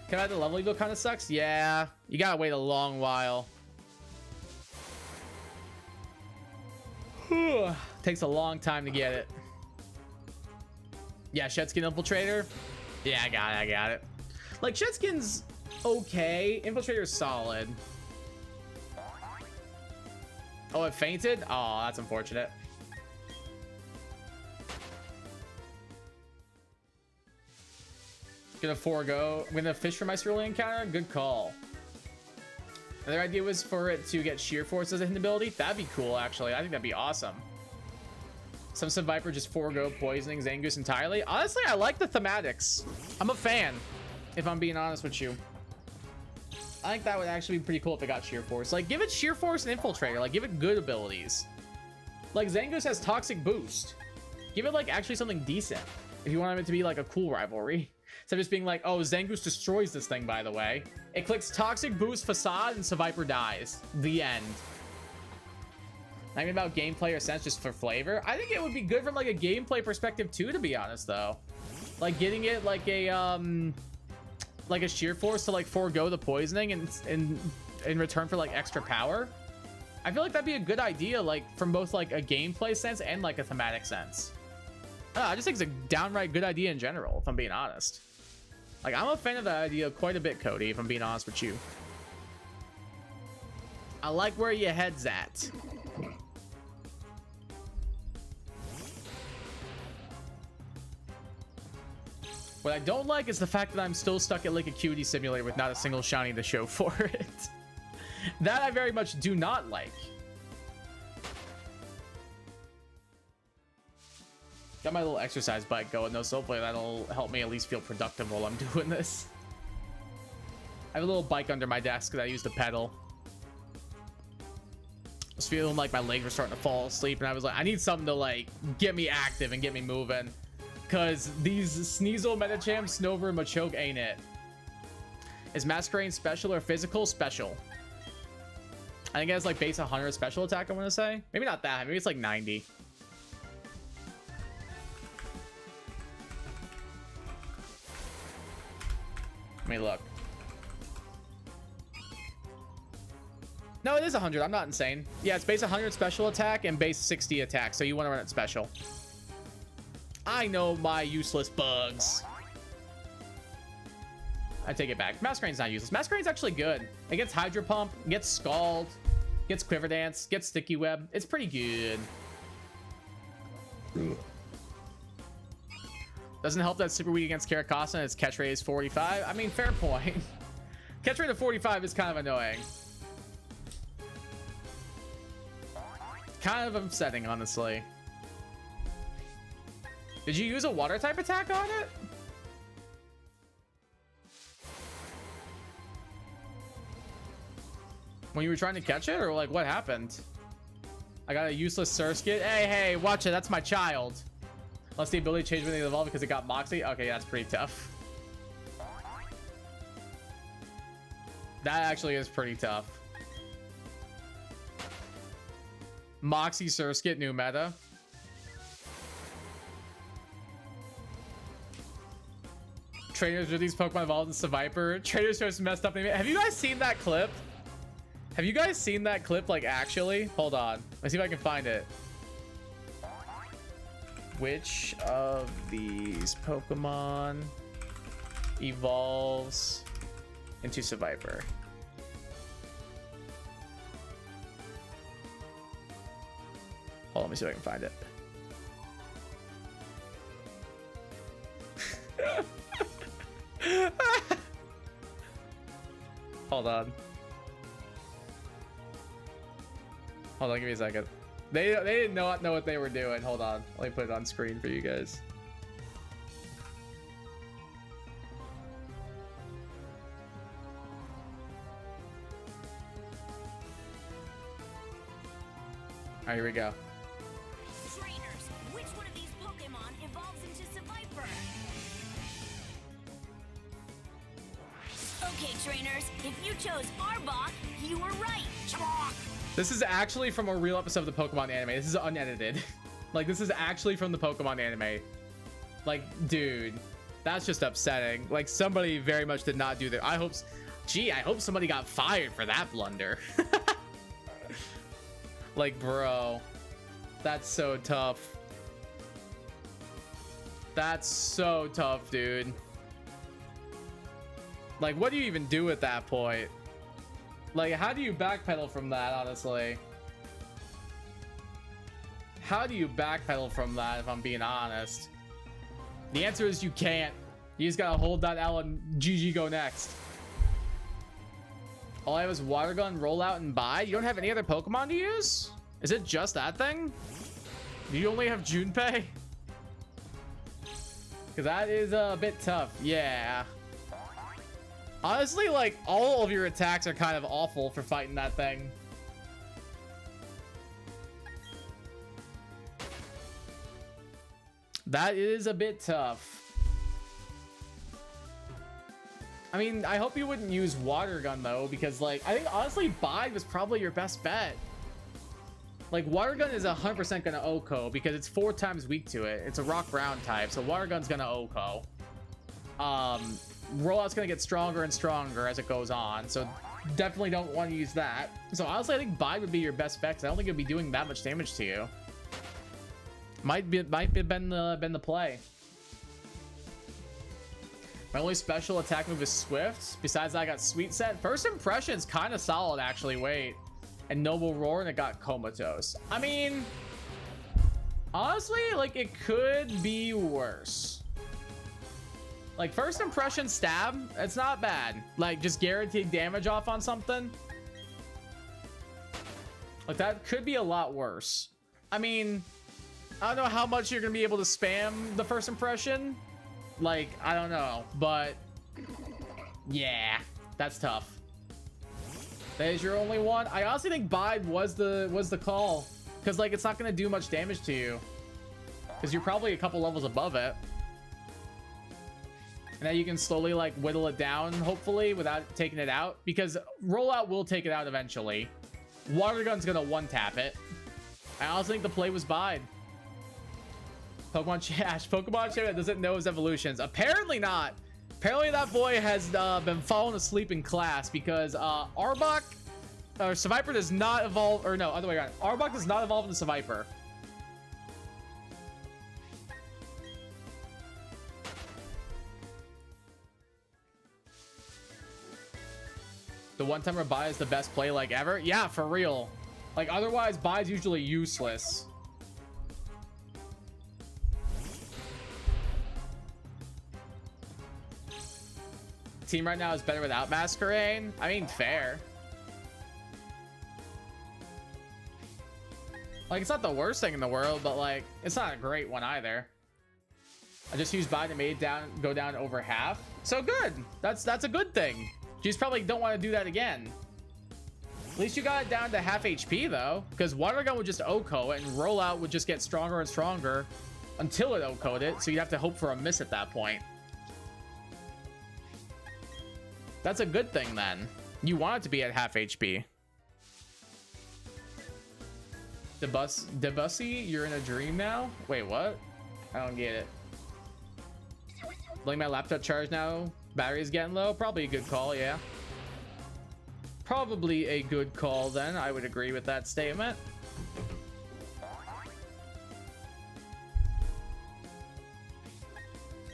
Can I have the level eagle kind of sucks? Yeah, you gotta wait a long while. Takes a long time to get it. Yeah, Shedskin Infiltrator. Yeah, I got it. Like, Shedskin's okay. Infiltrator's solid. Oh, it fainted? Oh, that's unfortunate. Gonna forego. I'm gonna fish for my Cerulean encounter. Good call. Another idea was for it to get Sheer Force as a hidden ability. That'd be cool, actually. I think that'd be awesome. Some Viper just forego poisoning Zangoose entirely. Honestly, I like the thematics. I'm a fan, if I'm being honest with you. I think that would actually be pretty cool if it got Sheer Force. Like, give it Sheer Force and Infiltrator. Like, give it good abilities. Like, Zangoose has Toxic Boost. Give it, like, actually something decent. If you want it to be, like, a cool rivalry. Instead of just being like, oh, Zangoose destroys this thing, by the way. It clicks Toxic Boost Facade and Viper dies. The end. Not even about gameplay or sense, just for flavor. I think it would be good from, like, a gameplay perspective, too, to be honest, though. Like, getting it, like a Sheer Force to, like, forego the poisoning and in return for, like, extra power. I feel like that'd be a good idea, like, from both, like, a gameplay sense and, like, a thematic sense. I just think it's a downright good idea in general, if I'm being honest. Like, I'm a fan of that idea quite a bit, Cody, if I'm being honest with you. I like where your head's at. What I don't like is the fact that I'm still stuck at Lake Acuity Simulator with not a single shiny to show for it. That I very much do not like. Got my little exercise bike going though, so hopefully that'll help me at least feel productive while I'm doing this. I have a little bike under my desk that I use to pedal. I was feeling like my legs were starting to fall asleep, and I was like, I need something to, like, get me active and get me moving. Because these Sneasel, Metacham, Snover, and Machoke ain't it. Is Masquerade special or physical? Special. I think it has, like, base 100 special attack, I want to say. Maybe not that. Maybe it's, like, 90. Let me look. No, it is 100. I'm not insane. Yeah, it's base 100 special attack and base 60 attack, so you want to run it special. I know my useless bugs. I take it back. Masquerade's not useless. Masquerade's actually good. It gets Hydro Pump, gets Scald, gets Quiver Dance, gets Sticky Web. It's pretty good. Doesn't help that it's super weak against Karakasa and its catch rate is 45. I mean, fair point. Catch rate of 45 is kind of annoying. Kind of upsetting, honestly. Did you use a water type attack on it? When you were trying to catch it, or like what happened? I got a useless Surskit. Hey, watch it. That's my child. Unless the ability changed when they evolved because it got Moxie. Okay, that's pretty tough. That actually is pretty tough. Moxie Surskit, new meta. Trainers with these Pokemon evolved into Viper. Trainers just messed up. Have you guys seen that clip? Have you guys seen that clip, like, actually? Hold on. Let's see if I can find it. Which of these Pokemon evolves into Viper? Hold on, let me see if I can find it. Hold on. Hold on, give me a second. They didn't know what they were doing. Hold on. Let me put it on screen for you guys. Alright, here we go. Trainers, which one of these Pokemon evolves into Viper? Okay, trainers, if you chose Arbok, you were right. This is actually from a real episode of the Pokemon anime. This is unedited. Like, this is actually from the Pokemon anime. Like, dude, that's just upsetting. Like, somebody very much did not do that. I hope somebody got fired for that blunder. Like, bro, that's so tough. That's so tough, dude. Like, what do you even do at that point? Like, how do you backpedal from that, honestly? How do you backpedal from that, if I'm being honest? The answer is you can't. You just gotta hold that L and GG go next. All I have is Water Gun, Roll Out, and Buy. You don't have any other Pokemon to use? Is it just that thing? Do you only have Junpei? Because that is a bit tough. Yeah. Honestly, like, all of your attacks are kind of awful for fighting that thing. That is a bit tough. I mean, I hope you wouldn't use Water Gun, though, because, like, I think, honestly, Bide was probably your best bet. Like, Water Gun is 100% gonna OHKO because it's 4 times weak to it. It's a Rock Ground type, so Water Gun's gonna OHKO. Rollout's gonna get stronger and stronger as it goes on, so definitely don't want to use that. So honestly, I think Bide would be your best bet because I don't think it'd be doing that much damage to you. Might be been the play. My only special attack move is Swift. Besides that, I got Sweet Scent. First impression's kind of solid, actually. Wait. And Noble Roar, and it got Comatose. I mean, honestly, like, it could be worse. Like, first impression Stab, it's not bad. Like, just guaranteed damage off on something. Like, that could be a lot worse. I mean, I don't know how much you're gonna be able to spam the first impression. Like, I don't know, but yeah, that's tough. That is your only one. I honestly think Bide was the call, because like it's not gonna do much damage to you, because you're probably a couple levels above it, and then you can slowly like whittle it down, hopefully, without taking it out, because Rollout will take it out eventually. Water Gun's gonna one tap it. I also think the play was Bide. Pokemon Chash. Pokemon Chash doesn't know his evolutions. Apparently not. Apparently that boy has been falling asleep in class because Arbok or Seviper does not evolve, or no, other way around. Arbok does not evolve into Seviper. The one-timer buy is the best play like ever. Yeah, for real. Like otherwise, buy is usually useless. Team right now is better without Masquerain. I mean, fair. Like, it's not the worst thing in the world, but like, it's not a great one either. I just used Bide and made it go down over half. So good. That's a good thing. You just probably don't want to do that again. At least you got it down to half HP though, because Water Gun would just OHKO it and Rollout would just get stronger and stronger until it OHKO'd it. So you'd have to hope for a miss at that point. That's a good thing then. You want it to be at half HP. Debussy, you're in a dream now? Wait, what? I don't get it. Letting my laptop charge now. Battery's getting low. Probably a good call, yeah. Probably a good call then. I would agree with that statement.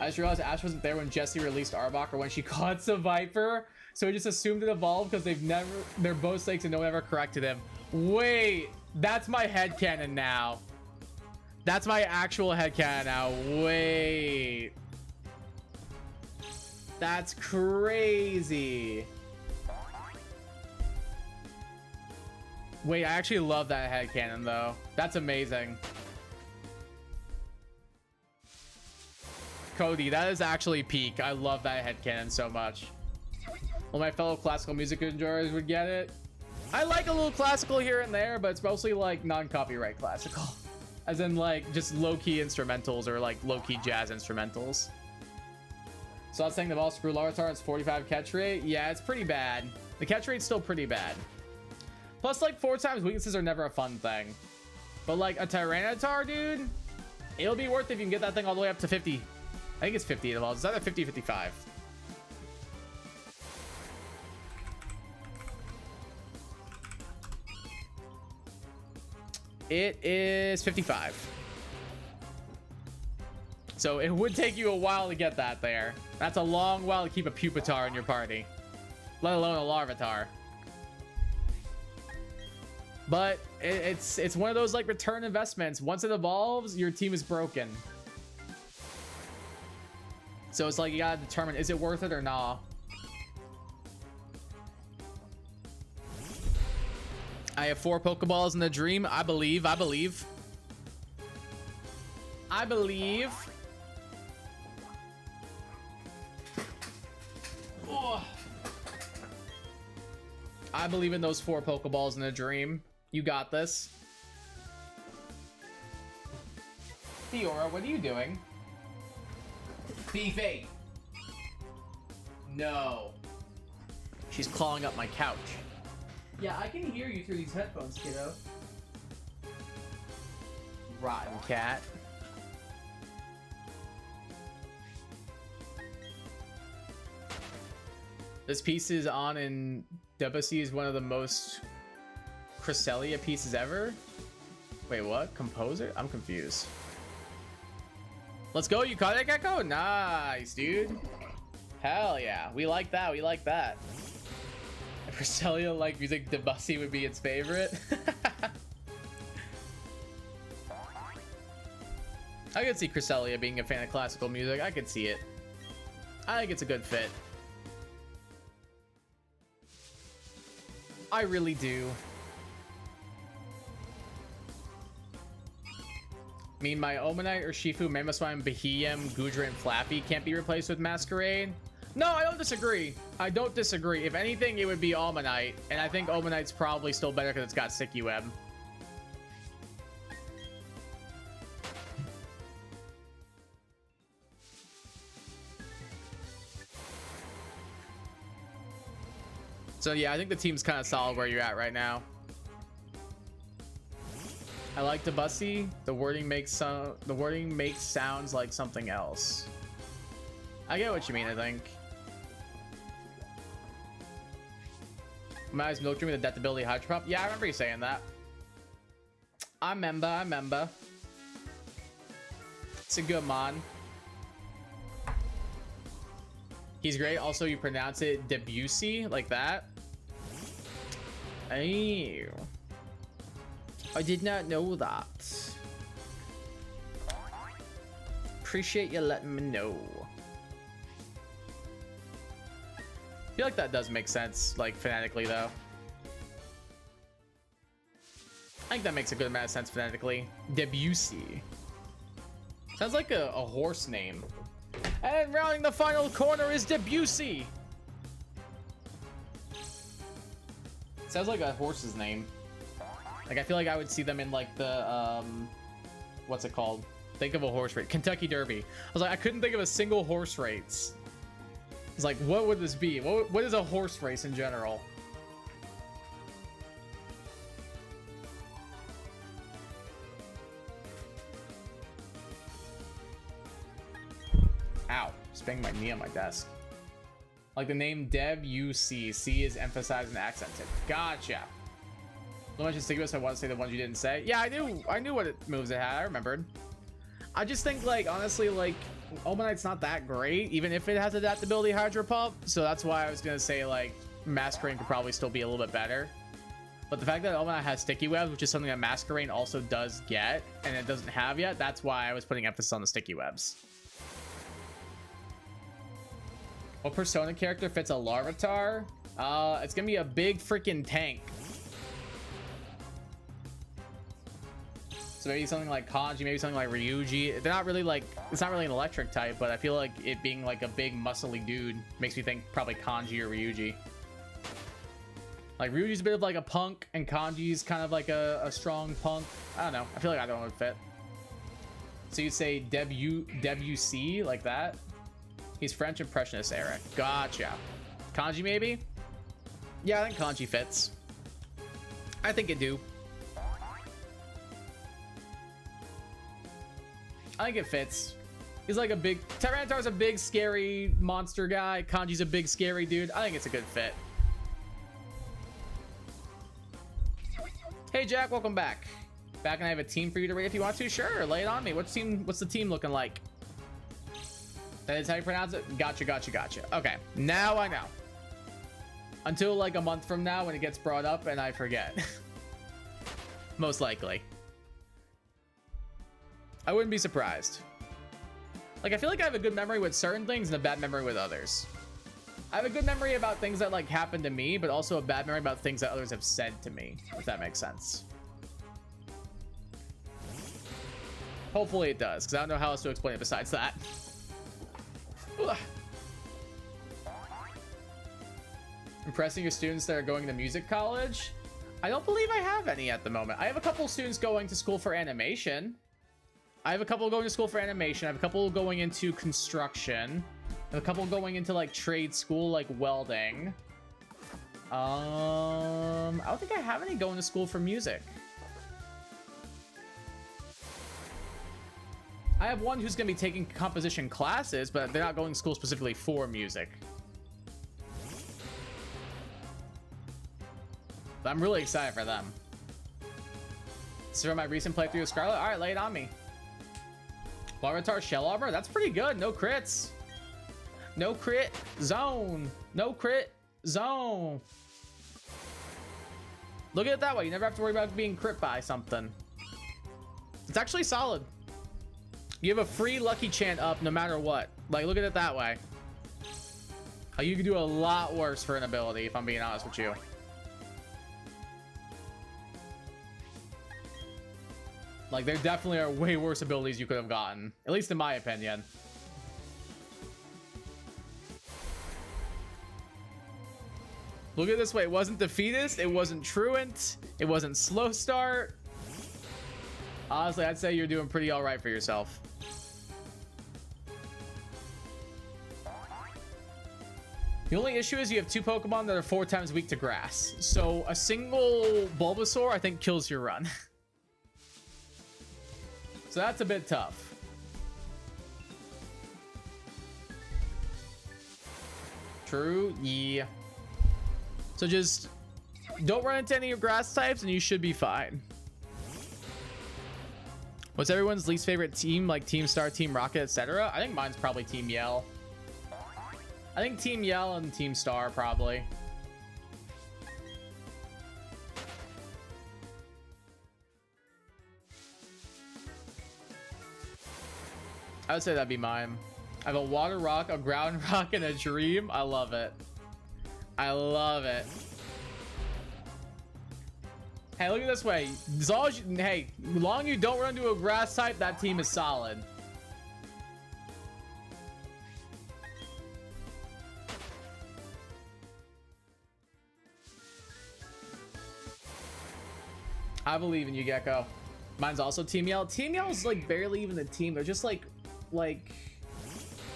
I just realized Ash wasn't there when Jessie released Arbok or when she caught Seviper, so he just assumed it evolved because they're both snakes and no one ever corrected him. Wait, that's my headcanon now. That's my actual headcanon now. Wait. That's crazy. Wait, I actually love that headcanon though. That's amazing. Cody, that is actually peak. I love that headcanon so much. Well, my fellow classical music enjoyers would get it. I like a little classical here and there, but it's mostly like non-copyright classical. As in like just low-key instrumentals or like low-key jazz instrumentals. So I was saying the ball screw Larvitar's 45 catch rate. Yeah, it's pretty bad. The catch rate's still pretty bad. Plus like 4 times weaknesses are never a fun thing. But like a Tyranitar, dude, it'll be worth it if you can get that thing all the way up to 50. I think it's 50 at all. It's either 50 or 55. It is 55. So it would take you a while to get that there. That's a long while to keep a Pupitar in your party, let alone a Larvitar. But it's one of those like return investments. Once it evolves, your team is broken. So it's like you gotta determine, is it worth it or not? I have 4 Pokeballs in the dream. I believe. Oh. I believe in those 4 Pokeballs in a dream. You got this. Fiora, what are you doing? Beefy. No. She's clawing up my couch. Yeah, I can hear you through these headphones, kiddo. Rotten cat. This piece is on in Debussy is one of the most Cresselia pieces ever. Wait, what? Composer? I'm confused. Let's go, you caught it, Gecko? Nice, dude. Hell yeah. We like that. We like that. If Cresselia like music, Debussy would be its favorite. I could see Cresselia being a fan of classical music. I could see it. I think it's a good fit. I really do. I mean, my Omanite, Urshifu, Mamoswine, Behem, Goodra, and Flappy can't be replaced with Masquerade. No, I don't disagree. I don't disagree. If anything, it would be Omanite. And I think Omanite's probably still better because it's got Sticky Web. So yeah, I think the team's kind of solid where you're at right now. I like Debussy. The wording makes sounds like something else. I get what you mean, I think. My eyes milk dream with adaptability hydro pump. Yeah, I remember you saying that. I remember. It's a good man. He's great. Also, you pronounce it Debussy like that. Ew. I did not know that. Appreciate you letting me know. I feel like that does make sense, like phonetically though. I think that makes a good amount of sense phonetically. Debussy. Sounds like a horse name. And rounding the final corner is Debussy. Sounds like a horse's name. Like, I feel like I would see them in like the, what's it called? Think of a horse race. Kentucky Derby. I was like, I couldn't think of a single horse race. It's like, what would this be? What is a horse race in general? Ow. Just banged my knee on my desk. Like the name Debussy. C is emphasized and accented. Gotcha. The ones contiguous, I want to say the ones you didn't say. Yeah, I knew what moves it had. I remembered. I just think, like, honestly, like, Omanite's not that great, even if it has adaptability Hydro Pump. So that's why I was gonna say, like, Masquerain could probably still be a little bit better. But the fact that Omanite has Sticky Webs, which is something that Masquerain also does get, and it doesn't have yet, that's why I was putting emphasis on the Sticky Webs. What Persona character fits a Larvitar? It's gonna be a big freaking tank. So maybe something like Kanji, maybe something like Ryuji. They're not really like, it's not really an electric type, but I feel like it being like a big muscly dude makes me think probably Kanji or Ryuji. Like Ryuji's a bit of like a punk and Kanji's kind of like a strong punk. I don't know. I feel like either one would fit. So you'd say Debussy like that? He's French Impressionist era. Gotcha. Kanji maybe? Yeah, I think Kanji fits. I think it do. I think it fits. He's like a big... Tyranitar's a big, scary monster guy. Kanji's a big, scary dude. I think it's a good fit. Hey, Jack. Welcome back. Back, and I have a team for you to rate if you want to. Sure, lay it on me. What's the team looking like? That is how you pronounce it? Gotcha, gotcha, gotcha. Okay, now I know. Until like a month from now when it gets brought up and I forget. Most likely. I wouldn't be surprised. Like, I feel like I have a good memory with certain things and a bad memory with others. I have a good memory about things that like happened to me, but also a bad memory about things that others have said to me, if that makes sense. Hopefully it does, because I don't know how else to explain it besides that. Ugh. Impressing your students that are going to music college? I don't believe I have any at the moment. I have a couple students going to school for animation. I have a couple going to school for animation. I have a couple going into construction. I have a couple going into like trade school, like welding. I don't think I have any going to school for music. I have one who's going to be taking composition classes, but they're not going to school specifically for music. But I'm really excited for them. This is from my recent playthrough of Scarlet. All right, lay it on me. Larvitar Shell Armor? That's pretty good. No crits. No crit zone. No crit zone. Look at it that way. You never have to worry about being crit by something. It's actually solid. You have a free lucky chant up no matter what. Like, look at it that way. You could do a lot worse for an ability, if I'm being honest with you. Like, there definitely are way worse abilities you could have gotten. At least in my opinion. Look at it this way. It wasn't Defeatist. It wasn't Truant. It wasn't Slow Start. Honestly, I'd say you're doing pretty all right for yourself. The only issue is you have two Pokemon that are 4 times weak to grass. So a single Bulbasaur, I think, kills your run. So that's a bit tough. True, yeah. So just don't run into any of your grass types and you should be fine. What's everyone's least favorite team, like Team Star, Team Rocket, etc.? I think mine's probably Team Yell. I think Team Yell and Team Star probably. I would say that'd be mine. I have a Water Rock, a Ground Rock, and a Dream. I love it. I love it. Hey, look at it this way. As long as you, hey, as long as you don't run into a grass type, that team is solid. I believe in you, Gecko. Mine's also Team Yell. Team Yell is like barely even a team. They're just like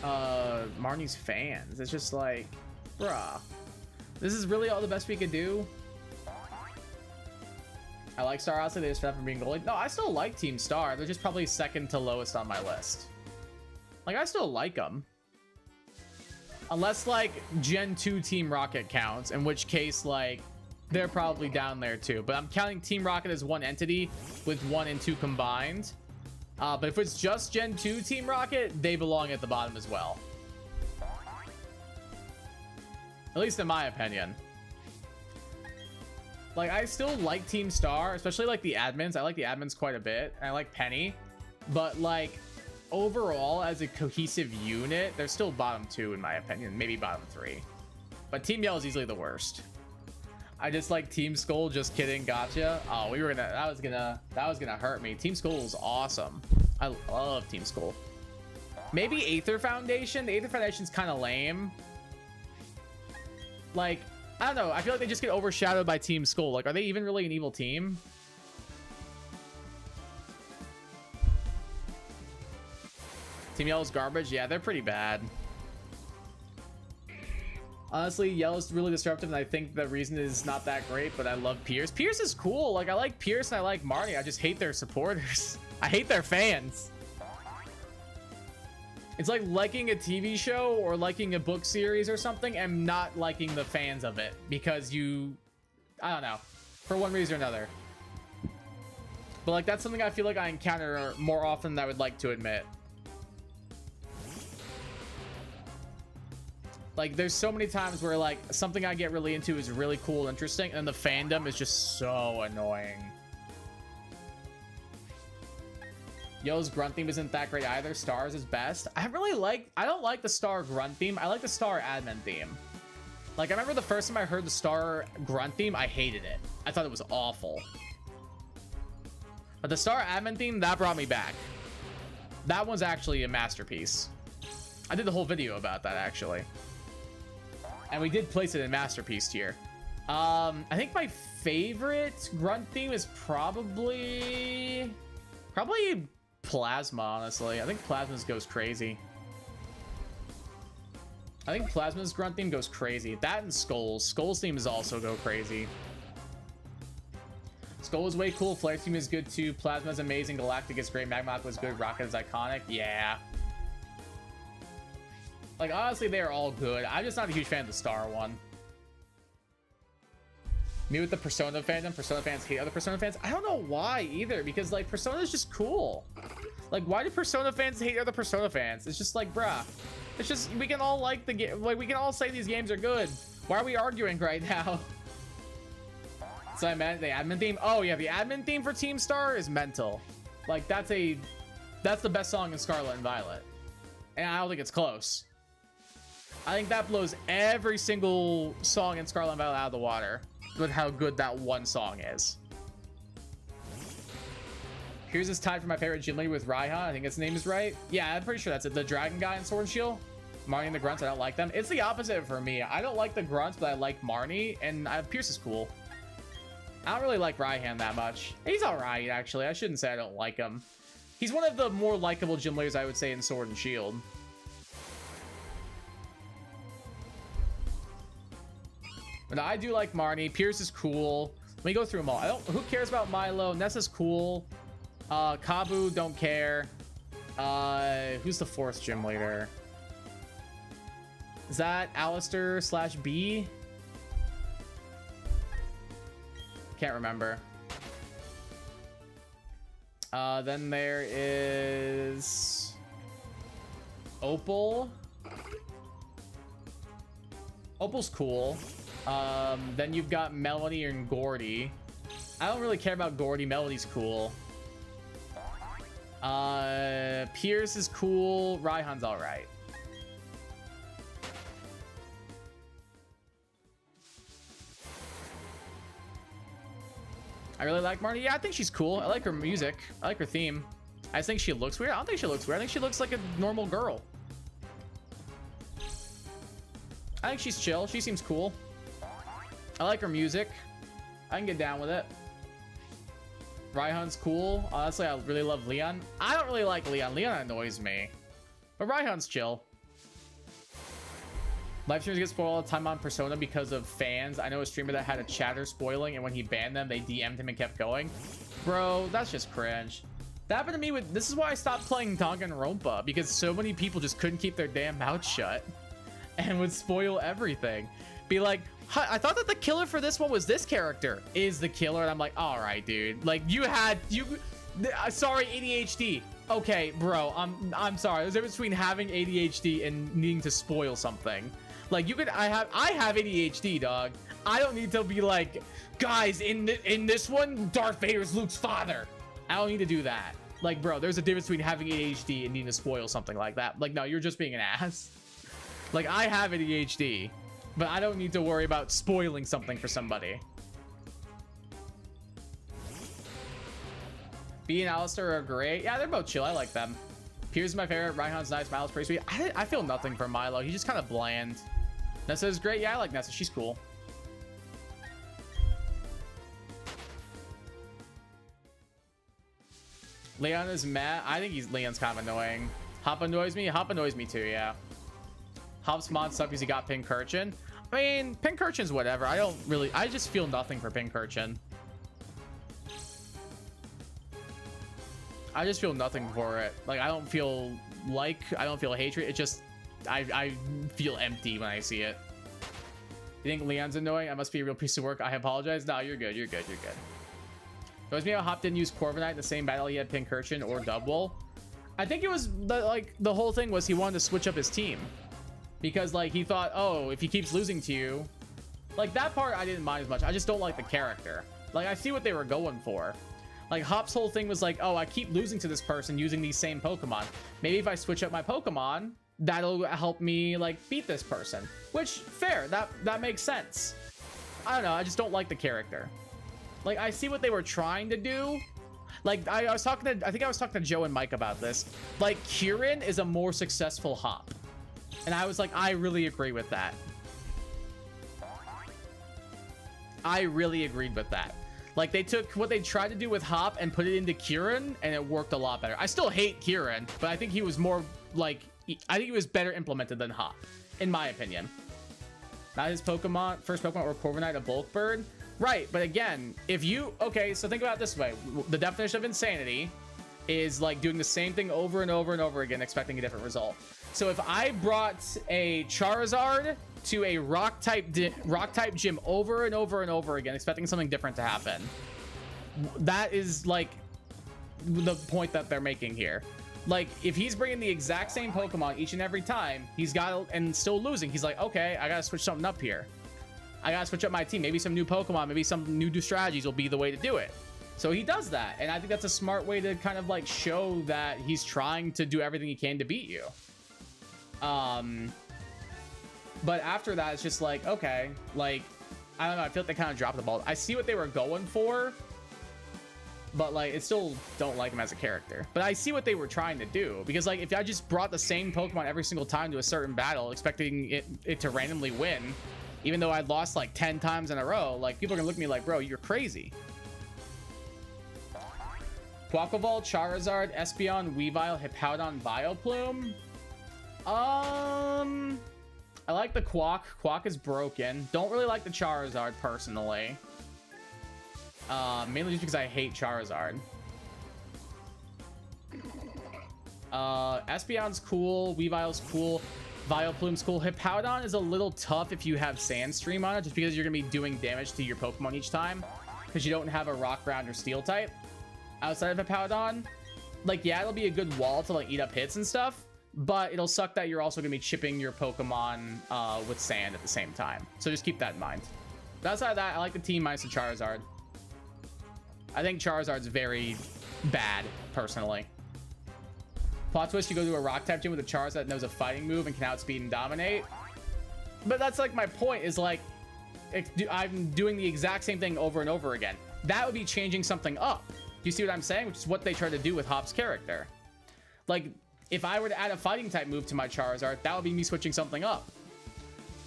Marnie's fans. It's just like, bruh, this is really all the best we could do. I like Star Odyssey. They just fed up from being goalie. No, I still like Team Star. They're just probably second to lowest on my list. Like, I still like them. Unless like Gen 2 Team Rocket counts, in which case like they're probably down there too. But I'm counting Team Rocket as one entity with 1 and 2 combined. But if it's just Gen 2 Team Rocket, they belong at the bottom as well. At least in my opinion. Like, I still like Team Star, especially like the admins. I like the admins quite a bit. And I like Penny. But like, overall, as a cohesive unit, they're still bottom 2 in my opinion. Maybe bottom 3. But Team Yell is easily the worst. I just like Team Skull. Just kidding. Gotcha. Oh, we were gonna. That was gonna hurt me. Team Skull is awesome. I love Team Skull. Maybe Aether Foundation. The Aether Foundation's kind of lame. Like, I don't know. I feel like they just get overshadowed by Team Skull. Like, are they even really an evil team? Team Yellow's garbage. Yeah, they're pretty bad. Honestly, Yellow's really disruptive, and I think the reason is not that great, but I love Pierce. Pierce is cool. Like, I like Pierce and I like Marnie. I just hate their supporters. I hate their fans. It's like liking a TV show or liking a book series or something and not liking the fans of it because you, I don't know, for one reason or another. But like, that's something I feel like I encounter more often than I would like to admit. Like, there's so many times where, like, something I get really into is really cool and interesting, and the fandom is just so annoying. Yo's grunt theme isn't that great either. Stars is best. I don't like the Star grunt theme. I like the Star admin theme. Like, I remember the first time I heard the Star grunt theme, I hated it. I thought it was awful. But the Star admin theme, that brought me back. That one's actually a masterpiece. I did the whole video about that, actually. And we did place it in masterpiece tier. I think my favorite grunt theme is probably Plasma, honestly. I think Plasma's goes crazy. I think Plasma's grunt theme goes crazy. That and Skull's. Skull's theme is also go crazy. Skull is way cool. Flare's theme is good too. Plasma's amazing. Galactic is great. Magmok was good. Rocket is iconic. Yeah. Like, honestly, they're all good. I'm just not a huge fan of the Star one. Me with the Persona fandom. Persona fans hate other Persona fans. I don't know why either, because, like, Persona is just cool. Like, why do Persona fans hate other Persona fans? It's just like, bruh. It's just, we can all like the game. Like, we can all say these games are good. Why are we arguing right now? So I meant the admin theme. Oh, yeah, the admin theme for Team Star is mental. Like, that's the best song in Scarlet and Violet. And I don't think it's close. I think that blows every single song in Scarlet and Violet out of the water with how good that one song is. Here's this tied for my favorite gym leader with Raihan. I think his name is right. Yeah, I'm pretty sure that's it. The dragon guy in Sword and Shield. Marnie and the grunts, I don't like them. It's the opposite for me. I don't like the grunts, but I like Marnie, and Pierce is cool. I don't really like Raihan that much. He's alright, actually. I shouldn't say I don't like him. He's one of the more likable gym leaders, I would say, in Sword and Shield. But I do like Marnie. Pierce is cool. Let me go through them all. Who cares about Milo? Nessa's cool. Kabu, don't care. Who's the fourth gym leader? Is that Alistair / B? Can't remember. Then there is Opal. Opal's cool. Then you've got Melody and Gordy. I don't really care about Gordy. Melody's cool. Pierce is cool. Raihan's all right. I really like Marnie. Yeah, I think she's cool. I like her music. I like her theme. I just think she looks weird. I don't think she looks weird. I think she looks like a normal girl. I think she's chill. She seems cool. I like her music. I can get down with it. Raihan's cool. Honestly, I really love Leon. I don't really like Leon. Leon annoys me. But Raihan's chill. Live streamers get spoiled all the time on Persona because of fans. I know a streamer that had a chatter spoiling, and when he banned them, they DM'd him and kept going. Bro, that's just cringe. That happened to me with... This is why I stopped playing Danganronpa, because so many people just couldn't keep their damn mouth shut and would spoil everything. Be like, I thought that the killer for this one was this character is the killer, and I'm like, all right, dude. Like, sorry, ADHD. Okay, bro, I'm sorry. There's a difference between having ADHD and needing to spoil something. Like, I have ADHD, dog. I don't need to be like, guys, in this one, Darth Vader's Luke's father. I don't need to do that. Like, bro, there's a difference between having ADHD and needing to spoil something like that. Like, no, you're just being an ass. Like, I have ADHD, but I don't need to worry about spoiling something for somebody. B and Alistair are great. Yeah, they're both chill. I like them. Pierce is my favorite. Raihan's nice. Milo's pretty sweet. I feel nothing for Milo. He's just kind of bland. Nessa is great. Yeah, I like Nessa. She's cool. Leon is mad. I think Leon's kind of annoying. Hop annoys me. Hop annoys me too, yeah. Hop's mod suck because he got Pincurchin. I mean, Pincurchin's whatever. I just feel nothing for Pincurchin. I just feel nothing for it. Like, I don't feel hatred. It just, I feel empty when I see it. You think Leon's annoying? I must be a real piece of work. I apologize. No, you're good. You're good. You're good. Knows me how Hop didn't use Corviknight in the same battle he had Pincurchin or Double. I think it was the whole thing was he wanted to switch up his team. because like he thought, oh, if he keeps losing to you, like that part I didn't mind as much. I just don't like the character. Like I see what they were going for. Like Hop's whole thing was like, oh, I keep losing to this person using these same Pokemon. Maybe if I switch up my Pokemon, that'll help me like beat this person. Which fair, that makes sense. I don't know, I just don't like the character. Like I see what they were trying to do. Like I think I was talking to Joe and Mike about this. Like Kieran is a more successful Hop. And I was like, I really agree with that. I really agreed with that. Like they took what they tried to do with Hop and put it into Kieran, and it worked a lot better. I still hate Kieran, but I think he was more like, I think he was better implemented than Hop, in my opinion. Not his Pokemon, first Pokemon or Corviknight, a bulk bird. Right, but again, if you, okay, so think about it this way. The definition of insanity is like doing the same thing over and over and over again, expecting a different result. So if I brought a Charizard to a rock type gym over and over and over again, expecting something different to happen, that is like the point that they're making here. Like if he's bringing the exact same Pokemon each and every time, he's got and still losing, he's like, okay, I gotta switch something up here. I gotta switch up my team. Maybe some new Pokemon, maybe some new strategies will be the way to do it. So he does that, and I think that's a smart way to kind of like show that he's trying to do everything he can to beat you. But after that, it's just like, okay, like, I don't know, I feel like they kind of dropped the ball. I see what they were going for, but like, it still don't like him as a character. But I see what they were trying to do, because like, if I just brought the same Pokemon every single time to a certain battle, expecting it to randomly win, even though I'd lost like 10 times in a row, like, people are gonna look at me like, bro, you're crazy. Quaquaval, Charizard, Espeon, Weavile, Hippowdon, Vileplume. I like the Quack. Quack is broken. Don't really like the Charizard personally. Mainly just because I hate Charizard. Espeon's cool. Weavile's cool. Vileplume's cool. Hippowdon is a little tough if you have Sandstream on it, just because you're going to be doing damage to your Pokemon each time, because you don't have a Rock, Ground, or Steel type outside of Hippowdon. Like, yeah, it'll be a good wall to like eat up hits and stuff, but it'll suck that you're also going to be chipping your Pokemon with sand at the same time. So just keep that in mind. But outside of that, I like the team minus the Charizard. I think Charizard's very bad, personally. Plot twist, you go to a Rock-type gym with a Charizard that knows a fighting move and can outspeed and dominate. But that's like my point, is like, I'm doing the exact same thing over and over again. That would be changing something up. Do you see what I'm saying? Which is what they tried to do with Hop's character. Like, if I were to add a fighting type move to my Charizard, that would be me switching something up.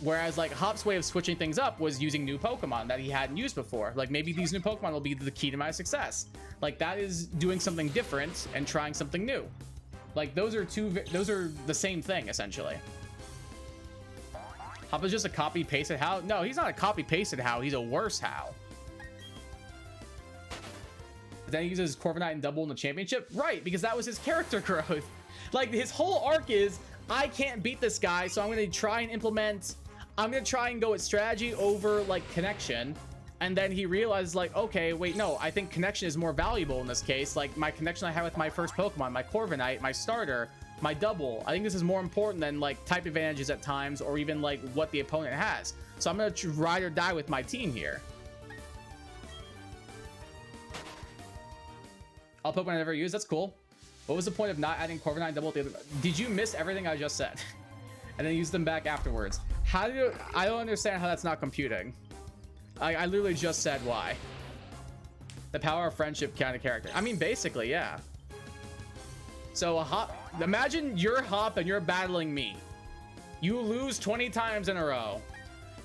Whereas like Hop's way of switching things up was using new Pokemon that he hadn't used before. Like maybe these new Pokemon will be the key to my success. Like that is doing something different and trying something new. Like those are the same thing essentially. Hop is just a copy pasted How? No, he's not a copy pasted How. He's a worse How. But then he uses Corviknight and Double in the championship, right? Because that was his character growth. Like his whole arc is, I can't beat this guy, so I'm gonna try and implement. I'm gonna try and go with strategy over like connection. And then he realizes like, okay, wait, no, I think connection is more valuable in this case. Like my connection I have with my first Pokemon, my Corviknight, my starter, my double. I think this is more important than like type advantages at times, or even like what the opponent has. So I'm gonna ride or die with my team here. All Pokemon I never use, that's cool. What was the point of not adding Corviknight double? Did you miss everything I just said? And then use them back afterwards. How do you, I don't understand how that's not computing. I literally just said why. The power of friendship kind of character. I mean, basically, yeah. So a Hop, imagine you're Hop and you're battling me. You lose 20 times in a row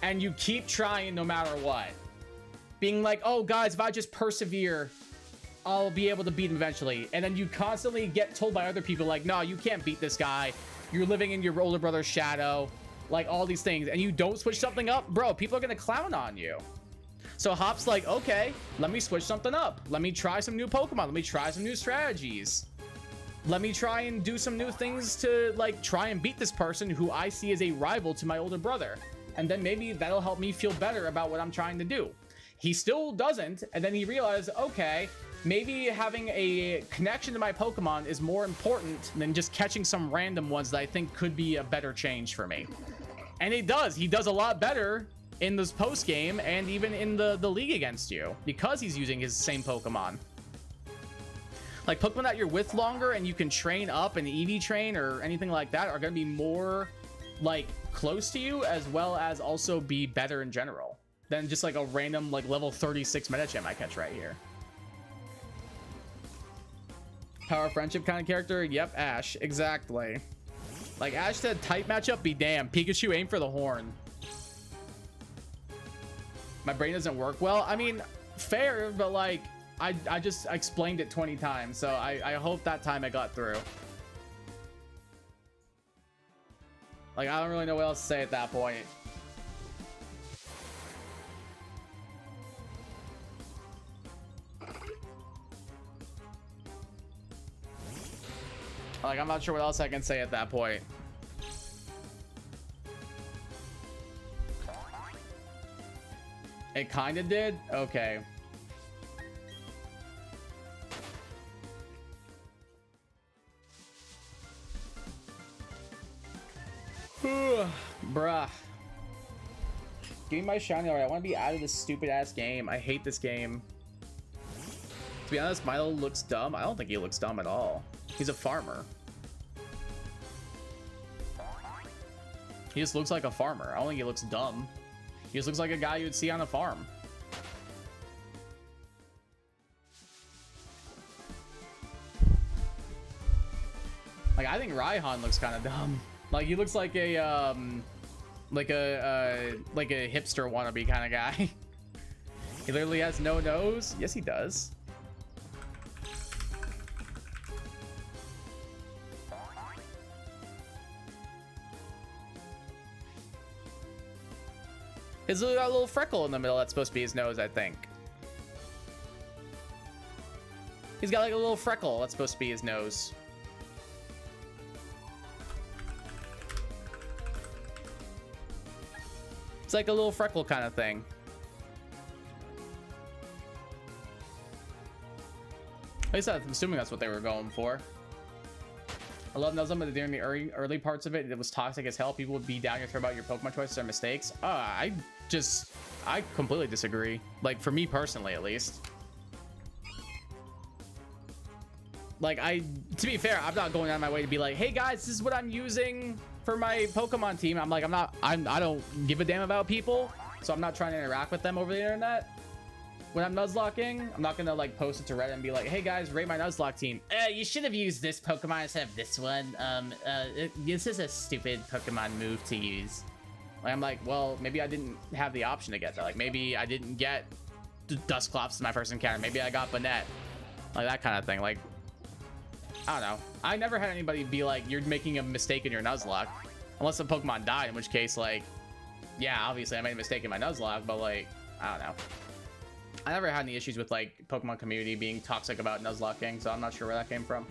and you keep trying no matter what. Being like, oh guys, if I just persevere, I'll be able to beat him eventually. And then you constantly get told by other people like, no, you can't beat this guy. You're living in your older brother's shadow. Like all these things. And you don't switch something up, bro, people are gonna clown on you. So Hop's like, okay, let me switch something up. Let me try some new Pokemon. Let me try some new strategies. Let me try and do some new things to like try and beat this person who I see as a rival to my older brother. And then maybe that'll help me feel better about what I'm trying to do. He still doesn't. And then he realized, okay, maybe having a connection to my Pokemon is more important than just catching some random ones that I think could be a better change for me. And he does a lot better in this post game and even in the league against you because he's using his same Pokemon. Like Pokemon that you're with longer and you can train up and EV train or anything like that are going to be more like close to you, as well as also be better in general than just like a random like level 36 Medicham I catch right here. Power of friendship kind of character. Yep, Ash. Exactly. Like Ash said, type matchup be damned. Pikachu aim for the horn. My brain doesn't work well. I mean, fair, but like I just explained it 20 times, so I hope that time I got through. Like, I don't really know what else to say at that point. Like, I'm not sure what else I can say at that point. It kind of did? Okay. Bruh. Give me my shiny already. I want to be out of this stupid ass game. I hate this game. To be honest, Milo looks dumb. I don't think he looks dumb at all. He's a farmer. He just looks like a farmer. I don't think he looks dumb. He just looks like a guy you would see on a farm. Like, I think Raihan looks kind of dumb. Like, he looks like a like a hipster wannabe kind of guy. He literally has no nose. Yes, he does. He's got a little freckle in the middle that's supposed to be his nose, I think. He's got like a little freckle that's supposed to be his nose. It's like a little freckle kind of thing. At least I'm assuming that's what they were going for. I love Nuzlocke, but during the early parts of it, it was toxic as hell. People would be down your throat about your Pokemon choices or mistakes. I completely disagree. Like, for me personally, at least. Like, to be fair, I'm not going out of my way to be like, hey guys, this is what I'm using for my Pokemon team. I'm like, I don't give a damn about people, so I'm not trying to interact with them over the internet. When I'm Nuzlocking, I'm not gonna like post it to Reddit and be like, hey guys, rate my Nuzlocke team. You should have used this Pokemon instead of this one. This is a stupid Pokemon move to use. Like, I'm like, well, maybe I didn't have the option to get that. Like, maybe I didn't get Dusclops in my first encounter. Maybe I got Banette. Like, that kind of thing. Like, I don't know. I never had anybody be like, you're making a mistake in your Nuzlocke. Unless the Pokemon died, in which case, like, yeah, obviously I made a mistake in my Nuzlocke, but like, I don't know. I never had any issues with like Pokemon community being toxic about Nuzlocking, so I'm not sure where that came from.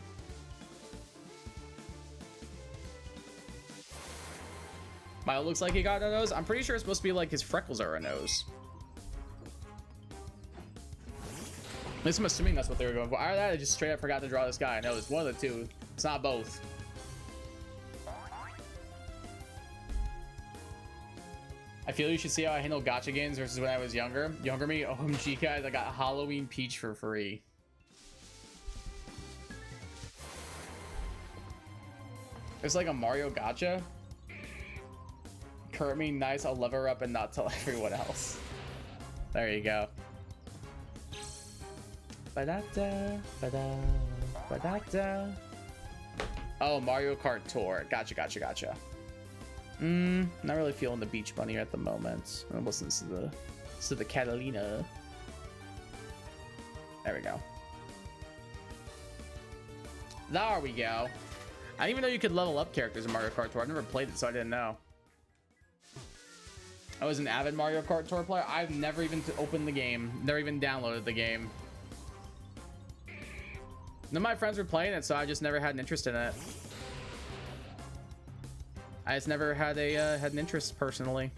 Milo looks like he got a nose. I'm pretty sure it's supposed to be like his freckles are a nose. At least I'm assuming that's what they were going for. Either that, I just straight up forgot to draw this guy. No, it's one of the two. It's not both. I feel you should see how I handle gacha games versus when I was younger. Younger me, OMG guys, I got Halloween Peach for free. It's like a Mario gacha. Current me, nice, I'll level her up and not tell everyone else. There you go. Ba-da-da, ba-da, ba-da-da. Oh, Mario Kart Tour. Gotcha, gotcha, gotcha. Not really feeling the Beach Bunny at the moment. I'm listening to the Catalina. There we go. There we go. I didn't even know you could level up characters in Mario Kart Tour. I've never played it, so I didn't know. I was an avid Mario Kart Tour player. I've never even opened the game. Never even downloaded the game. None of my friends were playing it, so I just never had an interest in it. I just never had an interest personally.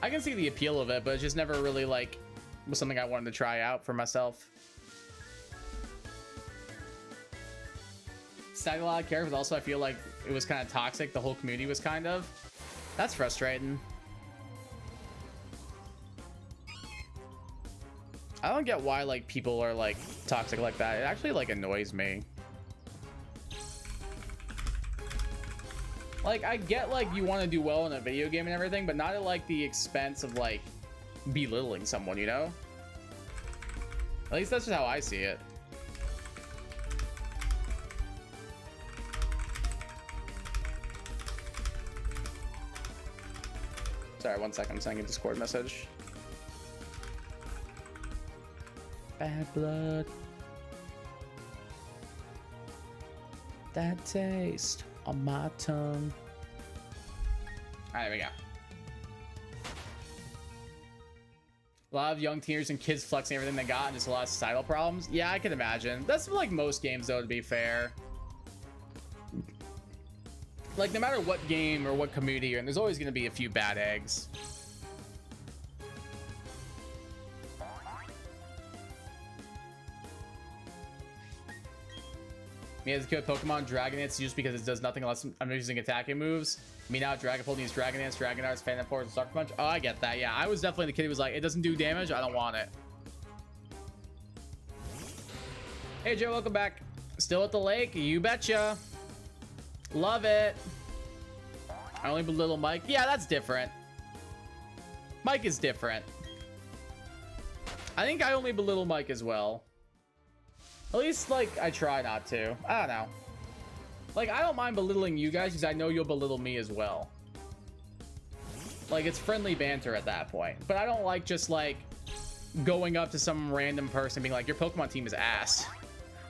I can see the appeal of it, but it just never really like was something I wanted to try out for myself. sagged a lot of characters. Also, I feel like it was kind of toxic. The whole community was kind of. That's frustrating. I don't get why like people are like toxic like that. It actually like annoys me. Like I get like you want to do well in a video game and everything, but not at like the expense of like belittling someone, you know? At least that's just how I see it. Sorry, 1 second. I'm sending a Discord message. Bad blood. That taste on my tongue. All right, there we go. A lot of young teenagers and kids flexing everything they got and just a lot of societal problems. Yeah, I can imagine. That's like most games, though, to be fair. Like, no matter what game or what community you're in, there's always going to be a few bad eggs. Me as a kid with Pokemon, Dragon Dance just because it does nothing unless I'm using attacking moves. Me now, Dragapult needs Dragon Dance, Dragon Arts, Phantom Force, and Sucker Punch. Oh, I get that. Yeah, I was definitely the kid who was like, it doesn't do damage. I don't want it. Hey, Joe, welcome back. Still at the lake? You betcha. Love it. I only belittle Mike. Yeah, that's different. Mike is different. I think I only belittle Mike as well. At least, like, I try not to. I don't know. Like, I don't mind belittling you guys because I know you'll belittle me as well. Like, it's friendly banter at that point. But I don't like just, like, going up to some random person being like, your Pokemon team is ass.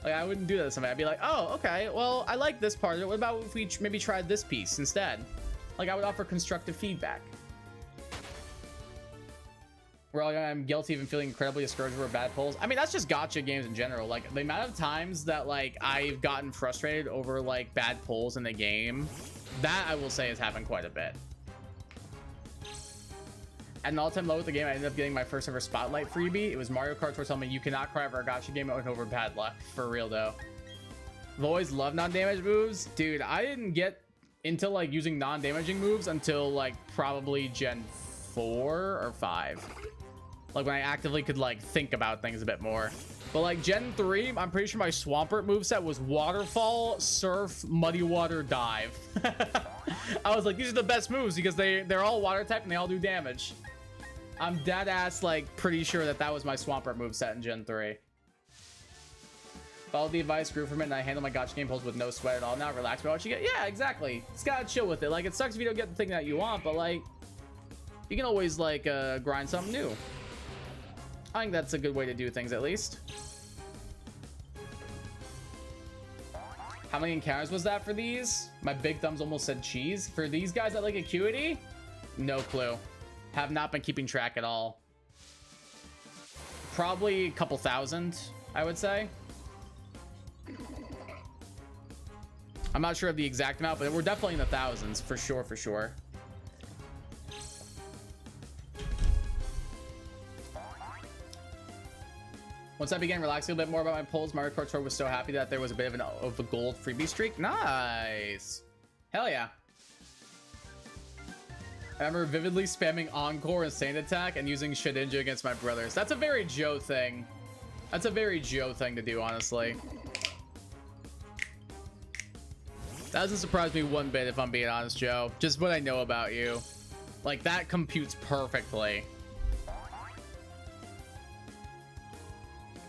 Like, I wouldn't do that to somebody. I'd be like, oh, okay, well, I like this part of it. What about if we maybe tried this piece instead? Like, I would offer constructive feedback. Well, I'm guilty of even feeling incredibly discouraged over bad pulls. I mean, that's just gacha games in general. Like, the amount of times that, like, I've gotten frustrated over, like, bad pulls in the game, that, I will say, has happened quite a bit. At an all-time low with the game, I ended up getting my first ever Spotlight freebie. It was Mario Kart Tour telling me, you cannot cry over a gacha game over bad luck. For real, though. I've always loved non-damage moves. Dude, I didn't get into, like, using non-damaging moves until, like, probably Gen 4 or 5. Like, when I actively could, like, think about things a bit more. But, like, Gen 3, I'm pretty sure my Swampert moveset was Waterfall, Surf, Muddy Water, Dive. I was like, these are the best moves because they're all water type and they all do damage. I'm dead ass, like, pretty sure that was my Swampert moveset in Gen 3. Follow the advice, grew from it, and I handle my gotcha game pulls with no sweat at all. Now relax about what you get. Yeah, exactly. Just gotta chill with it. Like, it sucks if you don't get the thing that you want, but, like, you can always, like, grind something new. I think that's a good way to do things, at least. How many encounters was that for these? My big thumbs almost said cheese. For these guys that like Acuity? No clue. Have not been keeping track at all. Probably a couple thousand, I would say. I'm not sure of the exact amount, but we're definitely in the thousands, for sure, for sure. Once I began relaxing a bit more about my pulls, Mario Kart Tour was so happy that there was a bit of a gold freebie streak. Nice. Hell yeah. I remember vividly spamming Encore and Sand Attack and using Shedinja against my brothers. That's a very Joe thing. That's a very Joe thing to do, honestly. That doesn't surprise me one bit, if I'm being honest, Joe. Just what I know about you. Like, that computes perfectly.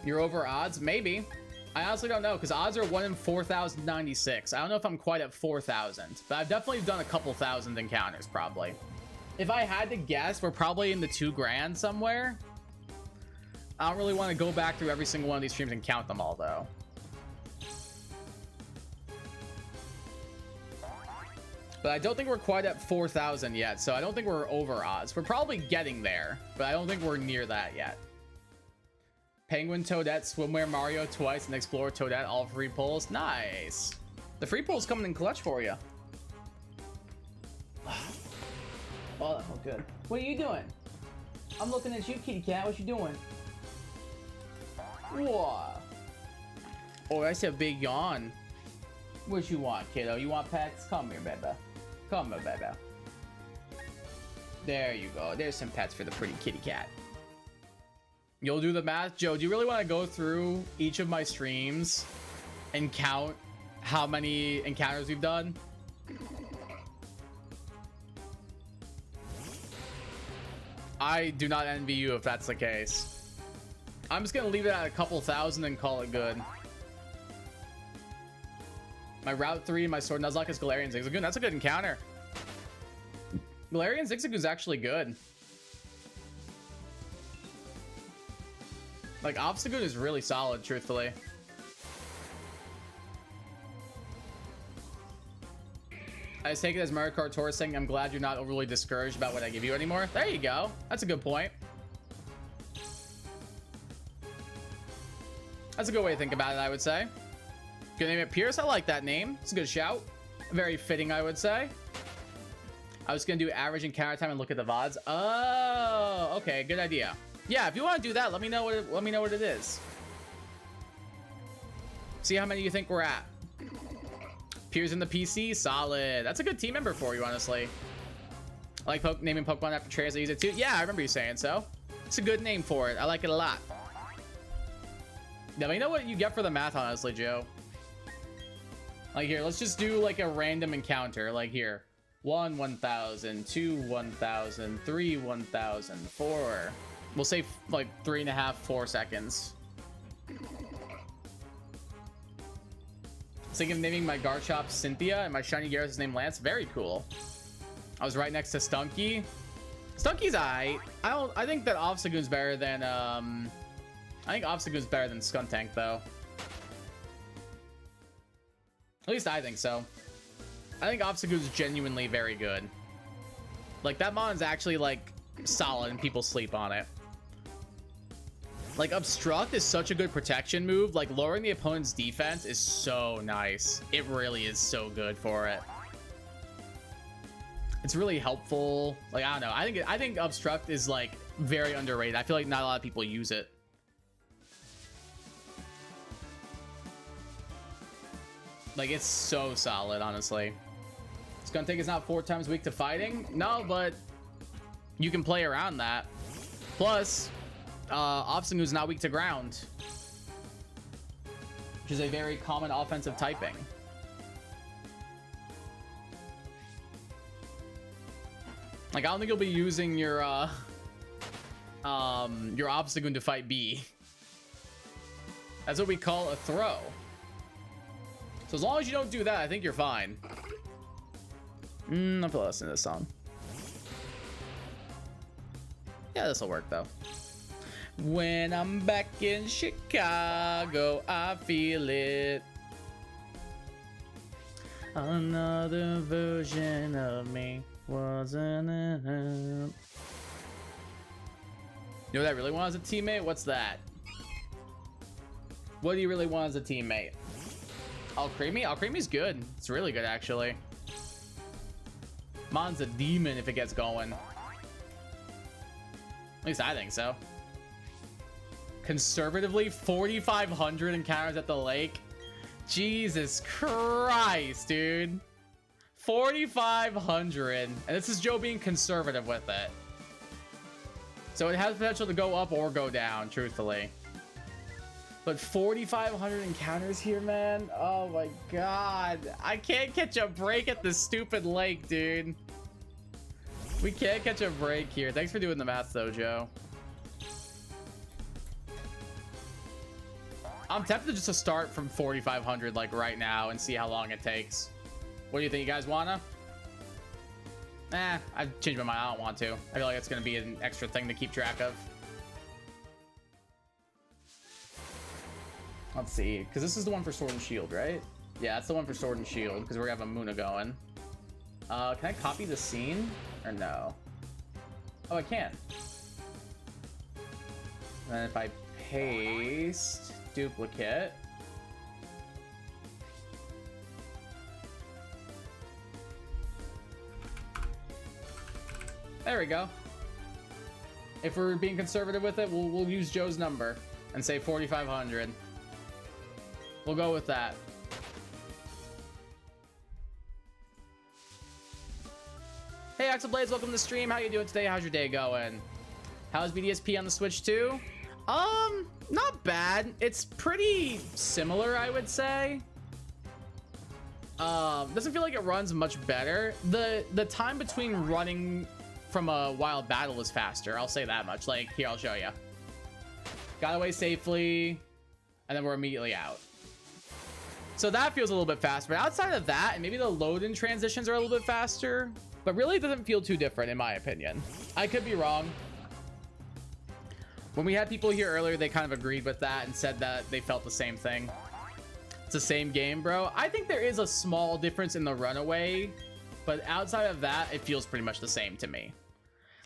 You're over odds? Maybe. I honestly don't know, because odds are 1 in 4,096. I don't know if I'm quite at 4,000, but I've definitely done a couple thousand encounters, probably. If I had to guess, we're probably in the 2 grand somewhere. I don't really want to go back through every single one of these streams and count them all, though. But I don't think we're quite at 4,000 yet, so I don't think we're over odds. We're probably getting there, but I don't think we're near that yet. Penguin, Toadette, Swimwear, Mario twice, and Explorer, Toadette, all free pulls. Nice. The free pulls coming in clutch for you. Oh, that felt good. What are you doing? I'm looking at you, kitty cat. What you doing? Whoa. Oh, I see a big yawn. What you want, kiddo? You want pets? Come here, baby. Come here, baby. There you go. There's some pets for the pretty kitty cat. You'll do the math. Joe, do you really want to go through each of my streams and count how many encounters we've done? I do not envy you if that's the case. I'm just going to leave it at a couple thousand and call it good. My Route 3, my Sword Nuzlocke is Galarian Zigzagoon. That's a good encounter. Galarian Zigzagoon is actually good. Like, Obstagoon is really solid, truthfully. I just take it as Mario Kart Tour saying, I'm glad you're not overly discouraged about what I give you anymore. There you go. That's a good point. That's a good way to think about it, I would say. Good name it Pierce. I like that name. It's a good shout. Very fitting, I would say. I was going to do average encounter time and look at the VODs. Oh, okay. Good idea. Yeah, if you want to do that, let me know what it is. See how many you think we're at. Peers in the PC, solid. That's a good team member for you, honestly. I like naming Pokemon after trainers. I use it too. Yeah, I remember you saying so. It's a good name for it. I like it a lot. Now, you know what you get for the math, honestly, Joe? Like here, let's just do like a random encounter. Like here, 1 1000, 2 1000, 3 1000, 4. We'll say like 3.5, 4 seconds. Thinking of naming my Garchomp Cynthia and my shiny Gyarados named Lance. Very cool. I was right next to Stunky. Stunky's aight. I think that Obstagoon's better than I think Obstagoon's better than Skuntank though. At least I think so. I think Obstagoon's genuinely very good. Like that mon's actually like solid and people sleep on it. Like Obstruct is such a good protection move. Like lowering the opponent's defense is so nice. It really is so good for it. It's really helpful. Like I don't know. I think Obstruct is like very underrated. I feel like not a lot of people use it. Like it's so solid, honestly. Skuntank is not 4 times weak to fighting. No, but you can play around that. Plus, Obstagoon's not weak to ground, which is a very common offensive typing. Like I don't think you'll be using your Obstagoon to fight B. That's what we call a throw. So as long as you don't do that, I think you're fine. I'm gonna listen to this song. Yeah, this will work though. When I'm back in Chicago, I feel it. Another version of me wasn't it? You know what I really want as a teammate? What's that? What do you really want as a teammate? Alcremie? Alcremie's good. It's really good, actually. Mon's a demon if it gets going. At least I think so. Conservatively, 4,500 encounters at the lake. Jesus Christ, dude. 4,500. And this is Joe being conservative with it. So it has potential to go up or go down, truthfully. But 4,500 encounters here, man. Oh my god. I can't catch a break at this stupid lake, dude. We can't catch a break here. Thanks for doing the math, though, Joe. I'm tempted just to start from 4,500 like right now and see how long it takes. What do you think? You guys wanna? I've changed my mind. I don't want to. I feel like it's gonna be an extra thing to keep track of. Let's see, because this is the one for Sword and Shield, right? Yeah, that's the one for Sword and Shield, because we're gonna have a Muna going. Can I copy the scene? Or no? Oh, I can. And then if I paste duplicate. There we go. If we're being conservative with it, we'll use Joe's number and say 4,500. We'll go with that. Axel Blades, welcome to the stream. How you doing today? How's your day going? How's BDSP on the Switch 2? Not bad. It's pretty similar, I would say. Doesn't feel like it runs much better. The time between running from a wild battle is faster. I'll say that much. Like, here, I'll show you. Got away safely, and then we're immediately out. So that feels a little bit faster. But outside of that, and maybe the load-in transitions are a little bit faster, but really it doesn't feel too different in my opinion. I could be wrong. When we had people here earlier, they kind of agreed with that and said that they felt the same thing. It's the same game, bro. I think there is a small difference in the runaway, but outside of that, it feels pretty much the same to me.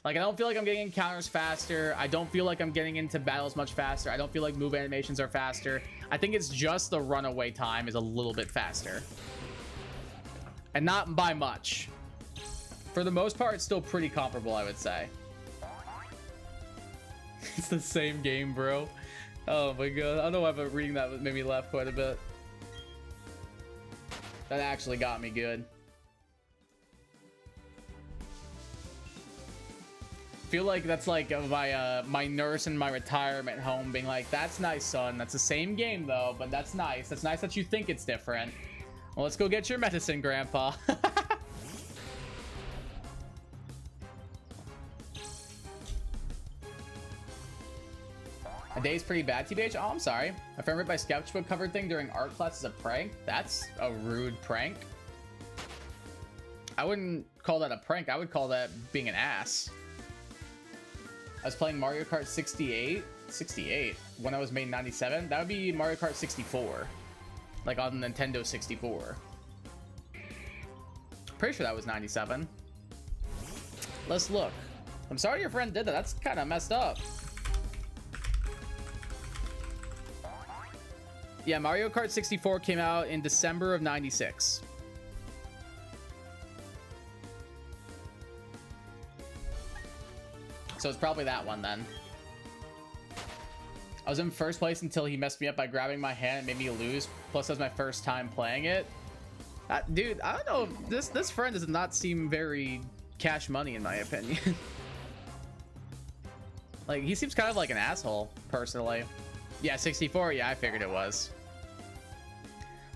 Like, I don't feel like I'm getting encounters faster. I don't feel like I'm getting into battles much faster. I don't feel like move animations are faster. I think it's just the runaway time is a little bit faster. And not by much. For the most part, it's still pretty comparable, I would say. It's the same game, bro. Oh my god. I don't know why, but reading that made me laugh quite a bit. That actually got me good. Feel like that's like my nurse in my retirement home being like, that's nice, son. That's the same game though, but that's nice. That's nice that you think it's different. Well, let's go get your medicine, grandpa. A day's pretty bad, TBH. Oh, I'm sorry. My friend ripped my sketchbook cover thing during art class as a prank. That's a rude prank. I wouldn't call that a prank. I would call that being an ass. I was playing Mario Kart 68 when I was made in 97. That would be Mario Kart 64, like on Nintendo 64. Pretty sure that was 97. Let's look. I'm sorry your friend did that. That's kind of messed up. Yeah, Mario Kart 64 came out in December of 96. So it's probably that one then. I was in first place until he messed me up by grabbing my hand and made me lose. Plus, that was my first time playing it. Dude, I don't know. This friend does not seem very cash money in my opinion. Like, he seems kind of like an asshole, personally. Yeah, 64. Yeah, I figured it was.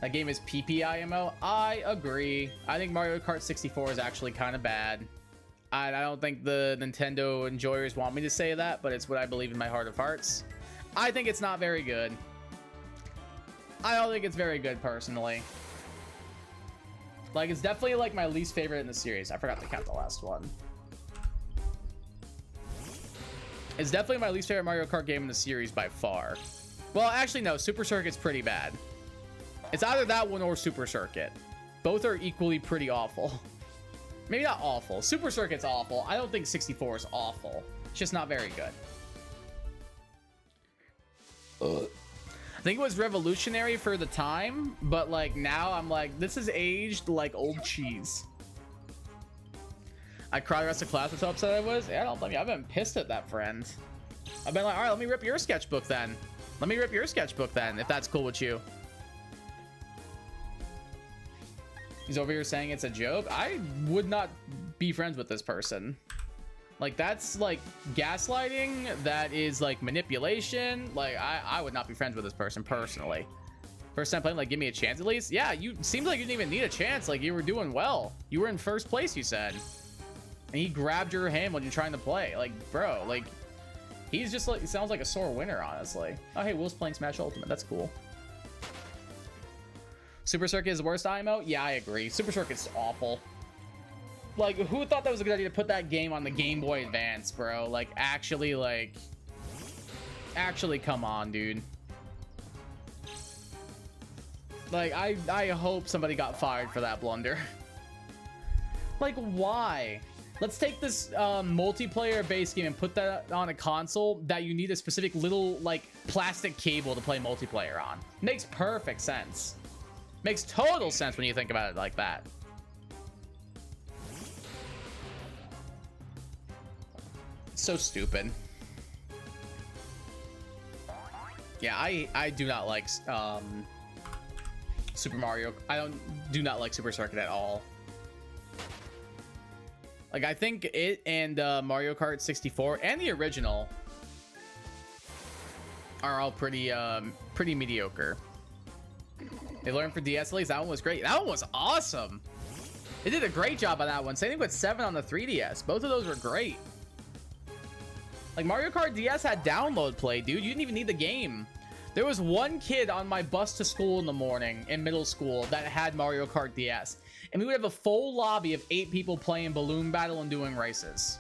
That game is PPIMO. I agree. I think Mario Kart 64 is actually kind of bad. I don't think the Nintendo enjoyers want me to say that, but it's what I believe in my heart of hearts. I think it's not very good. I don't think it's very good, personally. Like, it's definitely, like, my least favorite in the series. I forgot to count the last one. It's definitely my least favorite Mario Kart game in the series by far. Well, actually, no. Super Circuit's pretty bad. It's either that one or Super Circuit. Both are equally pretty awful. Maybe not awful. Super Circuit's awful. I don't think 64 is awful. It's just not very good. I think it was revolutionary for the time, but like now I'm like, this is aged like old cheese. I cried the rest of class. That's how upset I was. Yeah, I don't blame you. I've been pissed at that friend. I've been like, all right, let me rip your sketchbook then. Let me rip your sketchbook then, if that's cool with you. He's over here saying it's a joke. I would not be friends with this person. Like, that's like gaslighting. That is like manipulation. Like, I would not be friends with this person personally. First time playing, like, give me a chance at least. Yeah, you seemed like you didn't even need a chance. Like, you were doing well. You were in first place, you said. And he grabbed your hand when you're trying to play. Like, bro, like, he's just like, he sounds like a sore winner, honestly. Oh, hey, Will's playing Smash Ultimate. That's cool. Super Circuit is the worst IMO? Yeah, I agree. Super Circuit's awful. Like, who thought that was a good idea to put that game on the Game Boy Advance, bro? Like, actually, come on, dude. Like, I hope somebody got fired for that blunder. Like, why? Let's take this multiplayer base game and put that on a console that you need a specific little, like, plastic cable to play multiplayer on. Makes perfect sense. Makes total sense when you think about it like that. So stupid. Yeah, I do not like Super Mario. I do not like Super Circuit at all. Like, I think it and Mario Kart 64 and the original are all pretty mediocre. They learned for DS at least. That one was great. That one was awesome. They did a great job on that one. Same thing with 7 on the 3DS. Both of those were great. Like, Mario Kart DS had download play, dude. You didn't even need the game. There was one kid on my bus to school in the morning in middle school that had Mario Kart DS. And we would have a full lobby of 8 people playing Balloon Battle and doing races.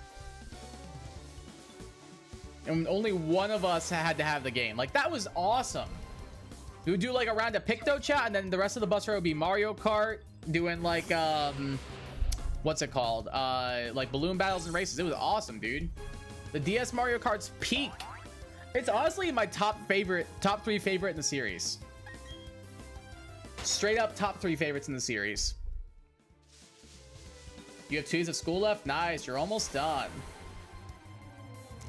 And only one of us had to have the game. Like, that was awesome. We would do like a round of Picto Chat, and then the rest of the bus row would be Mario Kart, doing like, what's it called? Like balloon battles and races. It was awesome, dude. The DS Mario Kart's peak. It's honestly my top 3 favorite in the series. Straight up top 3 favorites in the series. You have 2 days of school left? Nice, you're almost done.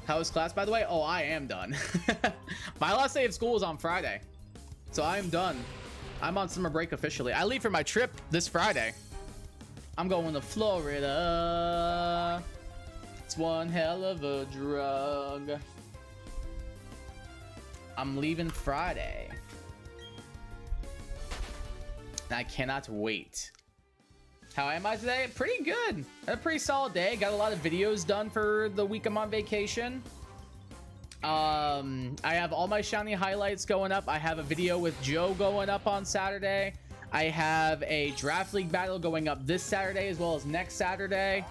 How was class, by the way? Oh, I am done. My last day of school was on Friday. So I am done. I'm on summer break officially. I leave for my trip this Friday. I'm going to Florida. It's one hell of a drug. I'm leaving Friday. And I cannot wait. How am I today? Pretty good. Had a pretty solid day. Got a lot of videos done for the week I'm on vacation. I have all my shiny highlights going up. I have a video with Joe going up on Saturday. I have a draft league battle going up this Saturday as well as next Saturday.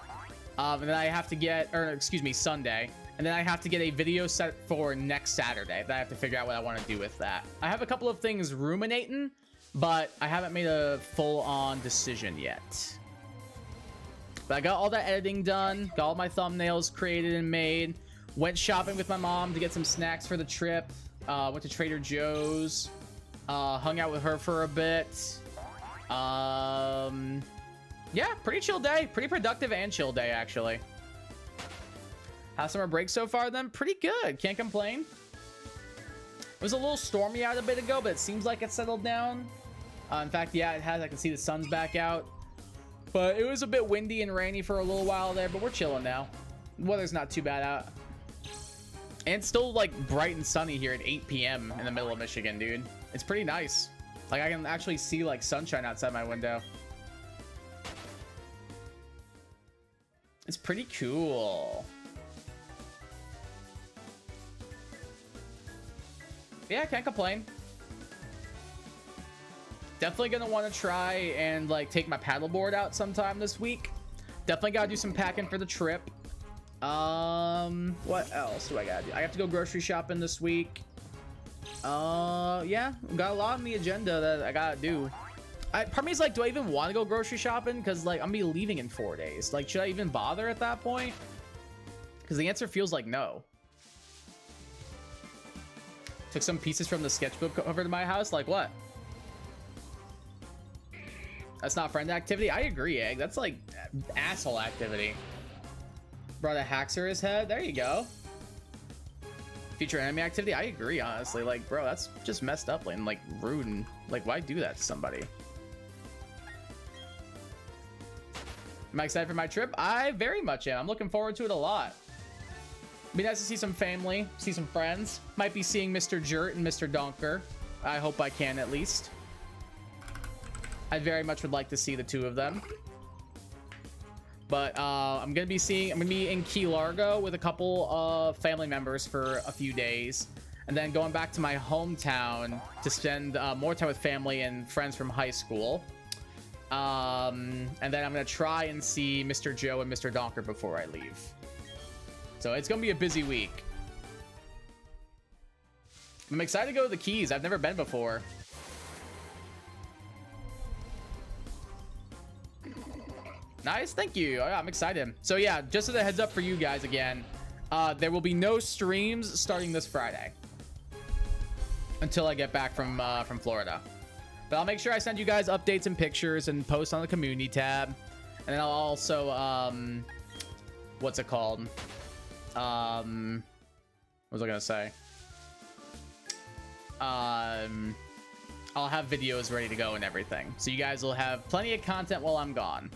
And then I have to get, or excuse me, Sunday. And then I have to get a video set for next Saturday that I have to figure out what I want to do with that. I have a couple of things ruminating, but I haven't made a full-on decision yet. But I got all that editing done, got all my thumbnails created and made. Went shopping with my mom to get some snacks for the trip. Went to Trader Joe's. Hung out with her for a bit. Yeah, pretty chill day. Pretty productive and chill day, actually. How's summer break so far, then? Pretty good. Can't complain. It was a little stormy out a bit ago, but it seems like it settled down. In fact, yeah, it has. I can see the sun's back out. But it was a bit windy and rainy for a little while there, but we're chilling now. Weather's not too bad out. And it's still like bright and sunny here at 8 p.m. in the middle of Michigan, dude. It's pretty nice. Like I can actually see like sunshine outside my window. It's pretty cool. Yeah, I can't complain. Definitely gonna want to try and like take my paddleboard out sometime this week. Definitely gotta do some packing for the trip. What else do I gotta do? I have to go grocery shopping this week. Yeah, got a lot on the agenda that I gotta do. Part of me is like, do I even want to go grocery shopping? Because like I'm gonna be leaving in 4 days. Like, should I even bother at that point? Because the answer feels like no. Took some pieces from the sketchbook over to my house. Like what? That's not friend activity. I agree, Egg. That's like asshole activity. Brought a Haxorus head. There you go. Future enemy activity. I agree, honestly. Like, bro, that's just messed up and like rude and like, why do that to somebody? Am I excited for my trip? I very much am. I'm looking forward to it a lot. Be nice to see some family, see some friends. Might be seeing Mr. Jurt and Mr. Donker. I hope I can at least. I very much would like to see the 2 of them. But I'm gonna be in Key Largo with a couple of family members for a few days, and then going back to my hometown to spend more time with family and friends from high school. And then I'm gonna try and see Mr. Joe and Mr. Donker before I leave. So it's gonna be a busy week. I'm excited to go to the Keys. I've never been before. Nice, thank you. Oh, yeah, I'm excited. So yeah, just as a heads up for you guys again, there will be no streams starting this Friday until I get back from Florida. But I'll make sure I send you guys updates and pictures and post on the community tab. And then I'll also, what's it called? What was I gonna say? I'll have videos ready to go and everything. So you guys will have plenty of content while I'm gone.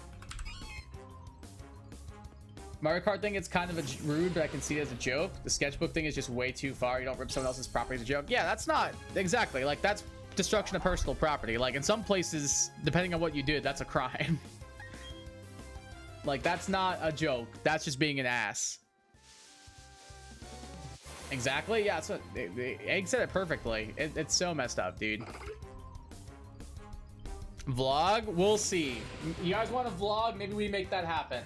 Mario Kart thing, it's kind of rude, but I can see it as a joke. The sketchbook thing is just way too far. You don't rip someone else's property as a joke. Yeah, that's not exactly like that's destruction of personal property. Like in some places, depending on what you did, that's a crime. Like that's not a joke. That's just being an ass. Exactly. Yeah, that's what Egg said it perfectly. It's so messed up, dude. Vlog, we'll see. You guys want to vlog? Maybe we make that happen.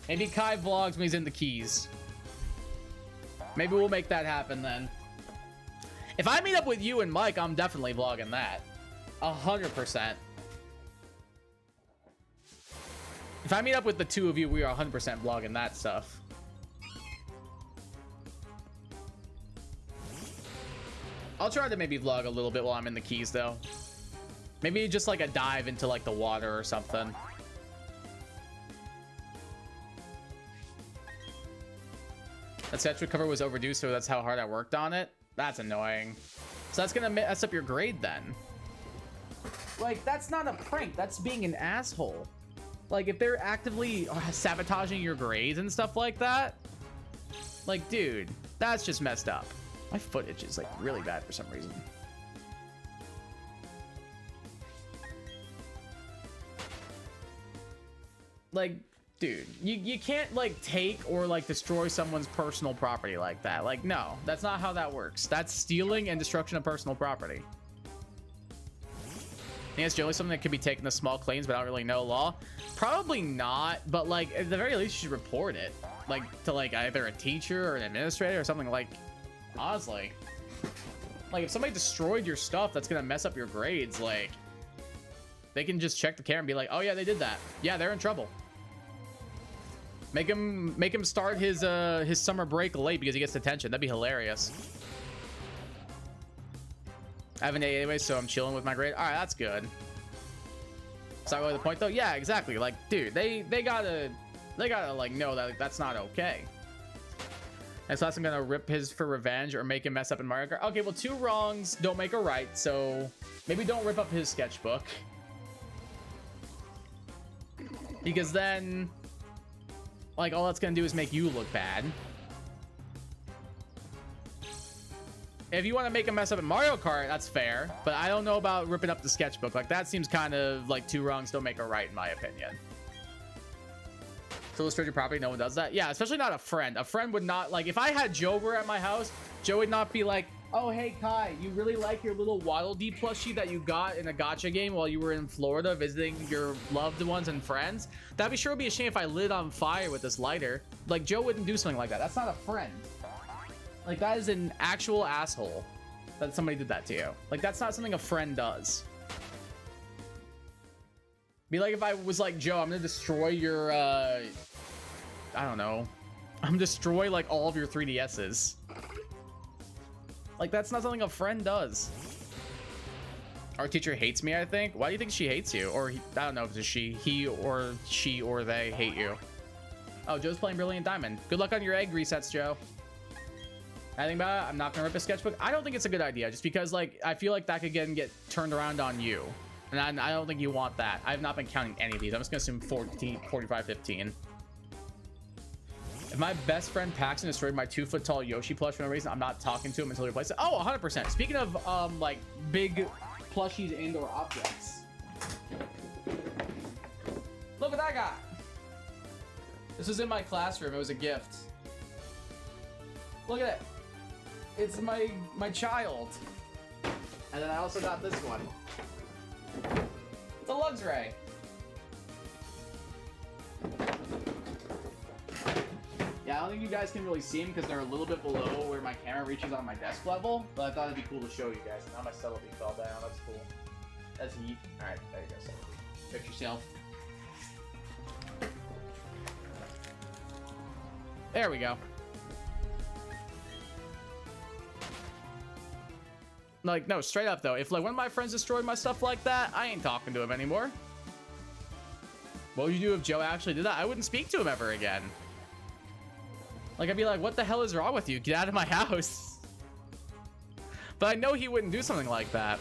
Maybe Kai vlogs when he's in the keys. Maybe we'll make that happen then. If I meet up with you and Mike, I'm definitely vlogging that. 100%. If I meet up with the two of you, we are 100% vlogging that stuff. I'll try to maybe vlog a little bit while I'm in the keys though. Maybe just like a dive into like the water or something. That sketchbook cover was overdue, so that's how hard I worked on it. That's annoying. So that's gonna mess up your grade then. Like, that's not a prank. That's being an asshole. Like, if they're actively sabotaging your grades and stuff like that, like, dude, that's just messed up. My footage is like really bad for some reason. Like, dude, you can't like take or like destroy someone's personal property like that. Like, no, that's not how that works. That's stealing and destruction of personal property. I think it's generally something that could be taken to small claims, but I don't really know law. Probably not, but like at the very least you should report it, like to like either a teacher or an administrator or something. Like, honestly, like if somebody destroyed your stuff, that's gonna mess up your grades. Like, they can just check the camera and be like, oh yeah, they did that. Yeah, they're in trouble. Make him start his summer break late because he gets detention. That'd be hilarious. I have an A anyway, so I'm chilling with my grade. All right, that's good. Is that really the point though? Yeah, exactly. Like, dude, they gotta like know that that's not okay. And so that's I'm gonna rip his for revenge or make him mess up in Mario Kart. Okay, well, 2 wrongs don't make a right, so maybe don't rip up his sketchbook. Because then, like, all that's gonna do is make you look bad. If you want to make a mess up in Mario Kart, that's fair. But I don't know about ripping up the sketchbook. Like, that seems kind of like 2 wrongs don't make a right, in my opinion. So illustrate your property, no one does that. Yeah, especially not a friend. A friend would not, like, if I had Joe over at my house, Joe would not be like, oh, hey, Kai, you really like your little Waddle Dee plushie that you got in a gacha game while you were in Florida visiting your loved ones and friends? That'd be sure be a shame if I lit on fire with this lighter. Like, Joe wouldn't do something like that. That's not a friend. Like, that is an actual asshole that somebody did that to you. Like, that's not something a friend does. Be like if I was like, Joe, I'm gonna destroy your, I don't know. I'm gonna destroy, like, all of your 3DSs. Like, that's not something a friend does. Our teacher hates me, I think. Why do you think she hates you? Or, I don't know if it's he or she or they hate you. Oh, Joe's playing Brilliant Diamond. Good luck on your egg resets, Joe. I think about it, I'm not gonna rip a sketchbook. I don't think it's a good idea, just because, like, I feel like that could get turned around on you. And I don't think you want that. I have not been counting any of these. I'm just gonna assume 14, 45, 15. If my best friend Paxton destroyed my 2-foot-tall Yoshi plush for no reason, I'm not talking to him until he replaces it. Oh, 100%. Speaking of, like, big plushies and/or objects. Look what I got. This was in my classroom. It was a gift. Look at it. It's my child. And then I also got this one. It's a Lugs Ray. Yeah, I don't think you guys can really see them because they're a little bit below where my camera reaches on my desk level, but I thought it'd be cool to show you guys. Now my subtlety fell down. That's cool. That's neat. All right, there you go. Subtlety. Fix yourself. There we go. Like, no, straight up though, if like one of my friends destroyed my stuff like that, I ain't talking to him anymore. What would you do if Joe actually did that? I wouldn't speak to him ever again. Like, I'd be like, what the hell is wrong with you? Get out of my house. But I know he wouldn't do something like that.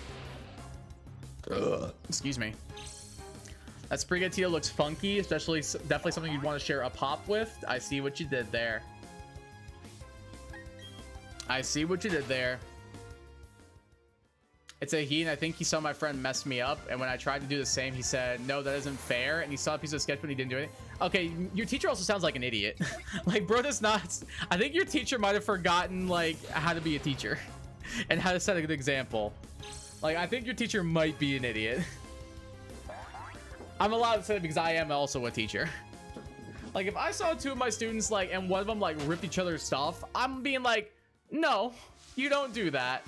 Ugh. Excuse me. That Sprigatito looks funky, especially definitely something you'd want to share a pop with. I see what you did there. I see what you did there. It's a he, and I think he saw my friend mess me up, and when I tried to do the same, he said, no, that isn't fair, and he saw a piece of sketch, but he didn't do it. Okay, your teacher also sounds like an idiot. Like, bro does not... I think your teacher might have forgotten, like, how to be a teacher and how to set a good example. Like, I think your teacher might be an idiot. I'm allowed to say it because I am also a teacher. Like, if I saw two of my students, like, and one of them, like, ripped each other's stuff, I'm being like, no, you don't do that.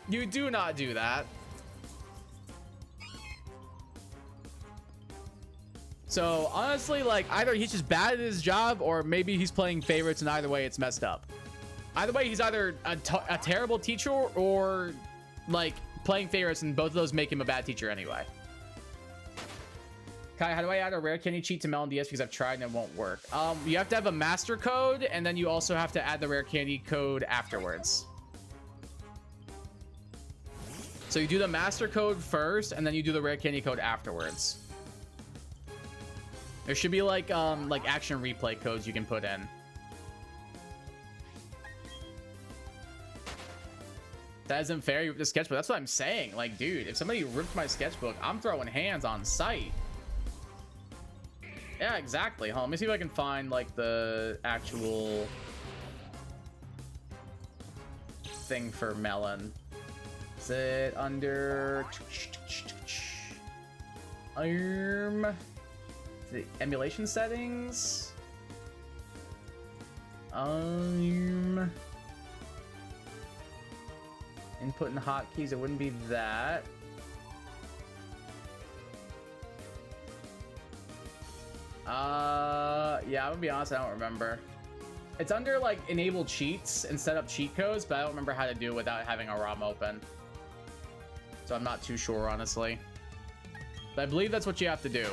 You do not do that. So honestly, like, either he's just bad at his job or maybe he's playing favorites, and either way it's messed up. Either way, he's either a terrible teacher or like playing favorites, and both of those make him a bad teacher anyway. Kai, how do I add a rare candy cheat to Melon DS? Because I've tried and it won't work. You have to have a master code, and then you also have to add the rare candy code afterwards. So you do the master code first, and then you do the rare candy code afterwards. There should be like action replay codes you can put in. That isn't fair. You ripped the sketchbook. That's what I'm saying. Like, dude, if somebody ripped my sketchbook, I'm throwing hands on sight. Yeah, exactly. Hold on, let me see if I can find like the actual thing for Melon. Is it under the emulation settings? Input and hotkeys, it wouldn't be that. Yeah, I'm gonna be honest, I don't remember. It's under like enable cheats and set up cheat codes, but I don't remember how to do it without having a ROM open. So I'm not too sure, honestly. But I believe that's what you have to do.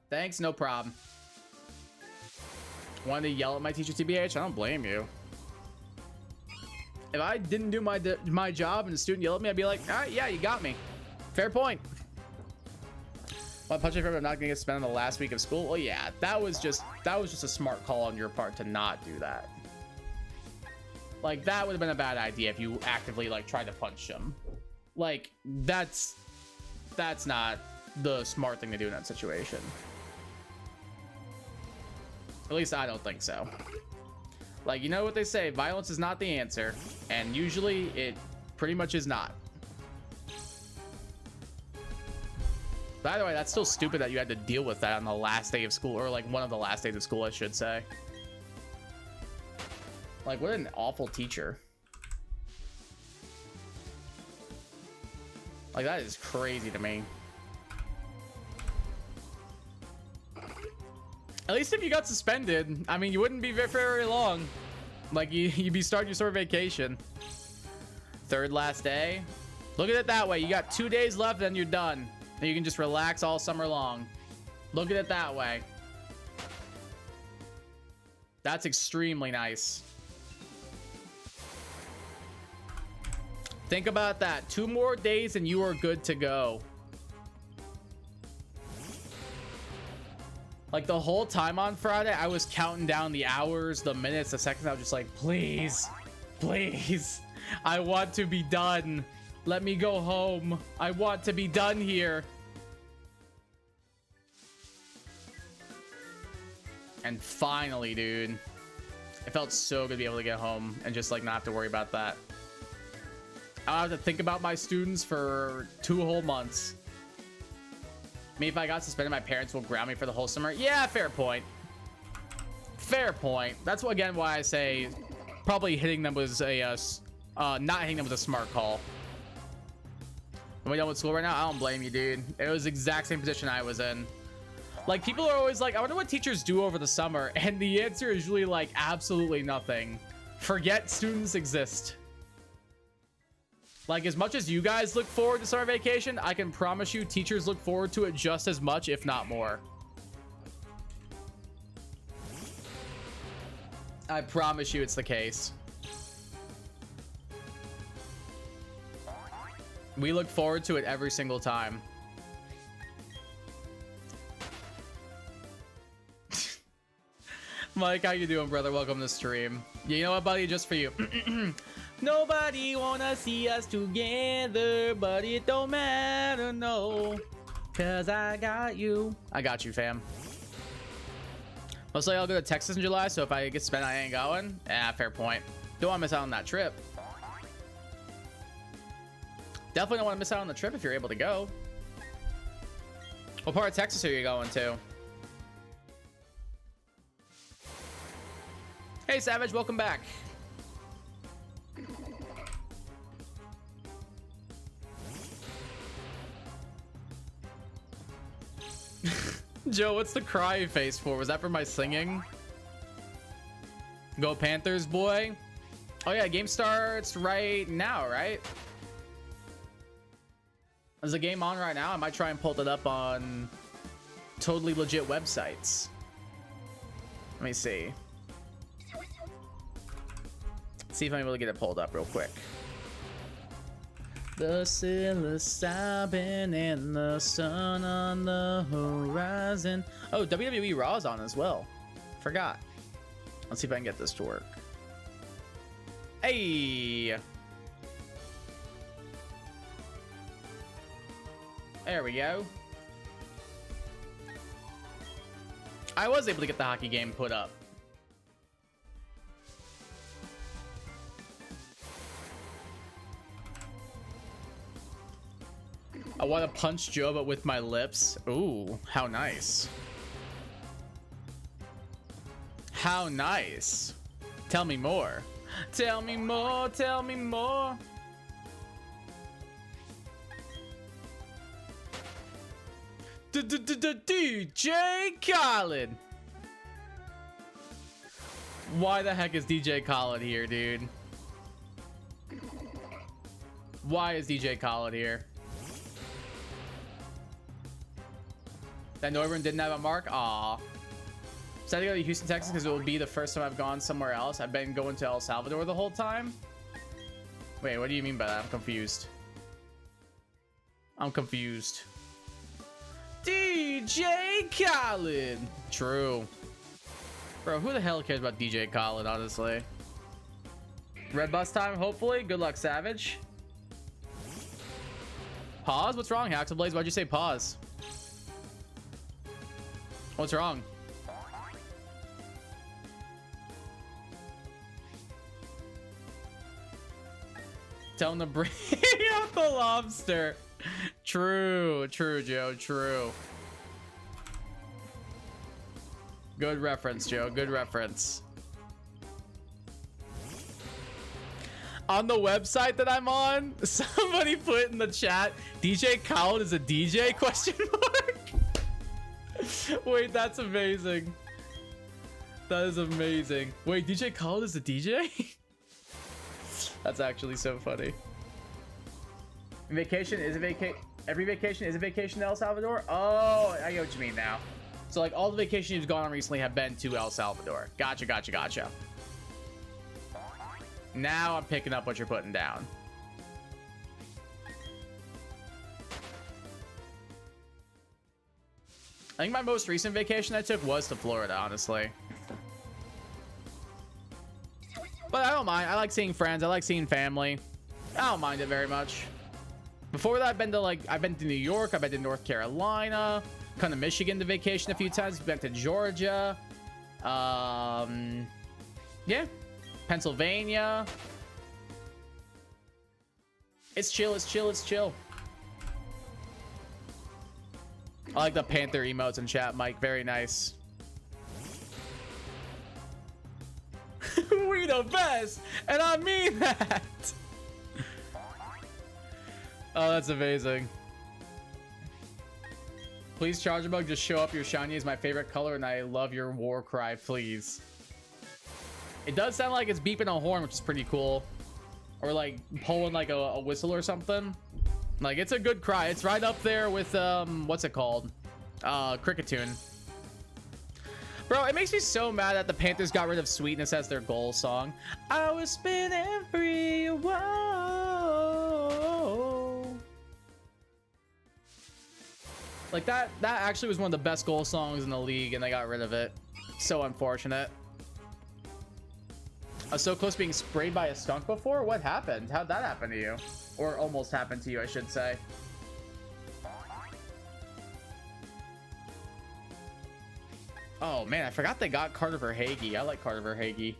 Thanks, no problem. Wanted to yell at my teacher, TBH? I don't blame you. If I didn't do my job and the student yelled at me, I'd be like, all right, yeah, you got me. Fair point. My punch I'm not gonna get spent on the last week of school. Well, yeah, that was just a smart call on your part to not do that. Like, that would have been a bad idea if you actively like tried to punch him. Like, that's not the smart thing to do in that situation. At least I don't think so. Like, you know what they say, violence is not the answer, and usually it pretty much is not. By the way, that's still stupid that you had to deal with that on the last day of school, or like one of the last days of school, I should say. Like, what an awful teacher. Like, that is crazy to me. At least if you got suspended, I mean, you wouldn't be very long. Like, you'd be starting your summer vacation. Third last day. Look at it that way. You got 2 days left, then you're done. And you can just relax all summer long. Look at it that way. That's extremely nice. Think about that. 2 more days and you are good to go. Like, the whole time on Friday, I was counting down the hours, the minutes, the seconds. I was just like, please, please, I want to be done. Let me go home. I want to be done here. And finally, dude, it felt so good to be able to get home and just like not have to worry about that. I don't have to think about my students for 2 whole months. I mean, if I got suspended, my parents will ground me for the whole summer. Yeah, fair point. Fair point. That's what, again, why I say probably hitting them was a not hitting them was a smart call. Am I done with school right now? I don't blame you, dude. It was the exact same position I was in. Like, people are always like, I wonder what teachers do over the summer, and the answer is usually like absolutely nothing. Forget students exist. Like, as much as you guys look forward to summer vacation, I can promise you teachers look forward to it just as much, if not more. I promise you it's the case. We look forward to it every single time. Mike, how you doing, brother? Welcome to stream. You know what, buddy? Just for you. Nobody wanna see us together, but it don't matter, no. Cause I got you. I got you, fam. Most likely I'll go to Texas in July, so if I get spent, I ain't going. Fair point. Don't want to miss out on that trip. Definitely don't want to miss out on the trip if you're able to go. What part of Texas are you going to? Hey, Savage, welcome back. Joe, what's the cry face for? Was that for my singing? Go Panthers, boy. Oh yeah, game starts right now, right? Is the game on right now? I might try and pull it up on totally legit websites. Let me see. See if I'm able to get it pulled up real quick. The psilocybin and the sun on the horizon. Oh, WWE Raw is on as well. Forgot. Let's see if I can get this to work. Hey! There we go. I was able to get the hockey game put up. I want to punch Joe, but with my lips. Ooh, how nice. How nice. Tell me more. Tell me more, tell me more. DJ Khaled. Why the heck is DJ Khaled here, dude? Why is DJ Khaled here? That Norburn didn't have a mark? Aw. Decided to go to Houston, Texas because it will be the first time I've gone somewhere else. I've been going to El Salvador the whole time. Wait, what do you mean by that? I'm confused. I'm confused. DJ Khaled. True. Bro, who the hell cares about DJ Khaled, honestly? Red bus time, hopefully. Good luck, Savage. Pause? What's wrong, Haxablaze? Why'd you say pause? What's wrong? Tell him to bring out the lobster. True, true, Joe, true. Good reference, Joe, good reference. On the website that I'm on, somebody put in the chat, DJ Khaled is a DJ, question mark? Wait, that's amazing. That is amazing. Wait, DJ Khaled is a DJ? That's actually so funny. Vacation is a every vacation is a vacation to El Salvador? Oh, I get what you mean now. So like all the vacations you've gone on recently have been to El Salvador. Gotcha, gotcha, gotcha. Now I'm picking up what you're putting down. I think my most recent vacation I took was to Florida, honestly. But I don't mind. I like seeing friends. I like seeing family. I don't mind it very much. Before that, I've been to New York. I've been to North Carolina. Come to Michigan to vacation a few times. Been to Georgia. Yeah. Pennsylvania. It's chill. It's chill. It's chill. I like the Panther emotes in chat, Mike. Very nice. We the best, and I mean that. Oh, that's amazing. Please, Charger Bug, just show up. Your shiny is my favorite color, and I love your war cry, please. It does sound like it's beeping a horn, which is pretty cool. Or like pulling like a whistle or something. Like, it's a good cry. It's right up there with, what's it called? Cricket Tune. Bro, it makes me so mad that the Panthers got rid of Sweetness as their goal song. I was spinning free, whoa. Like that actually was one of the best goal songs in the league, and they got rid of it. So unfortunate. I was so close to being sprayed by a skunk before. What happened? How'd that happen to you? Or almost happened to you, I should say. Oh man, I forgot they got Carter Verhaeghe. I like Carter Verhaeghe.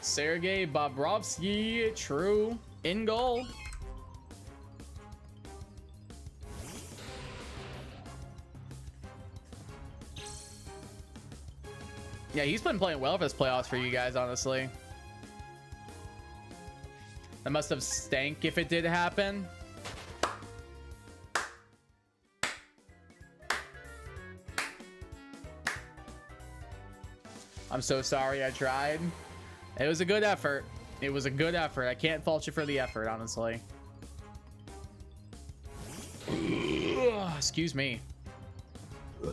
Sergei Bobrovsky, true. In goal. Yeah, he's been playing well for this playoffs for you guys, honestly. That must have stank if it did happen. I'm so sorry I tried. It was a good effort. It was a good effort. I can't fault you for the effort, honestly. Excuse me.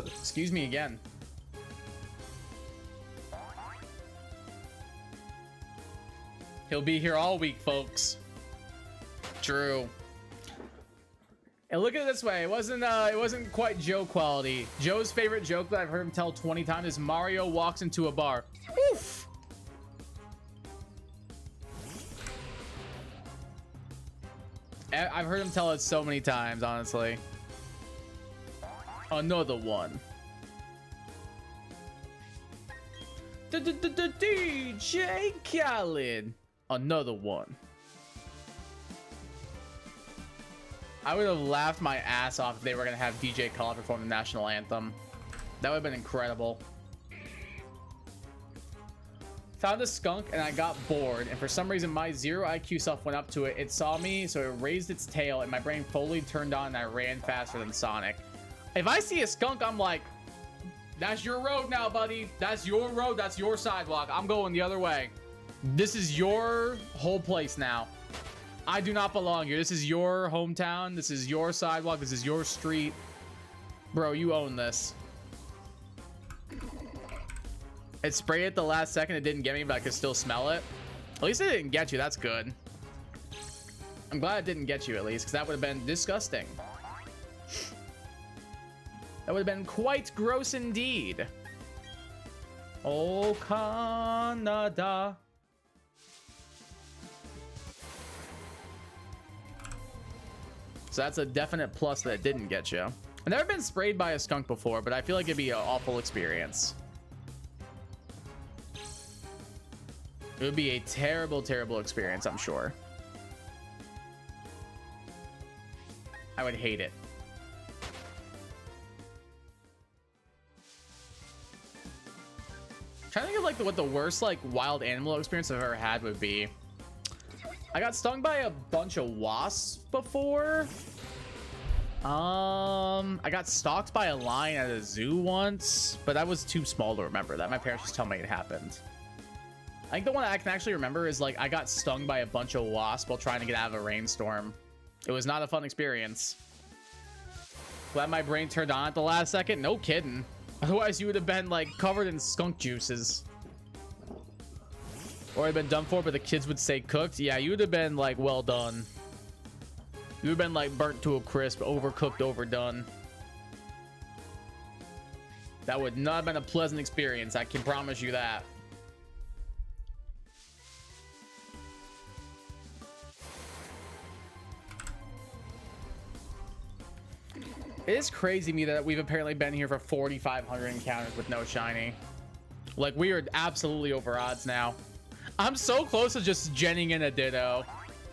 Excuse me again. He'll be here all week, folks. True. And look at it this way. It wasn't quite Joe quality. Joe's favorite joke that I've heard him tell 20 times is Mario walks into a bar. Oof. I've heard him tell it so many times, honestly. Another one. DJ Khaled. Another one. I would have laughed my ass off if they were going to have DJ Khaled perform the national anthem. That would have been incredible. Found a skunk and I got bored, and for some reason my 0 IQ self went up to it. It saw me, so it raised its tail, and my brain fully turned on and I ran faster than Sonic. If I see a skunk, I'm like, that's your road now, buddy. That's your road. That's your sidewalk. I'm going the other way. This is your whole place now. I do not belong here. This is your hometown. This is your sidewalk. This is your street. Bro, you own this. It sprayed at the last second. It didn't get me, but I could still smell it. At least it didn't get you. That's good. I'm glad it didn't get you, at least, because that would have been disgusting. That would have been quite gross indeed. Oh, Canada. So that's a definite plus that it didn't get you. I've never been sprayed by a skunk before, but I feel like it'd be an awful experience. It would be a terrible, terrible experience, I'm sure. I would hate it. I'm trying to think of like what the worst like wild animal experience I've ever had would be. I got stung by a bunch of wasps before. I got stalked by a lion at a zoo once, but I was too small to remember that. My parents just tell me it happened. I think the one I can actually remember is like I got stung by a bunch of wasps while trying to get out of a rainstorm. It was not a fun experience. Glad my brain turned on at the last second. No kidding. Otherwise, you would have been like covered in skunk juices. Or I'd been done for, but the kids would say cooked. Yeah, you would have been like well done. You would have been like burnt to a crisp, overcooked, overdone. That would not have been a pleasant experience. I can promise you that. It is crazy to me that we've apparently been here for 4,500 encounters with no shiny. Like, we are absolutely over odds now. I'm so close to just genning in a Ditto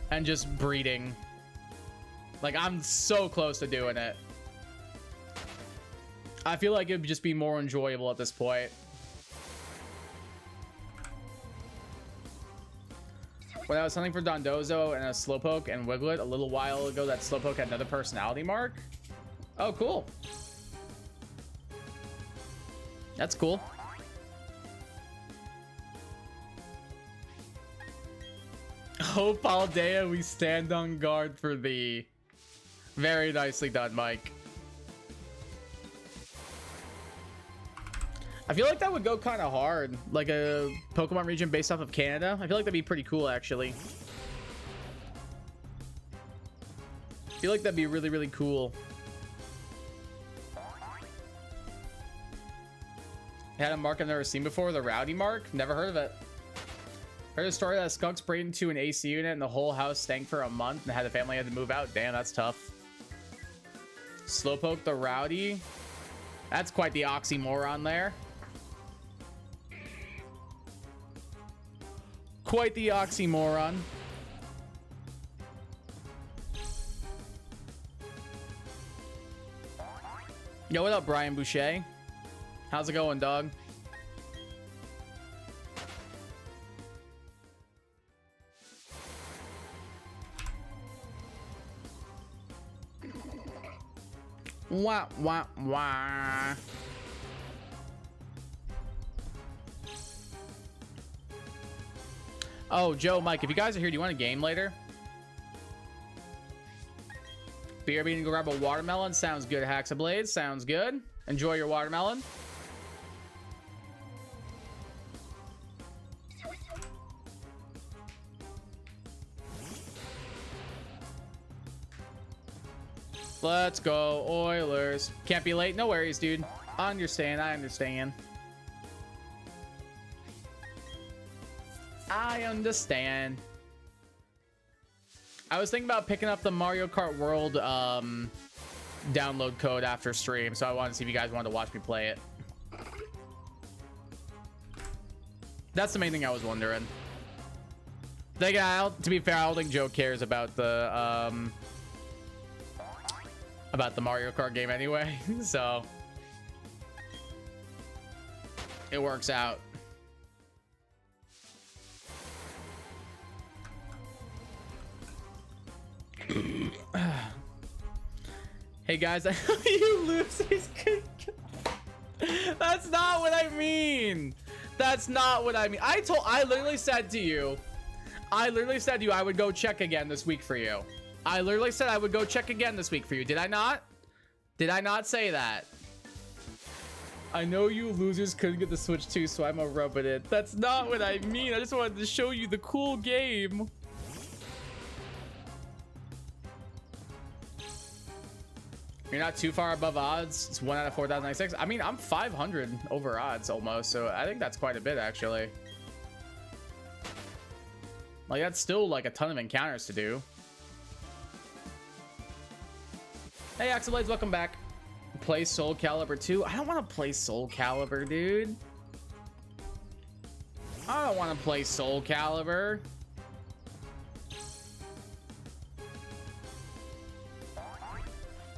and just breeding. Like, I'm so close to doing it. I feel like it would just be more enjoyable at this point. When I was hunting for Dondozo and a Slowpoke and Wiglet a little while ago, that Slowpoke had another personality mark. Oh, cool. That's cool. Oh, Paldea, we stand on guard for thee. Very nicely done, Mike. I feel like that would go kind of hard. Like a Pokemon region based off of Canada. I feel like that'd be pretty cool, actually. feel like that'd be really, really cool. It had a mark I've never seen before, the Rowdy mark. Never heard of it. Heard a story that skunks sprayed into an AC unit and the whole house stank for a month and had the family had to move out. Damn, that's tough. Slowpoke the Rowdy. That's quite the oxymoron there. Quite the oxymoron. Yo, what up, Brian Boucher? How's it going, dog? Wah, wah, wah. Oh, Joe, Mike, if you guys are here, do you want a game later? BRB to go grab a watermelon. Sounds good, Haxablade. Sounds good. Enjoy your watermelon. Let's go, Oilers. Can't be late. No worries, dude. I understand. I understand. I understand. I was thinking about picking up the Mario Kart World download code after stream, so I wanted to see if you guys wanted to watch me play it. That's the main thing I was wondering. To be fair, I don't think Joe cares about the Mario Kart game anyway, so it works out. Hey guys, I know you losers could. That's not what I mean. That's not what I mean. I literally said to you I would go check again this week for you. I literally said I would go check again this week for you. Did I not? Did I not say that? I know you losers couldn't get the Switch too, so I'm a rubbing it. That's not what I mean. I just wanted to show you the cool game. You're not too far above odds. It's 1 out of 4,096. I mean, I'm 500 over odds almost, so I think that's quite a bit actually. Like, that's still like a ton of encounters to do. Hey, Axelblades, welcome back. Play Soul Calibur 2. I don't want to play Soul Calibur, dude. I don't want to play Soul Calibur.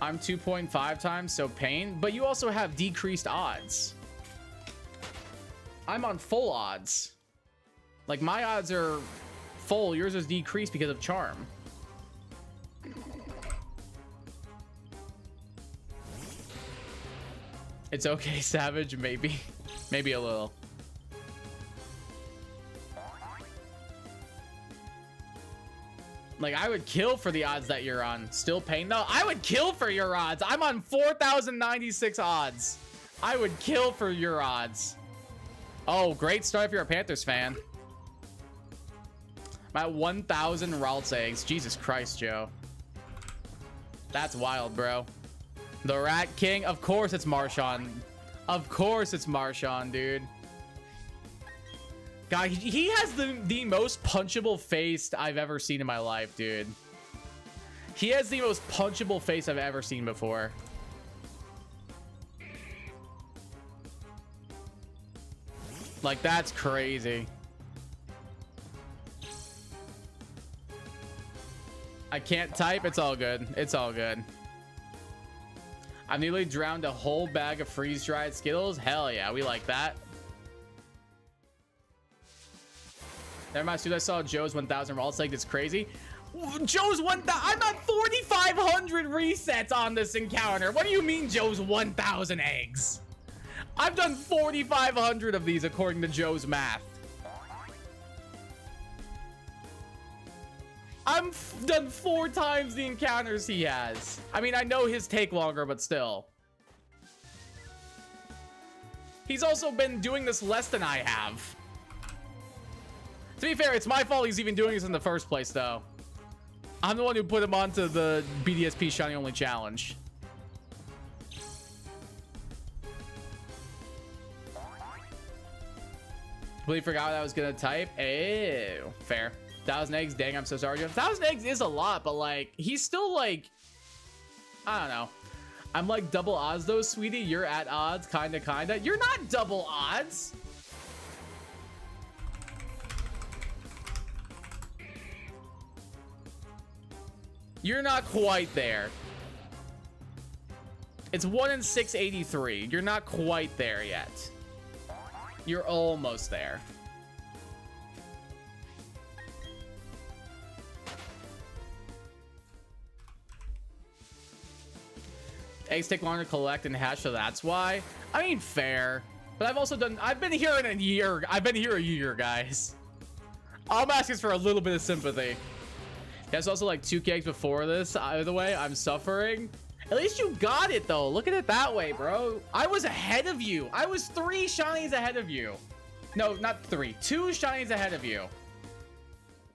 I'm 2.5 times, so pain. But you also have decreased odds. I'm on full odds. Like, my odds are full. Yours is decreased because of charm. It's okay, Savage. Maybe. Maybe a little. Like, I would kill for the odds that you're on. Still pain? No, I would kill for your odds. I'm on 4,096 odds. I would kill for your odds. Oh, great start if you're a Panthers fan. I'm at 1,000 Ralts eggs. Jesus Christ, Joe. That's wild, bro. The Rat King. Of course it's Marshawn. Of course it's Marshawn, dude. God, he has the most punchable face I've ever seen in my life, dude. He has the most punchable face I've ever seen before. Like, that's crazy. I can't type. It's all good. It's all good. I nearly drowned a whole bag of freeze-dried Skittles. Hell yeah, we like that. Never mind, as soon as I saw Joe's 1,000 Ralts, like, it's crazy. Joe's 1,000. I'm at 4,500 resets on this encounter. What do you mean Joe's 1,000 eggs? I've done 4,500 of these according to Joe's math. I'm done 4 times the encounters he has. I mean, I know his take longer, but still. He's also been doing this less than I have. To be fair, it's my fault he's even doing this in the first place, though. I'm the one who put him onto the BDSP shiny only challenge. Completely forgot what I was gonna type. Ew, fair. 1,000 eggs. Dang, I'm so sorry. 1,000 eggs is a lot, but like, he's still like, I don't know. I'm like double odds though, sweetie. You're at odds, kinda. You're not double odds. You're not quite there. It's 1 in 683. You're not quite there yet. You're almost there. Eggs take longer to collect and hatch, so that's why. I mean, fair. But I've also done, I've been here in a year. I've been here a year, guys. All I'm asking is for a little bit of sympathy. There's also like 2 eggs before this. Either way, I'm suffering. At least you got it though. Look at it that way, bro. I was ahead of you. I was 3 shinies ahead of you. No, not 3. 2 shinies ahead of you.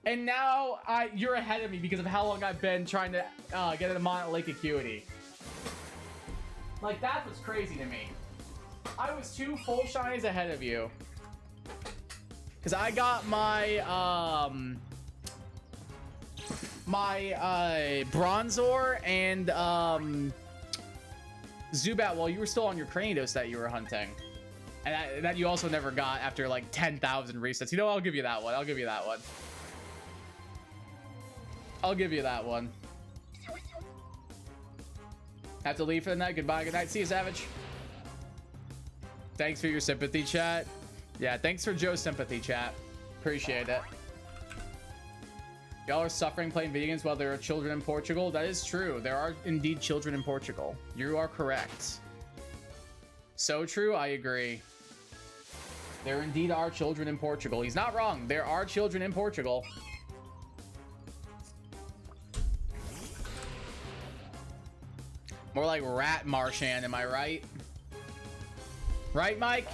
And now you're ahead of me because of how long I've been trying to get a mon at Lake Acuity. Like, that was crazy to me. I was 2 full shinies ahead of you. Because I got my Bronzor and Zubat while you were still on your Cranidos that you were hunting. And that you also never got after like 10,000 resets. You know, I'll give you that one. I'll give you that one. I'll give you that one. Have to leave for the night. Goodbye. Good night. See you, Savage. Thanks for your sympathy, chat. Yeah, thanks for Joe's sympathy, chat. Appreciate it. Y'all are suffering playing video games while there are children in Portugal. That is true. There are indeed children in Portugal. You are correct. So true. I agree. There indeed are children in Portugal. He's not wrong. There are children in Portugal. More like Rat Marshan, am I right? Right, Mike?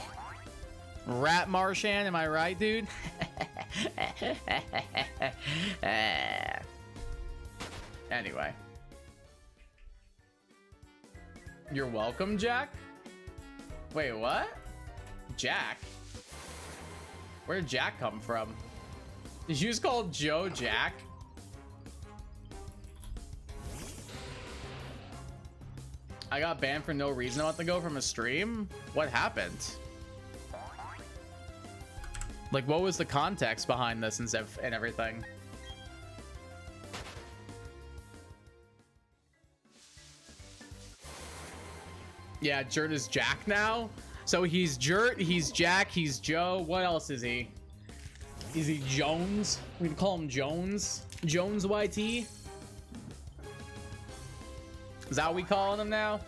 Rat Marshan, am I right, dude? Anyway. You're welcome, Jack? Wait, what? Jack? Where did Jack come from? Did you just call Joe Jack? I got banned for no reason a month ago from a stream? What happened? Like, what was the context behind this and everything? Yeah, Jert is Jack now. So he's Jert, he's Jack, he's Joe. What else is he? Is he Jones? We can call him Jones. Jones YT. Is that what we calling him now?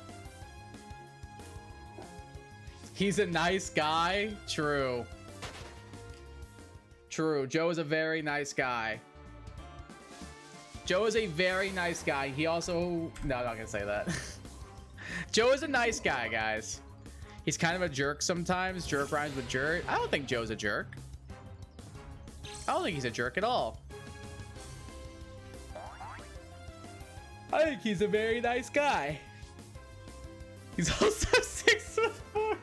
He's a nice guy. True. True. Joe is a very nice guy. Joe is a very nice guy. He also... No, I'm not gonna say that. Joe is a nice guy, guys. He's kind of a jerk sometimes. Jerk rhymes with jerk. I don't think Joe's a jerk. I don't think he's a jerk at all. I think he's a very nice guy. He's also 6'4".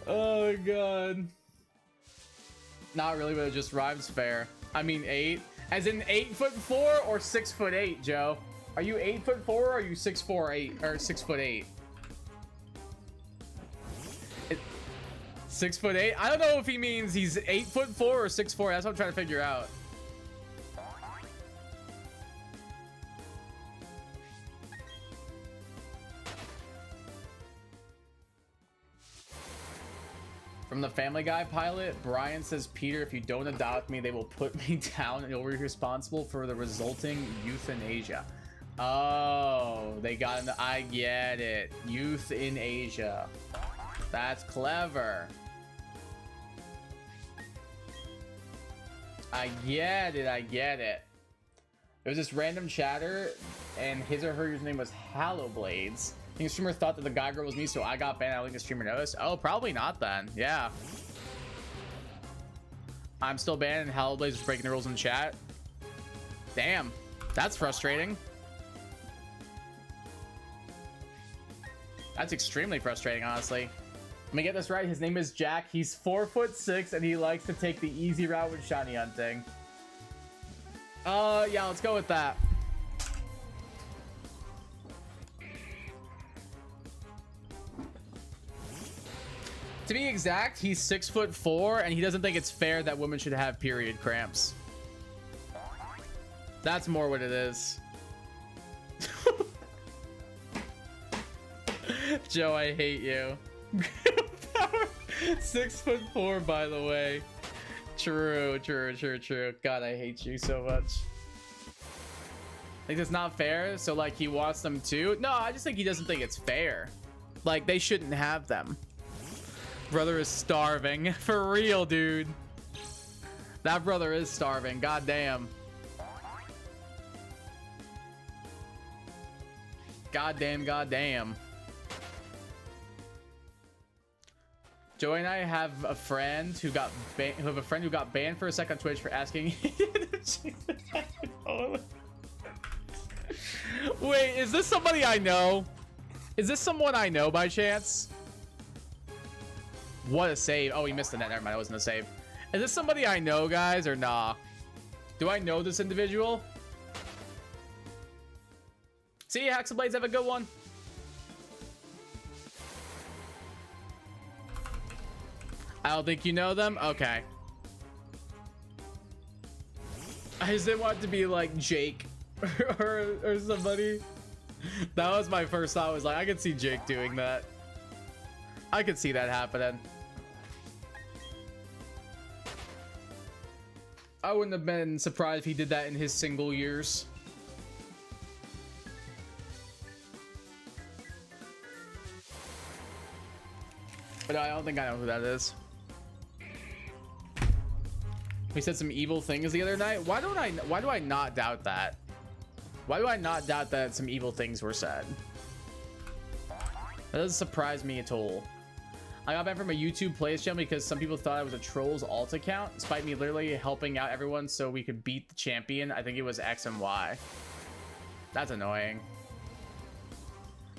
Oh my god. Not really, but it just rhymes fair. I mean 8. As in 8'4" or 6'8", Joe? Are you 8'4" or are you 6'4", 8 or 6'8"? 6'8"? I don't know if he means he's 8'4" or 6'4". That's what I'm trying to figure out. From the Family Guy pilot, Brian says, Peter, if you don't adopt me, they will put me down and you'll be responsible for the resulting euthanasia. Oh, they got into, I get it. Youth in Asia. That's clever. I get it. I get it. It was this random chatter and his or her username was Hallowblades. I think the streamer thought that the guy girl was me, so I got banned. I don't think the streamer noticed. Oh, probably not then. Yeah. I'm still banned and Hellblazer's breaking the rules in chat. Damn, that's frustrating. That's extremely frustrating, honestly. Let me get this right. His name is Jack. He's 4'6" and he likes to take the easy route with shiny hunting. Yeah, let's go with that. To be exact, he's 6'4" and he doesn't think it's fair that women should have period cramps. That's more what it is. Joe, I hate you. 6'4", by the way. True. God, I hate you so much. Like, it's not fair, so like he wants them to. No, I just think he doesn't think it's fair. Like, they shouldn't have them. Brother is starving. For real, dude. That brother is starving. God damn. God damn. Joey and I have a friend who got banned for a sec on Twitch for asking. Wait, is this somebody I know? Is this someone I know by chance? What a save. Oh, he missed the net. Never mind. That wasn't a save. Is this somebody I know, guys, or nah? Do I know this individual? See you, Haxablades. Have a good one. I don't think you know them. Okay. I just didn't want it to be like Jake or somebody. That was my first thought. Was like, I could see Jake doing that. I could see that happening. I wouldn't have been surprised if he did that in his single years. But I don't think I know who that is. We said some evil things the other night. Why do I not doubt that? Why do I not doubt that some evil things were said? That doesn't surprise me at all. I got banned from a YouTube plays channel because some people thought I was a troll's alt account, despite me literally helping out everyone so we could beat the champion. I think it was X and Y. That's annoying.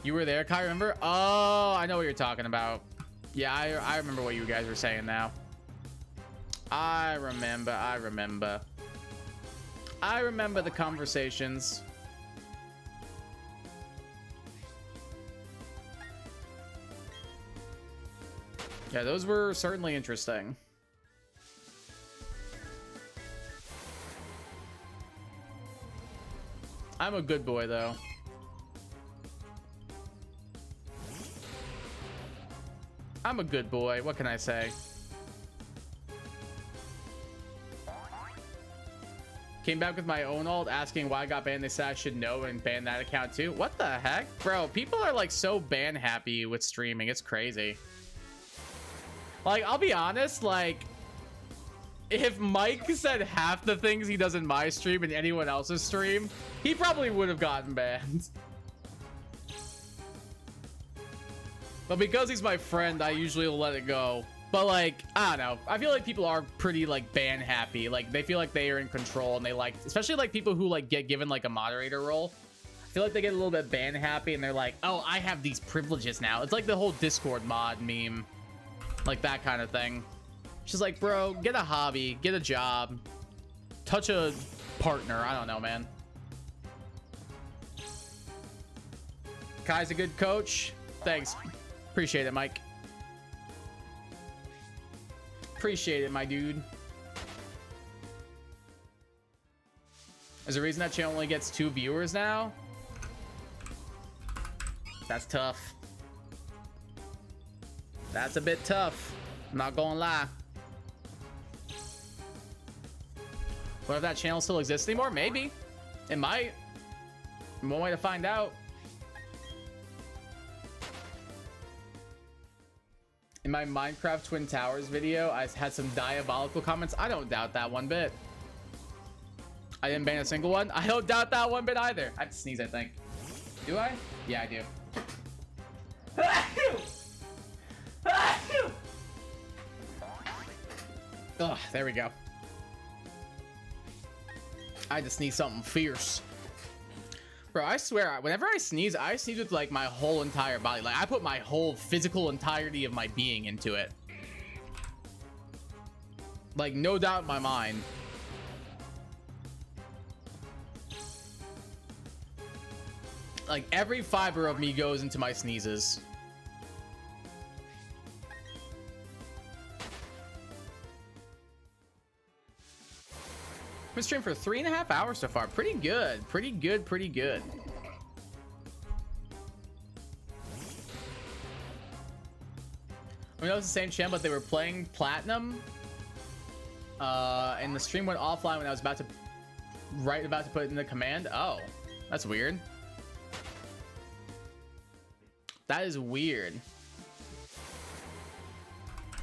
You were there, Kai, remember? Oh, I know what you're talking about. Yeah, I remember what you guys were saying now. I remember the conversations. Yeah, those were certainly interesting. I'm a good boy, though. I'm a good boy. What can I say? Came back with my own alt asking why I got banned. They said I should know and ban that account too. What the heck? Bro, people are like so ban happy with streaming. It's crazy. Like, I'll be honest, like, if Mike said half the things he does in my stream and anyone else's stream, he probably would have gotten banned. But because he's my friend, I usually let it go. But like, I don't know. I feel like people are pretty like ban happy. Like they feel like they are in control and they like, especially like people who like get given like a moderator role. I feel like they get a little bit ban happy and they're like, oh, I have these privileges now. It's like the whole Discord mod meme. Like that kind of thing. She's like, bro, get a hobby, get a job, touch a partner. I don't know, man. Kai's a good coach. Thanks. Appreciate it, Mike. Appreciate it, my dude. There's a reason that channel only gets 2 viewers now. That's tough. That's a bit tough. I'm not gonna lie. What if that channel still exists anymore? Maybe. It might. One way to find out. In my Minecraft Twin Towers video, I had some diabolical comments. I don't doubt that one bit. I didn't ban a single one. I don't doubt that one bit either. I have to sneeze, I think. Do I? Yeah, I do. Ugh, there we go. I just need something fierce. Bro, I swear, whenever I sneeze with like my whole entire body. Like I put my whole physical entirety of my being into it. Like no doubt in my mind. Like every fiber of me goes into my sneezes. I've been streaming for 3.5 hours so far. Pretty good. Pretty good. Pretty good. I know it's the same channel, but they were playing Platinum. And the stream went offline when I was about to put in the command. Oh, that's weird. That is weird.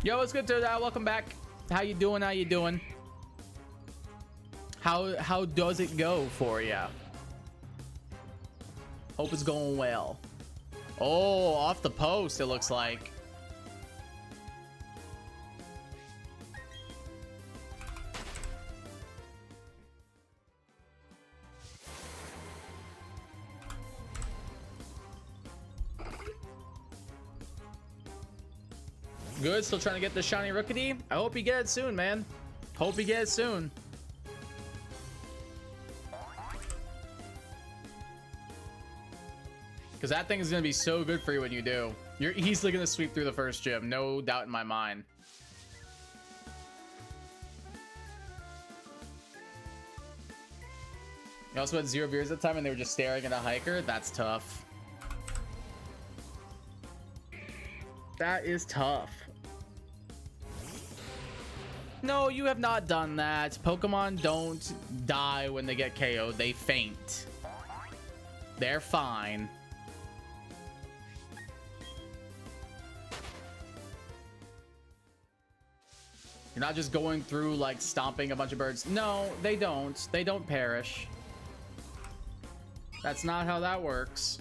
Yo, what's good to that? Welcome back. How you doing? How you doing? How does it go for you? Hope it's going well. Oh, off the post, it looks like. Good, still trying to get the shiny Acuity. I hope you get it soon, man. Hope you get it soon. Because that thing is going to be so good for you when you do. You're easily going to sweep through the first gym. No doubt in my mind. You also had 0 viewers at the time and they were just staring at a hiker. That's tough. That is tough. No, you have not done that. Pokemon don't die when they get KO'd. They faint. They're fine. You're not just going through like stomping a bunch of birds. No, they don't. They don't perish. That's not how that works.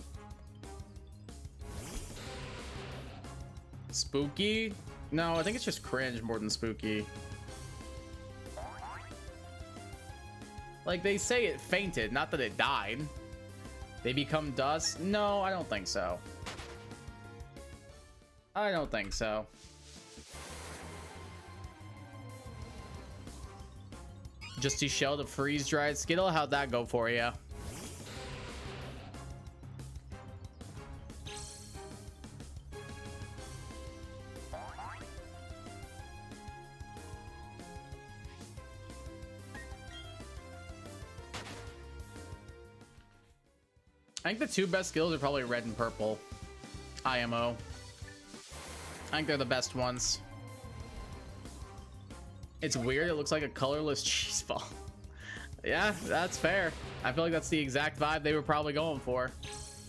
Spooky? No, I think it's just cringe more than spooky. Like they say it fainted, not that it died. They become dust? No, I don't think so. I don't think so. Just to shell the freeze dried Skittle? How'd that go for you? I think the 2 best skills are probably red and purple. IMO. I think they're the best ones. It's weird. It looks like a colorless cheese ball. Yeah, that's fair. I feel like that's the exact vibe they were probably going for.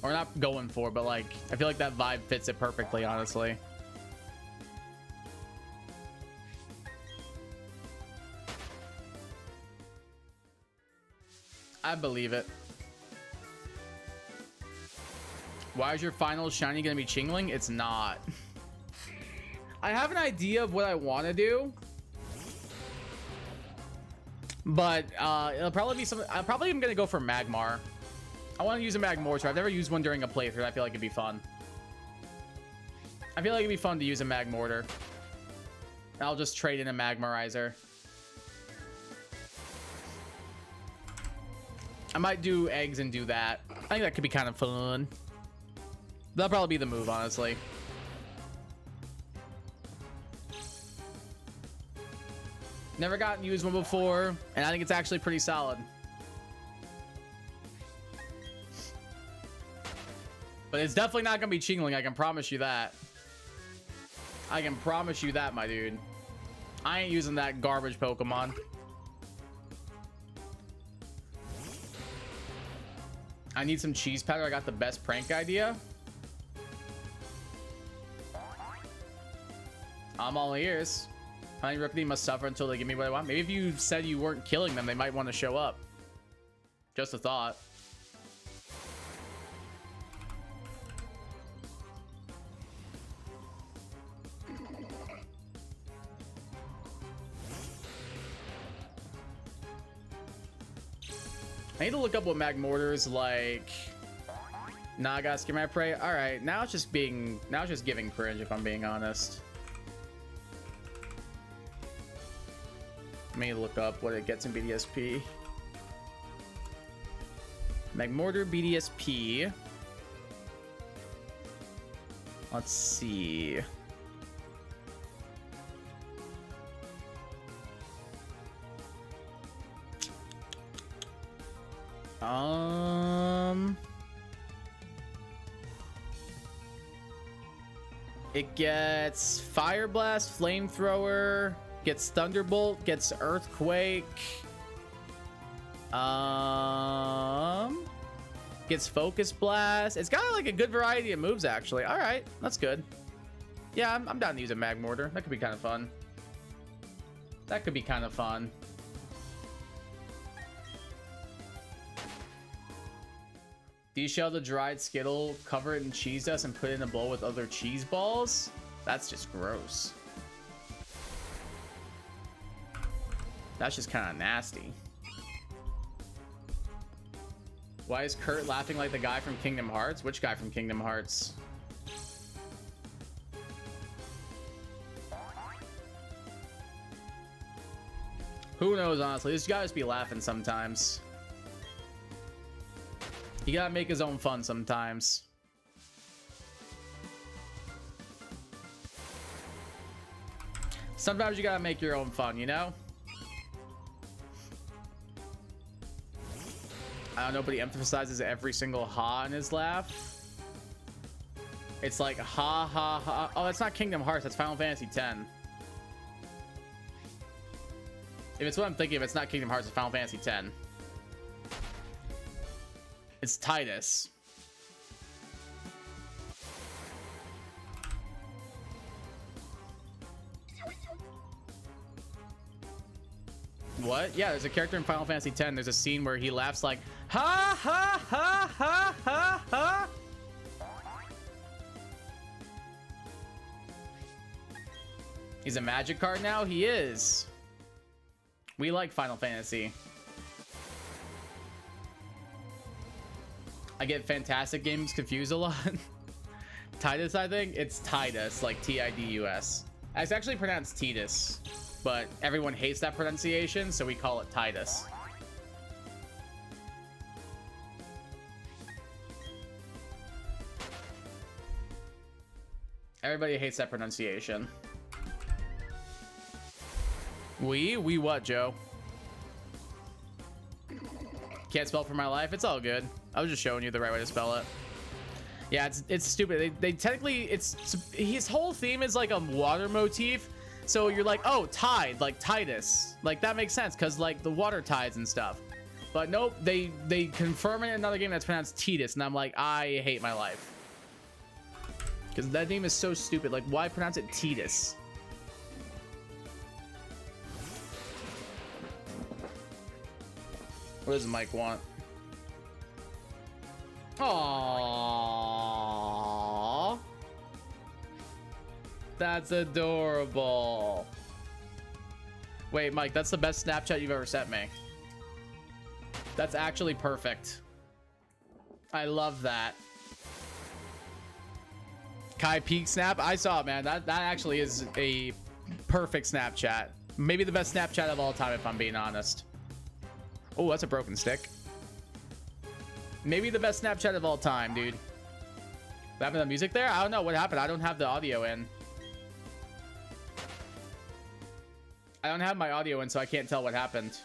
Or not going for, but like, I feel like that vibe fits it perfectly, honestly. I believe it. Why is your final shiny gonna be Chingling? It's not. I have an idea of what I want to do, but it'll probably be something. I probably am gonna go for Magmar. I want to use a Magmortar. I've never used one during a playthrough. I feel like it'd be fun. I feel like it'd be fun to use a Magmortar. I'll just trade in a Magmarizer. I might do eggs and do that. I think that could be kind of fun. That'll probably be the move, honestly. Never gotten used one before, and I think it's actually pretty solid. But it's definitely not gonna be Chingling, I can promise you that. I can promise you that, my dude. I ain't using that garbage Pokemon. I need some cheese powder. I got the best prank idea. I'm all ears. Honey Rookie must suffer until they give me what I want. Maybe if you said you weren't killing them, they might want to show up. Just a thought. I need to look up what Mag Mortar's like. Nah, I gotta skip my prey. All right, now it's just giving cringe if I'm being honest. Let me look up what it gets in BDSP. Mag Mortar BDSP. Let's see. It gets Fire Blast, Flamethrower, gets Thunderbolt, gets Earthquake, gets Focus Blast. It's got like a good variety of moves actually. All right, that's good. Yeah, I'm down to use a Mag Mortar. That could be kind of fun. That could be kind of fun. Deshell the dried Skittle, cover it in cheese dust, and put it in a bowl with other cheese balls? That's just gross. That's just kind of nasty. Why is Kurt laughing like the guy from Kingdom Hearts? Which guy from Kingdom Hearts? Who knows, honestly. This guy just be laughing sometimes. You gotta make his own fun sometimes. Sometimes you gotta make your own fun, you know? I don't know, but he emphasizes every single ha in his laugh. It's like ha ha ha. Oh, that's not Kingdom Hearts, that's Final Fantasy X. If it's what I'm thinking of, it's not Kingdom Hearts, it's Final Fantasy X. It's Titus. What? Yeah, there's a character in Final Fantasy X. There's a scene where he laughs like ha ha ha ha ha ha. He's a magic card now? He is. We like Final Fantasy. I get fantastic games confused a lot. Titus, I think it's Titus, like Tidus. It's actually pronounced Titus, but everyone hates that pronunciation, so we call it Titus. Everybody hates that pronunciation. We what, Joe? Can't spell for my life. It's all good. I was just showing you the right way to spell it. Yeah, it's stupid. They technically, his whole theme is like a water motif. So you're like, oh, tide, like Titus. Like that makes sense because like the water tides and stuff. But nope, they confirm it in another game that's pronounced Titus, and I'm like, I hate my life. Because that name is so stupid. Like, why pronounce it Titus? What does Mike want? Aww. That's adorable. Wait, Mike, that's the best Snapchat you've ever sent me. That's actually perfect. I love that. Kai Peak Snap. I saw it, man. That actually is a perfect Snapchat. Maybe the best Snapchat of all time, if I'm being honest. Oh, that's a broken stick. Maybe the best Snapchat of all time, dude. What happened to the music there? I don't know what happened. I don't have the audio in. I don't have my audio in, so I can't tell what happened.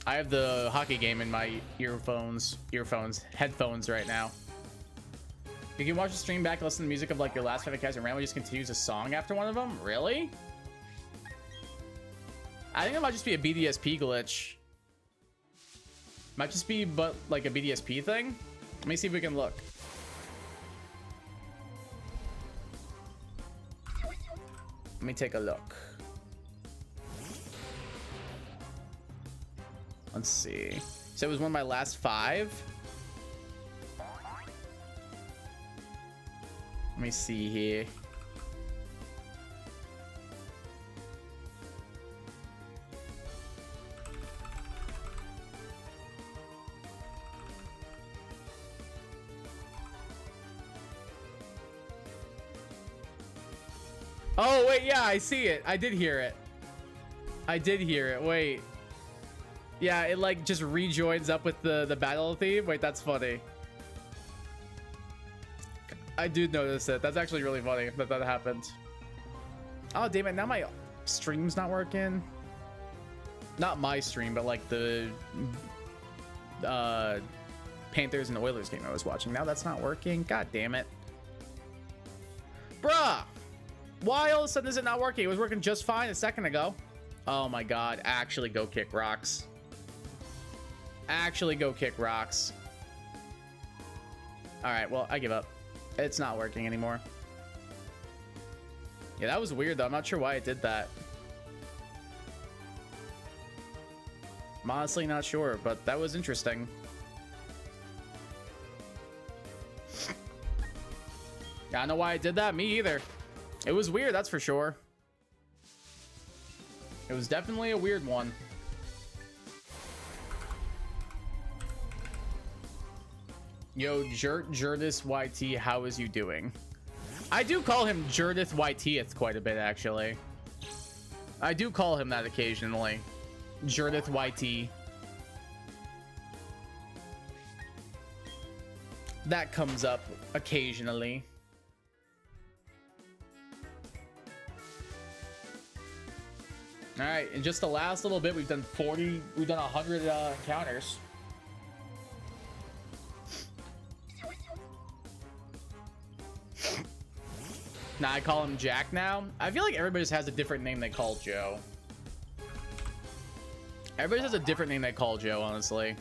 I have the hockey game in my headphones right now. You can watch the stream back and listen to music of like your last 5 accounts and randomly just continues a song after one of them? Really? I think it might just be a BDSP glitch. Might just be but like a BDSP thing. Let me see if we can look. Let me take a look. Let's see. So it was one of my last 5. Let me see here. Oh, wait, yeah, I see it. I did hear it. I did hear it. Wait. Yeah, it like just rejoins up with the battle theme. Wait, that's funny. I did notice it. That's actually really funny that that happened. Oh, damn it. Now my stream's not working. Not my stream, but like the Panthers and Oilers game I was watching. Now that's not working. God damn it. Bruh. Why all of a sudden is it not working? It was working just fine a second ago. Oh my god. Actually go kick rocks. Actually go kick rocks. Alright, well, I give up. It's not working anymore. Yeah, that was weird though. I'm not sure why it did that. I'm honestly not sure, but that was interesting. I don't know why I did that. Me either. It was weird, that's for sure. It was definitely a weird one. Yo, Jurdis YT, how is you doing? I do call him Jurdith YTeth quite a bit, actually. I do call him that occasionally. Jurdith YT. That comes up occasionally. All right, in just the last little bit, we've done 100 encounters. Now I call him Jack now. I feel like everybody just has a different name they call Joe. Everybody has a different name they call Joe, honestly.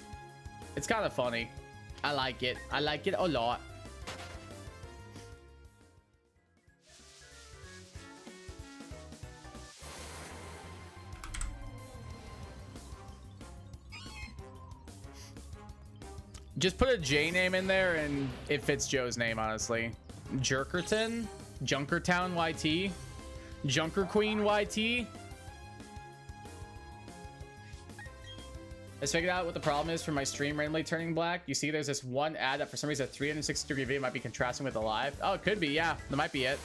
It's kind of funny. I like it. I like it a lot. Just put a J name in there and it fits Joe's name, honestly. Jerkerton, Junkertown YT, Junker Queen YT. Let's figure out what the problem is for my stream randomly turning black. You see there's this one ad that for some reason a 360-degree video might be contrasting with the live. Oh, it could be, yeah. That might be it.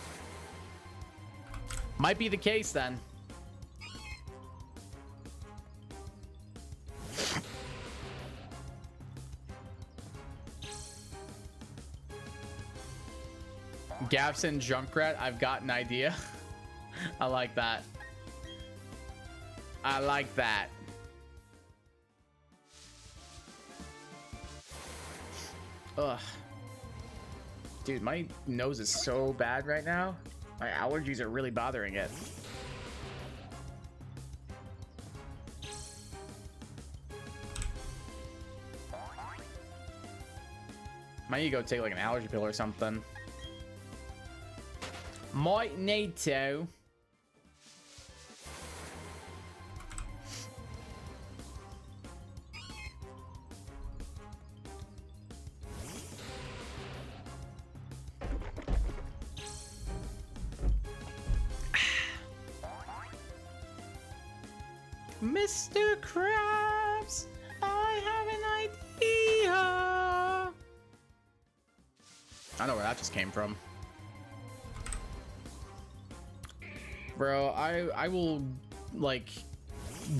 Might be the case then. Gabson Junkrat, I've got an idea. I like that. I like that. Ugh. Dude, my nose is so bad right now. My allergies are really bothering it. Might need to go take like an allergy pill or something. Might need to. Mr. Krabs, I have an idea. I know where that just came from. Bro, I will like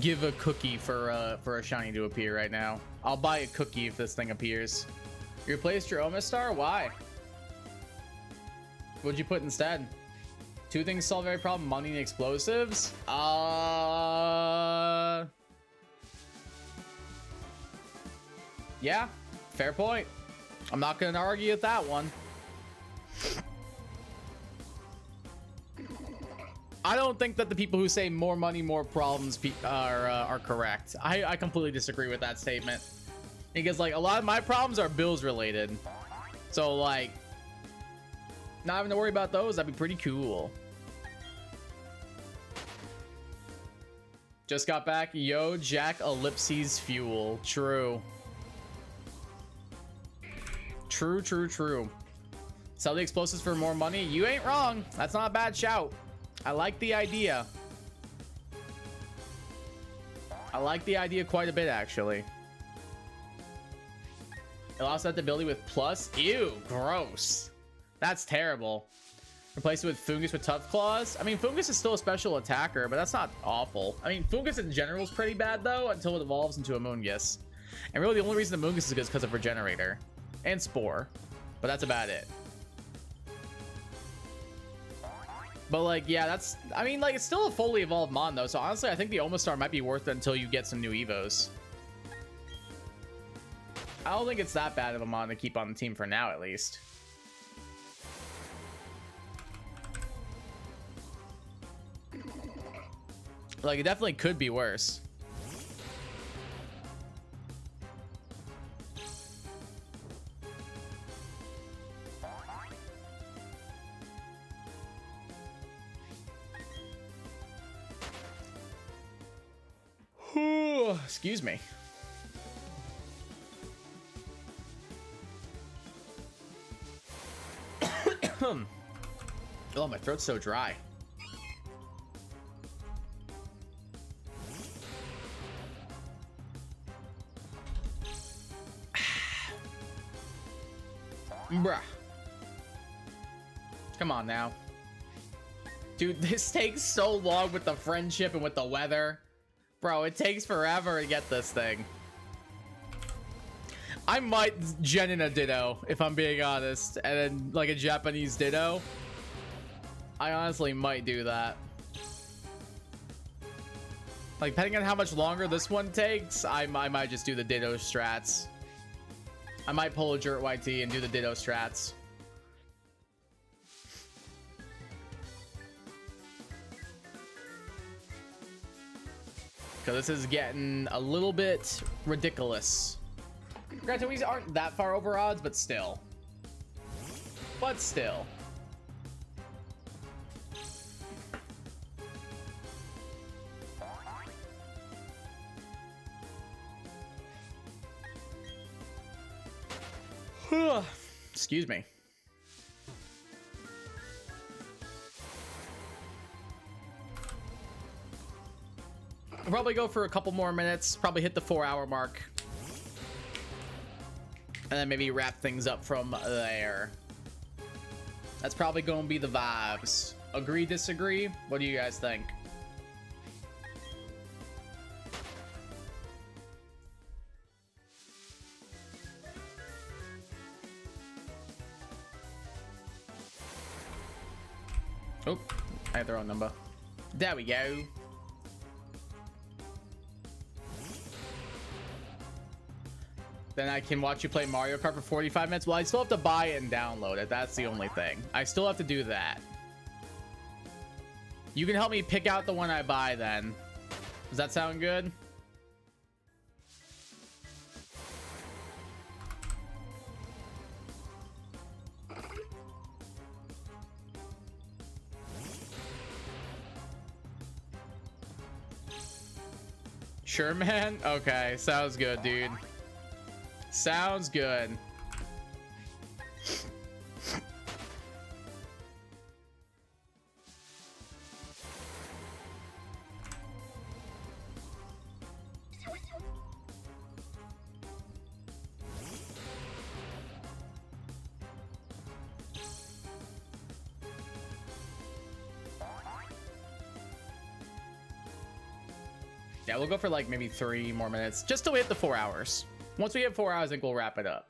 give a cookie for a shiny to appear right now. I'll buy a cookie if this thing appears. You replaced your Omastar? Why? What'd you put instead? Two things solve every problem: money and explosives. Yeah, fair point. I'm not gonna argue with that one. I don't think that the people who say more money, more problems are correct. I completely disagree with that statement. Because like a lot of my problems are bills related. So like not having to worry about those, that'd be pretty cool. Just got back. Yo, Jack ellipses fuel. True. True, true, true. Sell the explosives for more money. You ain't wrong. That's not a bad shout. I like the idea. I like the idea quite a bit, actually. It lost that ability with plus. Ew, gross. That's terrible. Replace it with Fungus with Tough Claws. I mean, Fungus is still a special attacker, but that's not awful. I mean, Fungus in general is pretty bad, though, until it evolves into a Moongus. And really, the only reason the Moongus is good is because of Regenerator. And Spore. But that's about it. But, like, yeah, that's... I mean, like, it's still a fully evolved Mon, though. So, honestly, I think the Omastar might be worth it until you get some new Evos. I don't think it's that bad of a Mon to keep on the team for now, at least. Like, it definitely could be worse. Excuse me. Oh, my throat's so dry. Bruh. Come on now. Dude, this takes so long with the friendship and with the weather. Bro, it takes forever to get this thing. I might gen in a Ditto, if I'm being honest. And then, like, a Japanese Ditto. I honestly might do that. Like, depending on how much longer this one takes, I might just do the Ditto strats. I might pull a Jurt YT and do the Ditto strats. Because this is getting a little bit ridiculous. Granted, we aren't that far over odds, but still. But still. Excuse me. I'll probably go for a couple more minutes, probably hit the 4-hour mark. And then maybe wrap things up from there. That's probably going to be the vibes. Agree, disagree? What do you guys think? Oh, I had the wrong number. There we go. Then I can watch you play Mario Kart for 45 minutes. Well, I still have to buy it and download it. That's the only thing. I still have to do that. You can help me pick out the one I buy then. Does that sound good? Sure, man. Okay, sounds good, dude. Sounds good. Yeah, we'll go for like maybe 3 more minutes just till we hit the 4 hours. Once we hit 4 hours, I think we'll wrap it up.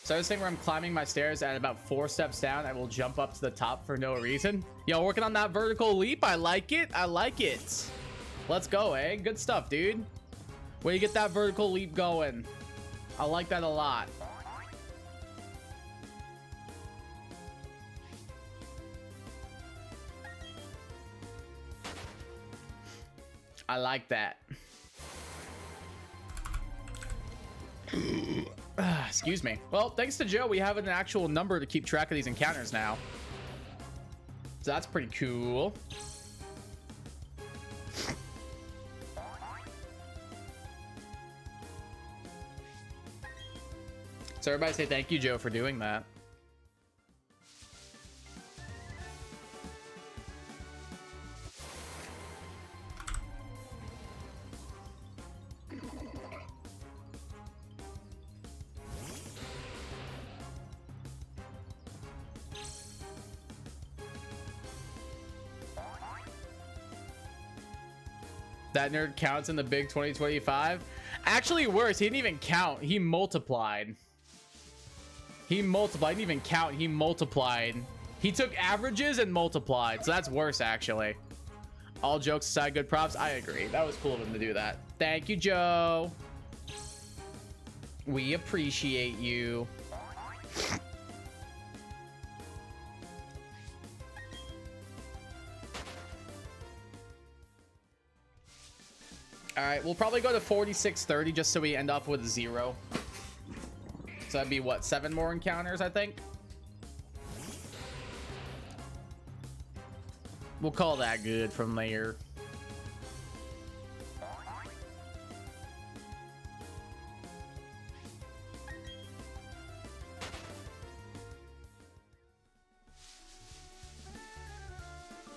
So I was saying where I'm climbing my stairs and about 4 steps down, I will jump up to the top for no reason. Yo, working on that vertical leap. I like it. I like it. Let's go, eh? Good stuff, dude. Way to get that vertical leap going. I like that a lot. I like that. Excuse me. Well, thanks to Joe, we have an actual number to keep track of these encounters now. So that's pretty cool. So everybody say thank you, Joe, for doing that. That nerd counts in the big 2025. Actually worse, he didn't even count. He multiplied. He multiplied. He didn't even count. He multiplied. He took averages and multiplied. So that's worse, actually. All jokes aside, good props. I agree. That was cool of him to do that. Thank you, Joe. We appreciate you. All right, we'll probably go to 4630 just so we end up with 0. So that'd be what, 7 more encounters, I think. We'll call that good from there.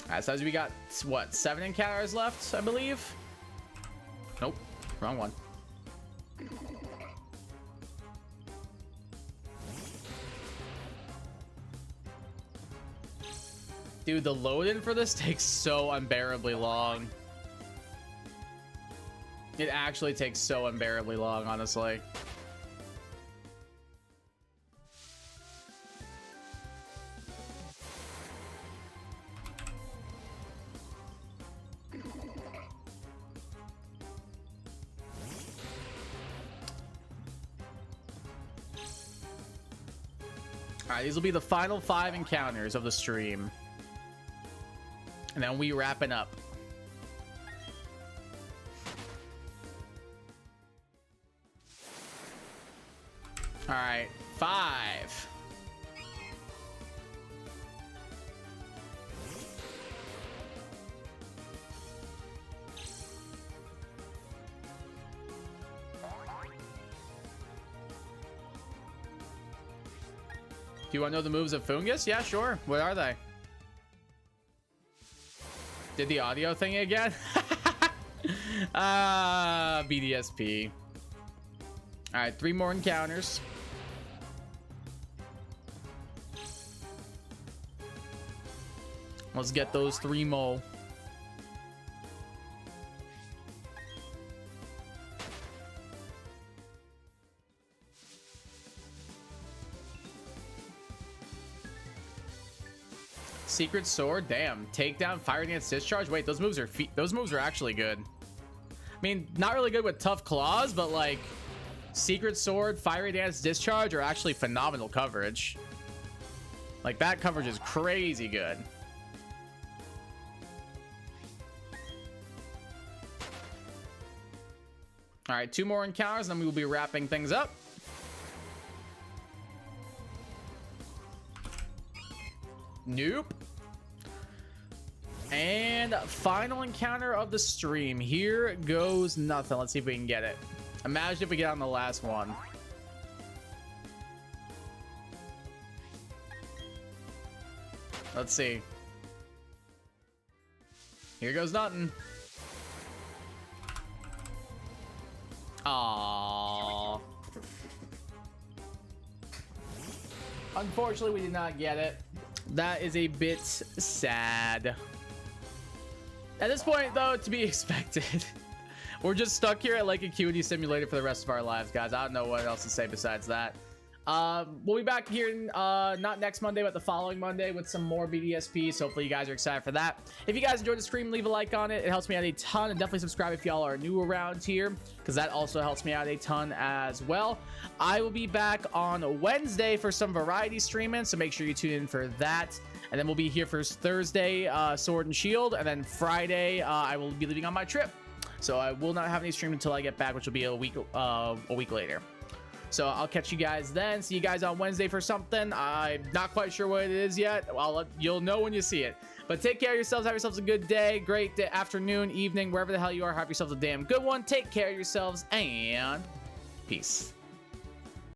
Alright, so we got what, 7 encounters left, I believe. Nope, wrong one. Dude, the load-in for this takes so unbearably long. It actually takes so unbearably long, honestly. Alright, these will be the final 5 encounters of the stream. And then we wrapping up. All right, 5. Do you want to know the moves of Fungus? Yeah, sure. What are they? Did the audio thing again? BDSP. All right, 3 more encounters. Let's get those 3 more. Secret sword, damn. Takedown, fire dance, discharge. Wait, those moves are actually good. I mean, not really good with tough claws, but like secret sword, fiery dance, discharge are actually phenomenal coverage. Like that coverage is crazy good. All right, 2 more encounters, and then we will be wrapping things up. Nope. And final encounter of the stream. Here goes nothing. Let's see if we can get it. Imagine if we get on the last one. Let's see. Here goes nothing. Aww. Unfortunately, we did not get it. That is a bit sad. At this point, though, to be expected. We're just stuck here at like Acuity Simulator for the rest of our lives, guys. I don't know what else to say besides that. We'll be back here not next Monday, but the following Monday with some more BDSP. So hopefully you guys are excited for that. If you guys enjoyed the stream, leave a like on it. It helps me out a ton. And definitely subscribe if y'all are new around here, because that also helps me out a ton as well. I will be back on Wednesday for some variety streaming, so make sure you tune in for that. And then we'll be here for Thursday, Sword and Shield. And then Friday, I will be leaving on my trip. So I will not have any stream until I get back, which will be a week later. So I'll catch you guys then. See you guys on Wednesday for something. I'm not quite sure what it is yet. You'll know when you see it. But take care of yourselves. Have yourselves a good day, great day, afternoon, evening, wherever the hell you are. Have yourselves a damn good one. Take care of yourselves and peace.